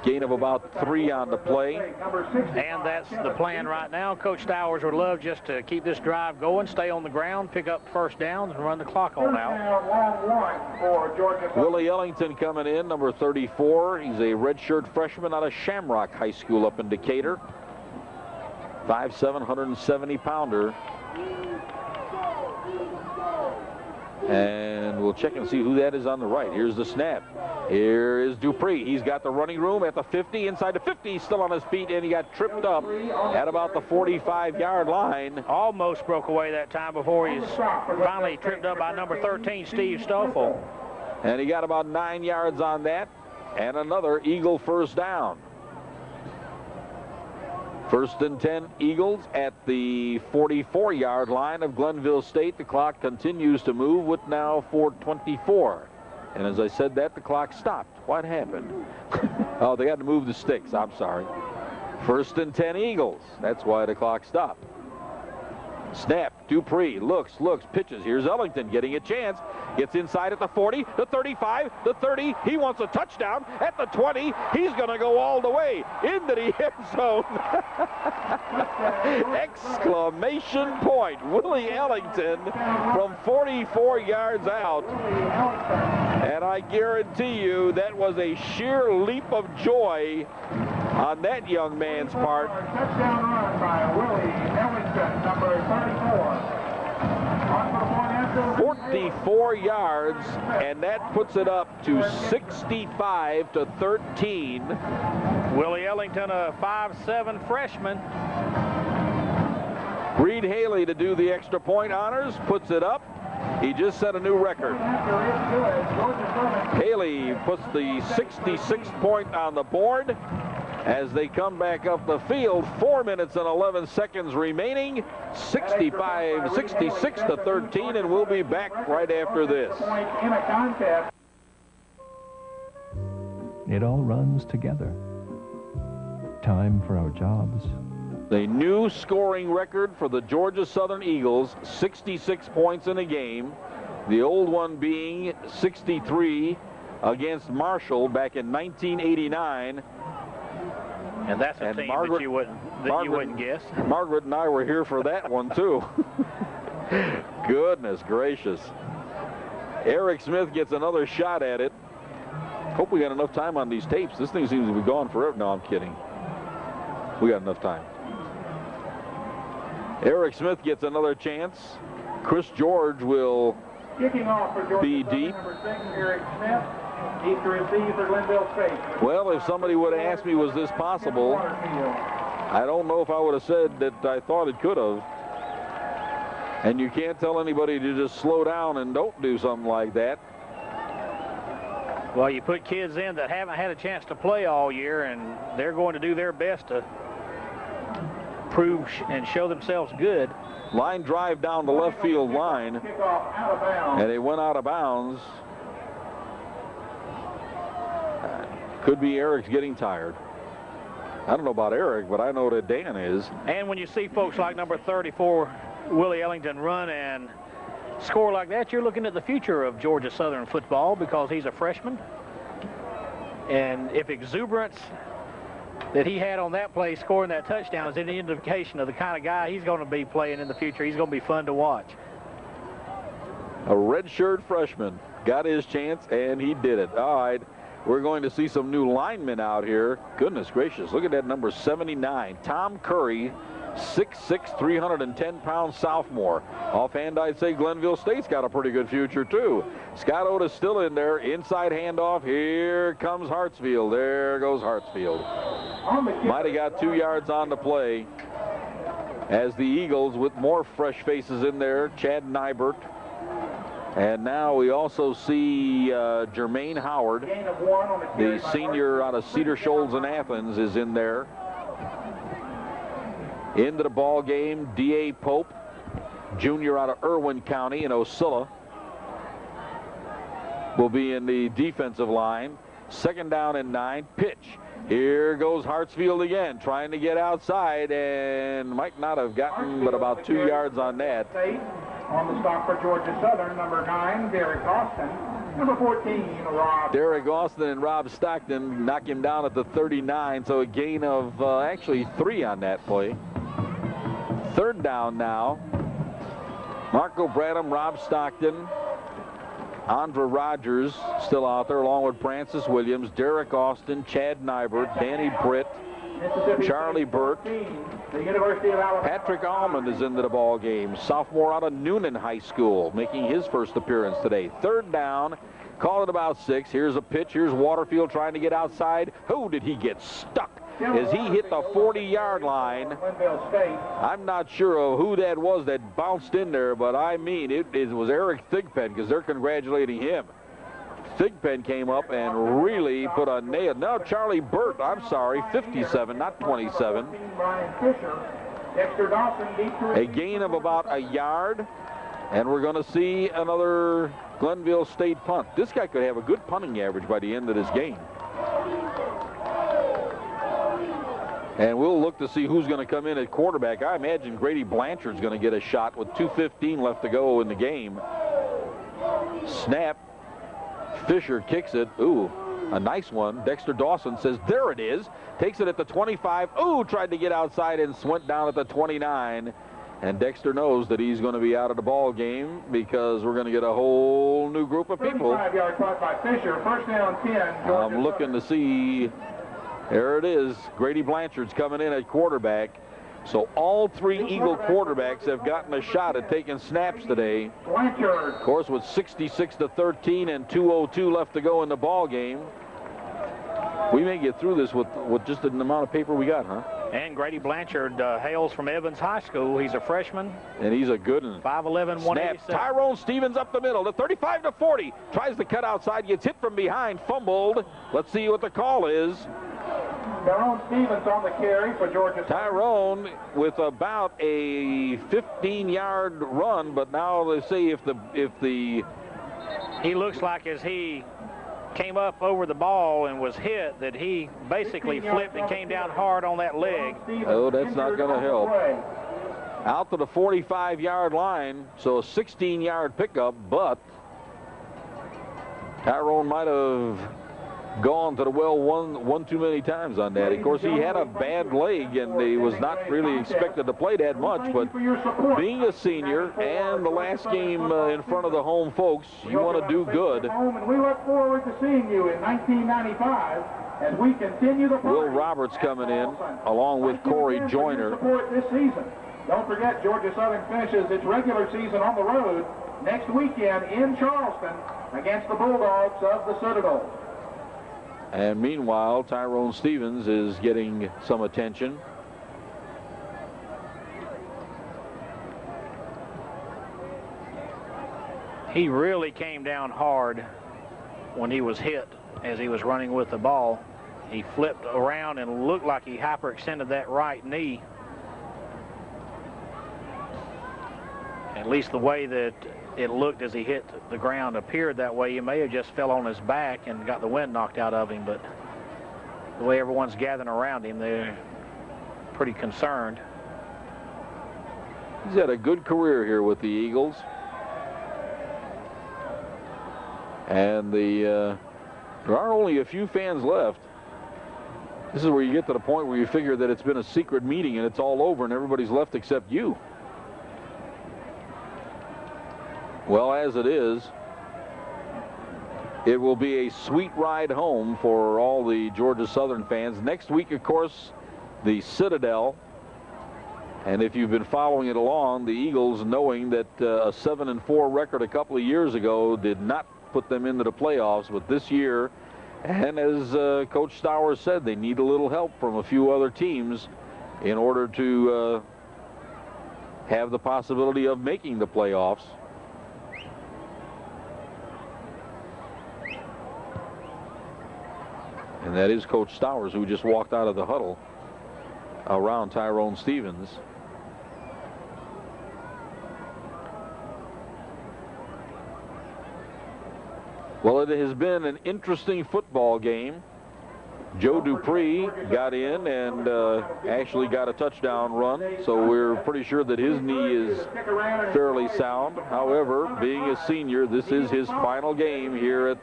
Gain of about 3 on the play. And that's the plan right now. Coach Stowers would love just to keep this drive going, stay on the ground, pick up 1st downs, and run the clock on out. Willie Ellington coming in, number 34. He's a redshirt freshman out of Shamrock High School up in Decatur. 5'7", 170-pounder. And we'll check and see who that is on the right. Here's the snap. Here is Dupree. He's got the running room at the 50, inside the 50. He's still on his feet, and he got tripped up at about the 45-yard line. Almost broke away that time before he's finally tripped up by number 13, Steve Stoffel. And he got about 9 yards on that, and another Eagle first down. First and 10 Eagles at the 44-yard line of Glenville State. The clock continues to move with now 4:24. And as I said that, the clock stopped. What happened? Oh, they had to move the sticks. I'm sorry. First and 10 Eagles. That's why the clock stopped. Snap. Dupree looks, pitches. Here's Ellington getting a chance. Gets inside at the 40, the 35, the 30. He wants a touchdown at the 20. He's going to go all the way into the end zone. Exclamation point. Willie Ellington from 44 yards out. And I guarantee you that was a sheer leap of joy on that young man's part. Touchdown run by Willie Ellington, number 34. 44 yards, and that puts it up to 65-13. Willie Ellington, a 5'7" freshman. Reed Haley to do the extra point honors, puts it up. He just set a new record. Haley puts the 66th point on the board. As they come back up the field, 4 minutes and 11 seconds remaining, 66-13, and we'll be back right after this. It all runs together. Time for our jobs. The new scoring record for the Georgia Southern Eagles, 66 points in a game. The old one being 63 against Marshall back in 1989. And that's a team that you wouldn't guess. Margaret and I were here for that one, too. Goodness gracious. Eric Smith gets another shot at it. Hope we got enough time on these tapes. This thing seems to be gone forever. No, I'm kidding. We got enough time. Eric Smith gets another chance. Chris George will be deep. Number 6, Eric Smith. He's to receive for Glenville State. Well, if somebody would have asked me, was this possible, I don't know if I would have said that I thought it could have. And you can't tell anybody to just slow down and don't do something like that. Well, you put kids in that haven't had a chance to play all year, and they're going to do their best to prove and show themselves good. Line drive down the left field line, and they went out of bounds. Could be Eric's getting tired. I don't know about Eric, but I know that Dan is. And when you see folks like number 34, Willie Ellington, run and score like that, you're looking at the future of Georgia Southern football because he's a freshman. And if exuberance that he had on that play scoring that touchdown is any indication of the kind of guy he's going to be playing in the future, he's going to be fun to watch. A redshirt freshman got his chance, and he did it. All right. We're going to see some new linemen out here. Goodness gracious, look at that number 79. Tom Curry, 6'6", 310-pound sophomore. Offhand, I'd say Glenville State's got a pretty good future, too. Scott Otis still in there. Inside handoff. Here comes Hartsfield. There goes Hartsfield. Might have got 2 yards on the play. As the Eagles, with more fresh faces in there, Chad Nybert. And now we also see Jermaine Howard, the senior out of Cedar Shoals in Athens, is in there. Into the ball game, D.A. Pope, junior out of Irwin County in Ocilla, will be in the defensive line. Second down and 9, pitch. Here goes Hartsfield again, trying to get outside, and might not have gotten but about 2 yards on that. On the stop for Georgia Southern, number 9, Derek Austin. Number 14, Rob. Derek Austin and Rob Stockton knock him down at the 39, so a gain of actually 3 on that play. Third down now. Marco Bradham, Rob Stockton, Andra Rogers still out there, along with Francis Williams, Derek Austin, Chad Nybert, Danny Britt, Charlie Burt. The University of Alabama. Patrick Almond is into the ball game. Sophomore out of Noonan High School, making his first appearance today. Third down. Call it about 6. Here's a pitch. Here's Waterfield trying to get outside. Who did he get stuck as he hit the 40-yard line? I'm not sure of who that was that bounced in there, but I mean, it was Eric Thigpen, because they're congratulating him. Thigpen came up and really put a nail. No, Charlie Burt, I'm sorry, 57, not 27. A gain of about a yard, and we're going to see another Glenville State punt. This guy could have a good punting average by the end of this game. And we'll look to see who's going to come in at quarterback. I imagine Grady Blanchard's going to get a shot with 2:15 left to go in the game. Snap. Fisher kicks it. Ooh, a nice one. Dexter Dawson says, there it is. Takes it at the 25. Ooh, tried to get outside and went down at the 29. And Dexter knows that he's going to be out of the ball game because we're going to get a whole new group of people. 35-yard punt by Fisher. First down 10. I'm looking to see. There it is. Grady Blanchard's coming in at quarterback. So all 3 Eagle quarterbacks have gotten a shot at taking snaps today. Of course, with 66-13 and 2:02 left to go in the ball game, we may get through this with just an amount of paper we got, huh? And Grady Blanchard hails from Evans High School. He's a freshman. And he's a good one. 5'11", 187. Snap. Tyrone Stevens up the middle. The 35-40. Tries to cut outside. Gets hit from behind. Fumbled. Let's see what the call is. Tyrone Stevens on the carry for Georgia. Tyrone with about a 15-yard run, but now they say if the he looks like as he came up over the ball and was hit that he basically flipped and came down hard on that leg. Oh, that's not going to help. Out to the 45-yard line, so a 16-yard pickup, but Tyrone might have gone to the well one too many times on that. Of course, he had a bad leg and he was not really expected to play that much, but being a senior and the last game in front of the home folks, you want to do good. And we look forward to seeing you in 1995 as we continue the Will Roberts coming in along with Corey Joyner. Support this season. Don't forget, Georgia Southern finishes its regular season on the road next weekend in Charleston against the Bulldogs of the Citadel. And meanwhile, Tyrone Stevens is getting some attention. He really came down hard when he was hit as he was running with the ball. He flipped around and looked like he hyperextended that right knee. At least the way that it looked as he hit the ground appeared that way. He may have just fell on his back and got the wind knocked out of him, but the way everyone's gathering around him, they're pretty concerned. He's had a good career here with the Eagles. And there are only a few fans left. This is where you get to the point where you figure that it's been a secret meeting and it's all over and everybody's left except you. Well, as it is, it will be a sweet ride home for all the Georgia Southern fans. Next week, of course, the Citadel. And if you've been following it along, the Eagles, knowing that a 7-4 record a couple of years ago did not put them into the playoffs, but this year, and as Coach Stowers said, they need a little help from a few other teams in order to have the possibility of making the playoffs. And that is Coach Stowers, who just walked out of the huddle around Tyrone Stevens. Well, it has been an interesting football game. Joe Dupree got in and actually got a touchdown run, so we're pretty sure that his knee is fairly sound. However, being a senior, this is his final game here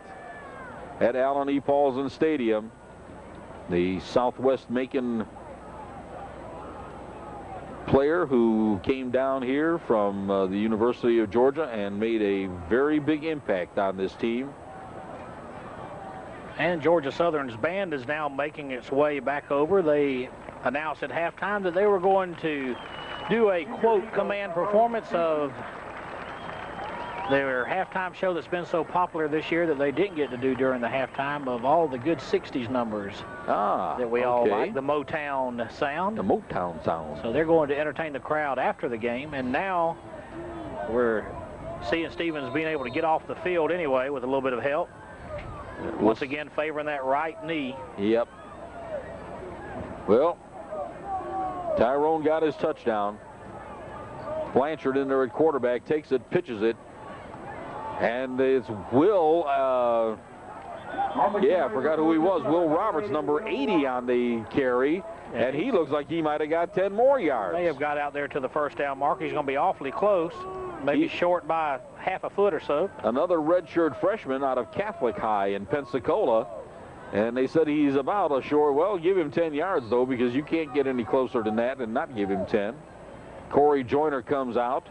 at Allen E. Paulson Stadium. The Southwest Macon player who came down here from the University of Georgia and made a very big impact on this team. And Georgia Southern's band is now making its way back over. They announced at halftime that they were going to do a, quote, command performance of their halftime show that's been so popular this year that they didn't get to do during the halftime, of all the good 60s numbers that we all like, the Motown sound. The Motown sound. So they're going to entertain the crowd after the game, and now we're seeing Stevens being able to get off the field anyway with a little bit of help. Once again, favoring that right knee. Yep. Well, Tyrone got his touchdown. Blanchard in there at quarterback, takes it, pitches it. And it's Will, I forgot who he was. Will Roberts, number 80 on the carry. And he looks like he might have got 10 more yards. May have got out there to the first down mark. He's going to be awfully close, maybe short by half a foot or so. Another redshirt freshman out of Catholic High in Pensacola. And they said he's about a short. Well, give him 10 yards, though, because you can't get any closer than that and not give him 10. Corey Joyner comes out.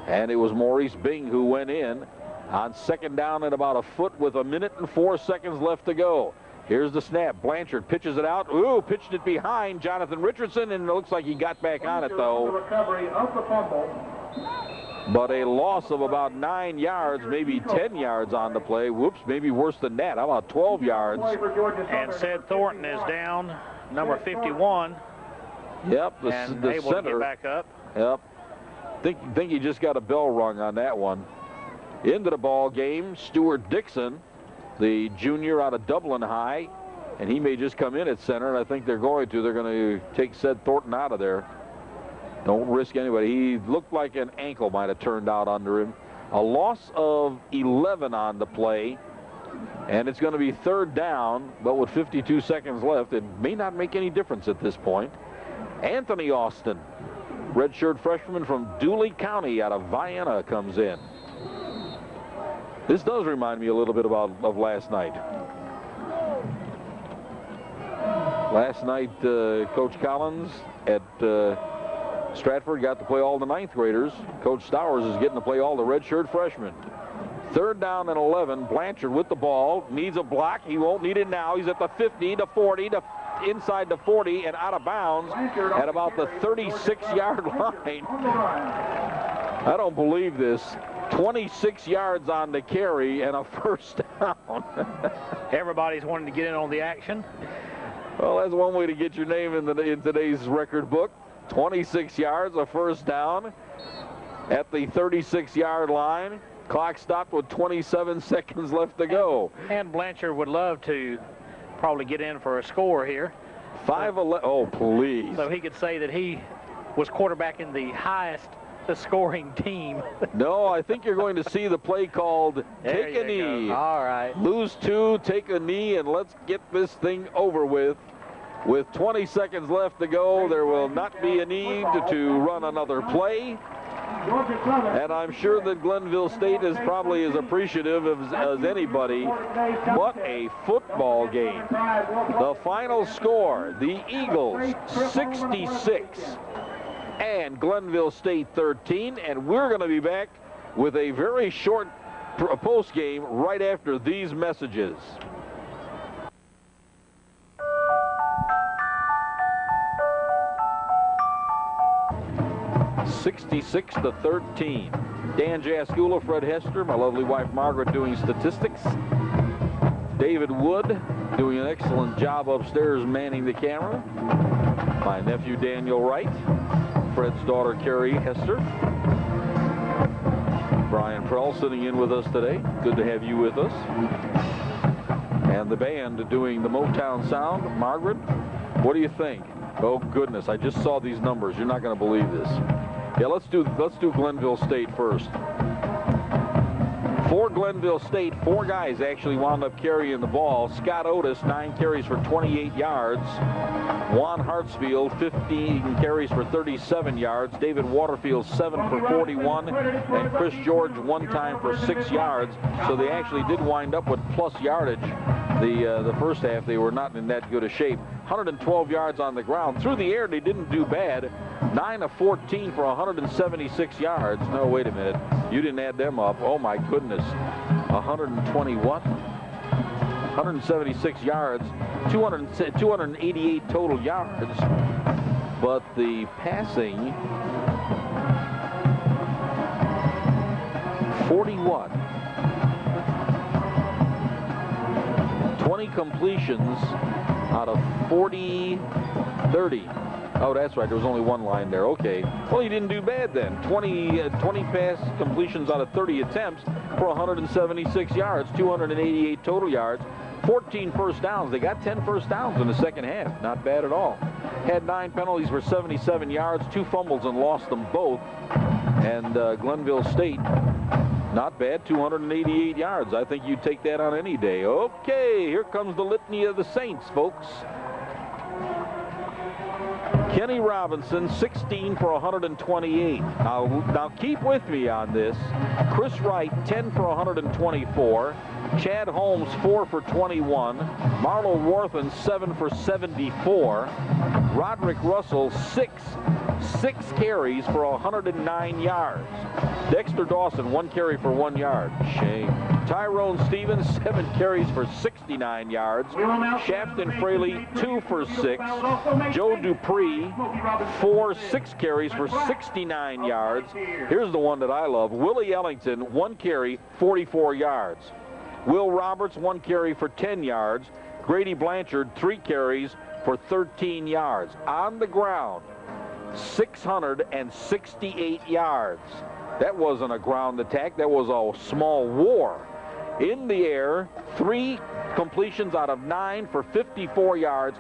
And it was Maurice Bing who went in on second down at about a foot with 1 minute and 4 seconds left to go. Here's the snap. Blanchard pitches it out. Ooh, pitched it behind Jonathan Richardson, and it looks like he got back on it, though. Recovery of the fumble. But a loss of about 9 yards, maybe 10 yards on the play. Whoops, maybe worse than that. How about 12 yards? And Sid Thornton is down, number 51. Yep, the able center. to get back up. Yep. Think he just got a bell rung on that one. Into the ball game, Stuart Dixon, the junior out of Dublin High, and he may just come in at center, and I think they're going to. They're going to take Sid Thornton out of there. Don't risk anybody. He looked like an ankle might have turned out under him. A loss of 11 on the play, and it's going to be third down, but with 52 seconds left, it may not make any difference at this point. Anthony Austin, redshirt freshman from Dooley County out of Vienna, comes in. This does remind me a little bit of last night. Last night, Coach Collins at Stratford got to play all the 9th graders. Coach Stowers is getting to play all the redshirt freshmen. Third down and 11. Blanchard with the ball. Needs a block. He won't need it now. He's at the 50, to 40, to inside the 40, and out of bounds at about the 36-yard line. I don't believe this. 26 yards on the carry and a first down. Everybody's wanting to get in on the action. Well, that's one way to get your name in today's record book. 26 yards, a first down at the 36-yard line. Clock stopped with 27 seconds left to go. And Blanchard would love to probably get in for a score here. 5-11. Oh, please. So he could say that he was quarterbacking the highest scoring team. No, I think you're going to see the play called take a knee. Go. All right. Lose 2, take a knee, and let's get this thing over with. With 20 seconds left to go, there will not be a need to run another play. And I'm sure that Glenville State is probably as appreciative as anybody. What a football game. The final score, the Eagles 66 and Glenville State 13. And we're going to be back with a very short post game right after these messages. 66-13. Dan Jaskula, Fred Hester, my lovely wife Margaret doing statistics. David Wood doing an excellent job upstairs manning the camera. My nephew Daniel Wright. Fred's daughter Carrie Hester. Brian Prell sitting in with us today. Good to have you with us. And the band doing the Motown sound. Margaret, what do you think? Oh goodness, I just saw these numbers. You're not going to believe this. Yeah, let's do Glenville State first. For Glenville State, 4 guys actually wound up carrying the ball. Scott Otis, 9 carries for 28 yards. Juan Hartsfield, 15 carries for 37 yards. David Waterfield, 7 for 41. And Chris George, 1 time for 6 yards. So they actually did wind up with plus yardage. The first half, they were not in that good a shape. 112 yards on the ground. Through the air, they didn't do bad. 9 of 14 for 176 yards. No, wait a minute. You didn't add them up. Oh, my goodness. 120 what? 176 yards, 288 total yards. But the passing, 41. 20 completions out of 30. Oh, that's right. There was only one line there. Okay. Well, he didn't do bad then. 20 pass completions out of 30 attempts for 176 yards, 288 total yards, 14 first downs. They got 10 first downs in the second half. Not bad at all. Had 9 penalties for 77 yards, 2 fumbles and lost them both. And Glenville State, not bad, 288 yards. I think you'd take that on any day. Okay, here comes the litany of the Saints, folks. Kenny Robinson, 16 for 128. Now keep with me on this. Chris Wright, 10 for 124. Chad Holmes, 4 for 21. Marlo Worthen, 7 for 74. Roderick Russell, 6 carries for 109 yards. Dexter Dawson, 1 carry for 1 yard. Shame. Tyrone Stevens, 7 carries for 69 yards. Shafton Fraley, 2 for 6. Joe Dupree, 6 carries for 69 yards. Here's the one that I love. Willie Ellington, 1 carry, 44 yards. Will Roberts, 1 carry for 10 yards. Grady Blanchard, 3 carries for 13 yards. On the ground, 668 yards. That wasn't a ground attack. That was a small war. In the air, 3 completions out of 9 for 54 yards,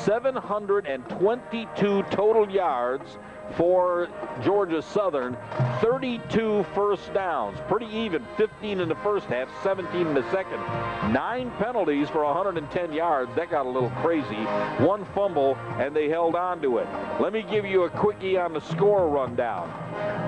722 total yards for Georgia Southern, 32 first downs. Pretty even, 15 in the first half, 17 in the second. 9 penalties for 110 yards. That got a little crazy. 1 fumble, and they held on to it. Let me give you a quickie on the score rundown.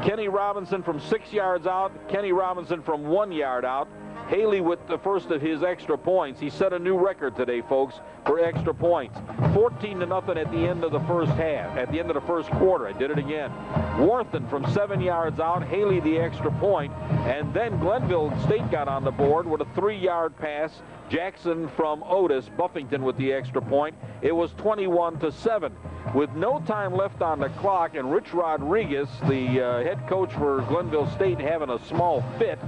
Kenny Robinson from 6 yards out. Kenny Robinson from 1 yard out. Haley with the first of his extra points. He set a new record today, folks, for extra points. 14-0 at the end of the first half, at the end of the first quarter. I did it again. Worthen from 7 yards out. Haley the extra point. And then Glenville State got on the board with a 3-yard pass. Jackson from Otis. Buffington with the extra point. It was 21-7. With no time left on the clock, and Rich Rodriguez, the head coach for Glenville State, having a small fit,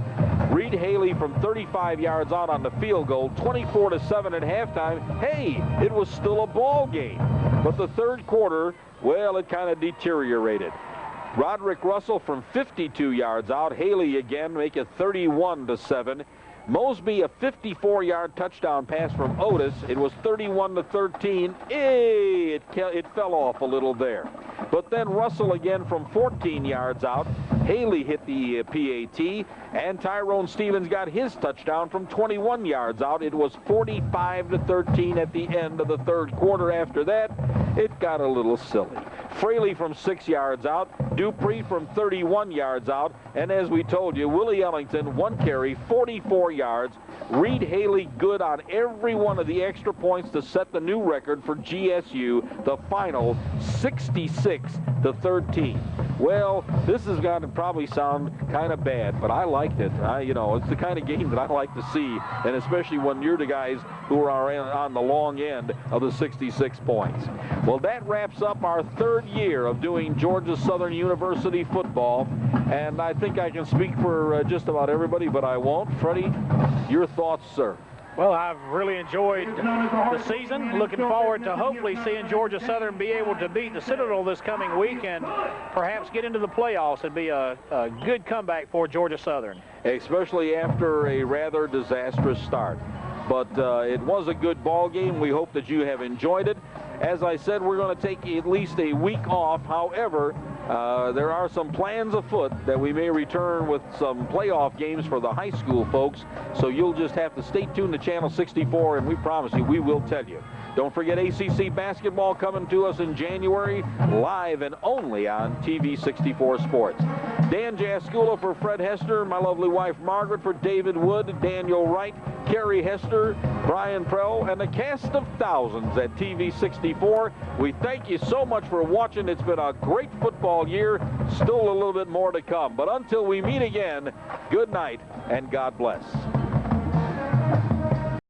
Reed Haley from 35 yards out on the field goal, 24-7 at halftime. Hey, it was still a ball game. But the third quarter, well, it kind of deteriorated. Roderick Russell from 52 yards out. Haley again make it 31-7. Mosby, a 54-yard touchdown pass from Otis. It was 31-13. It fell off a little there. But then Russell again from 14 yards out. Haley hit the PAT, and Tyrone Stevens got his touchdown from 21 yards out. It was 45-13 at the end of the third quarter. After that, it got a little silly. Fraley from 6 yards out. Dupree from 31 yards out. And as we told you, Willie Ellington, 1 carry, 44 yards. Reed Haley good on every one of the extra points to set the new record for GSU. The final 66-13. Well, this is going to probably sound kind of bad, but I liked it. You know, it's the kind of game that I like to see, and especially when you're the guys who are on the long end of the 66 points. Well, that wraps up our third year of doing Georgia Southern University football, and I think I can speak for just about everybody, but I won't. Freddie, your thoughts, sir? Well, I've really enjoyed the season. Looking forward to hopefully seeing Georgia Southern be able to beat the Citadel this coming week and perhaps get into the playoffs. It'd be a good comeback for Georgia Southern. Especially after a rather disastrous start. But it was a good ball game. We hope that you have enjoyed it. As I said, we're going to take at least a week off. However, there are some plans afoot that we may return with some playoff games for the high school folks. So you'll just have to stay tuned to Channel 64, and we promise you we will tell you. Don't forget ACC basketball coming to us in January, live and only on TV 64 Sports. Dan Jaskula for Fred Hester, my lovely wife Margaret for David Wood, Daniel Wright, Kerry Hester, Brian Prell, and the cast of thousands at TV 64. We thank you so much for watching. It's been a great football year. Still a little bit more to come. But until we meet again, good night and God bless.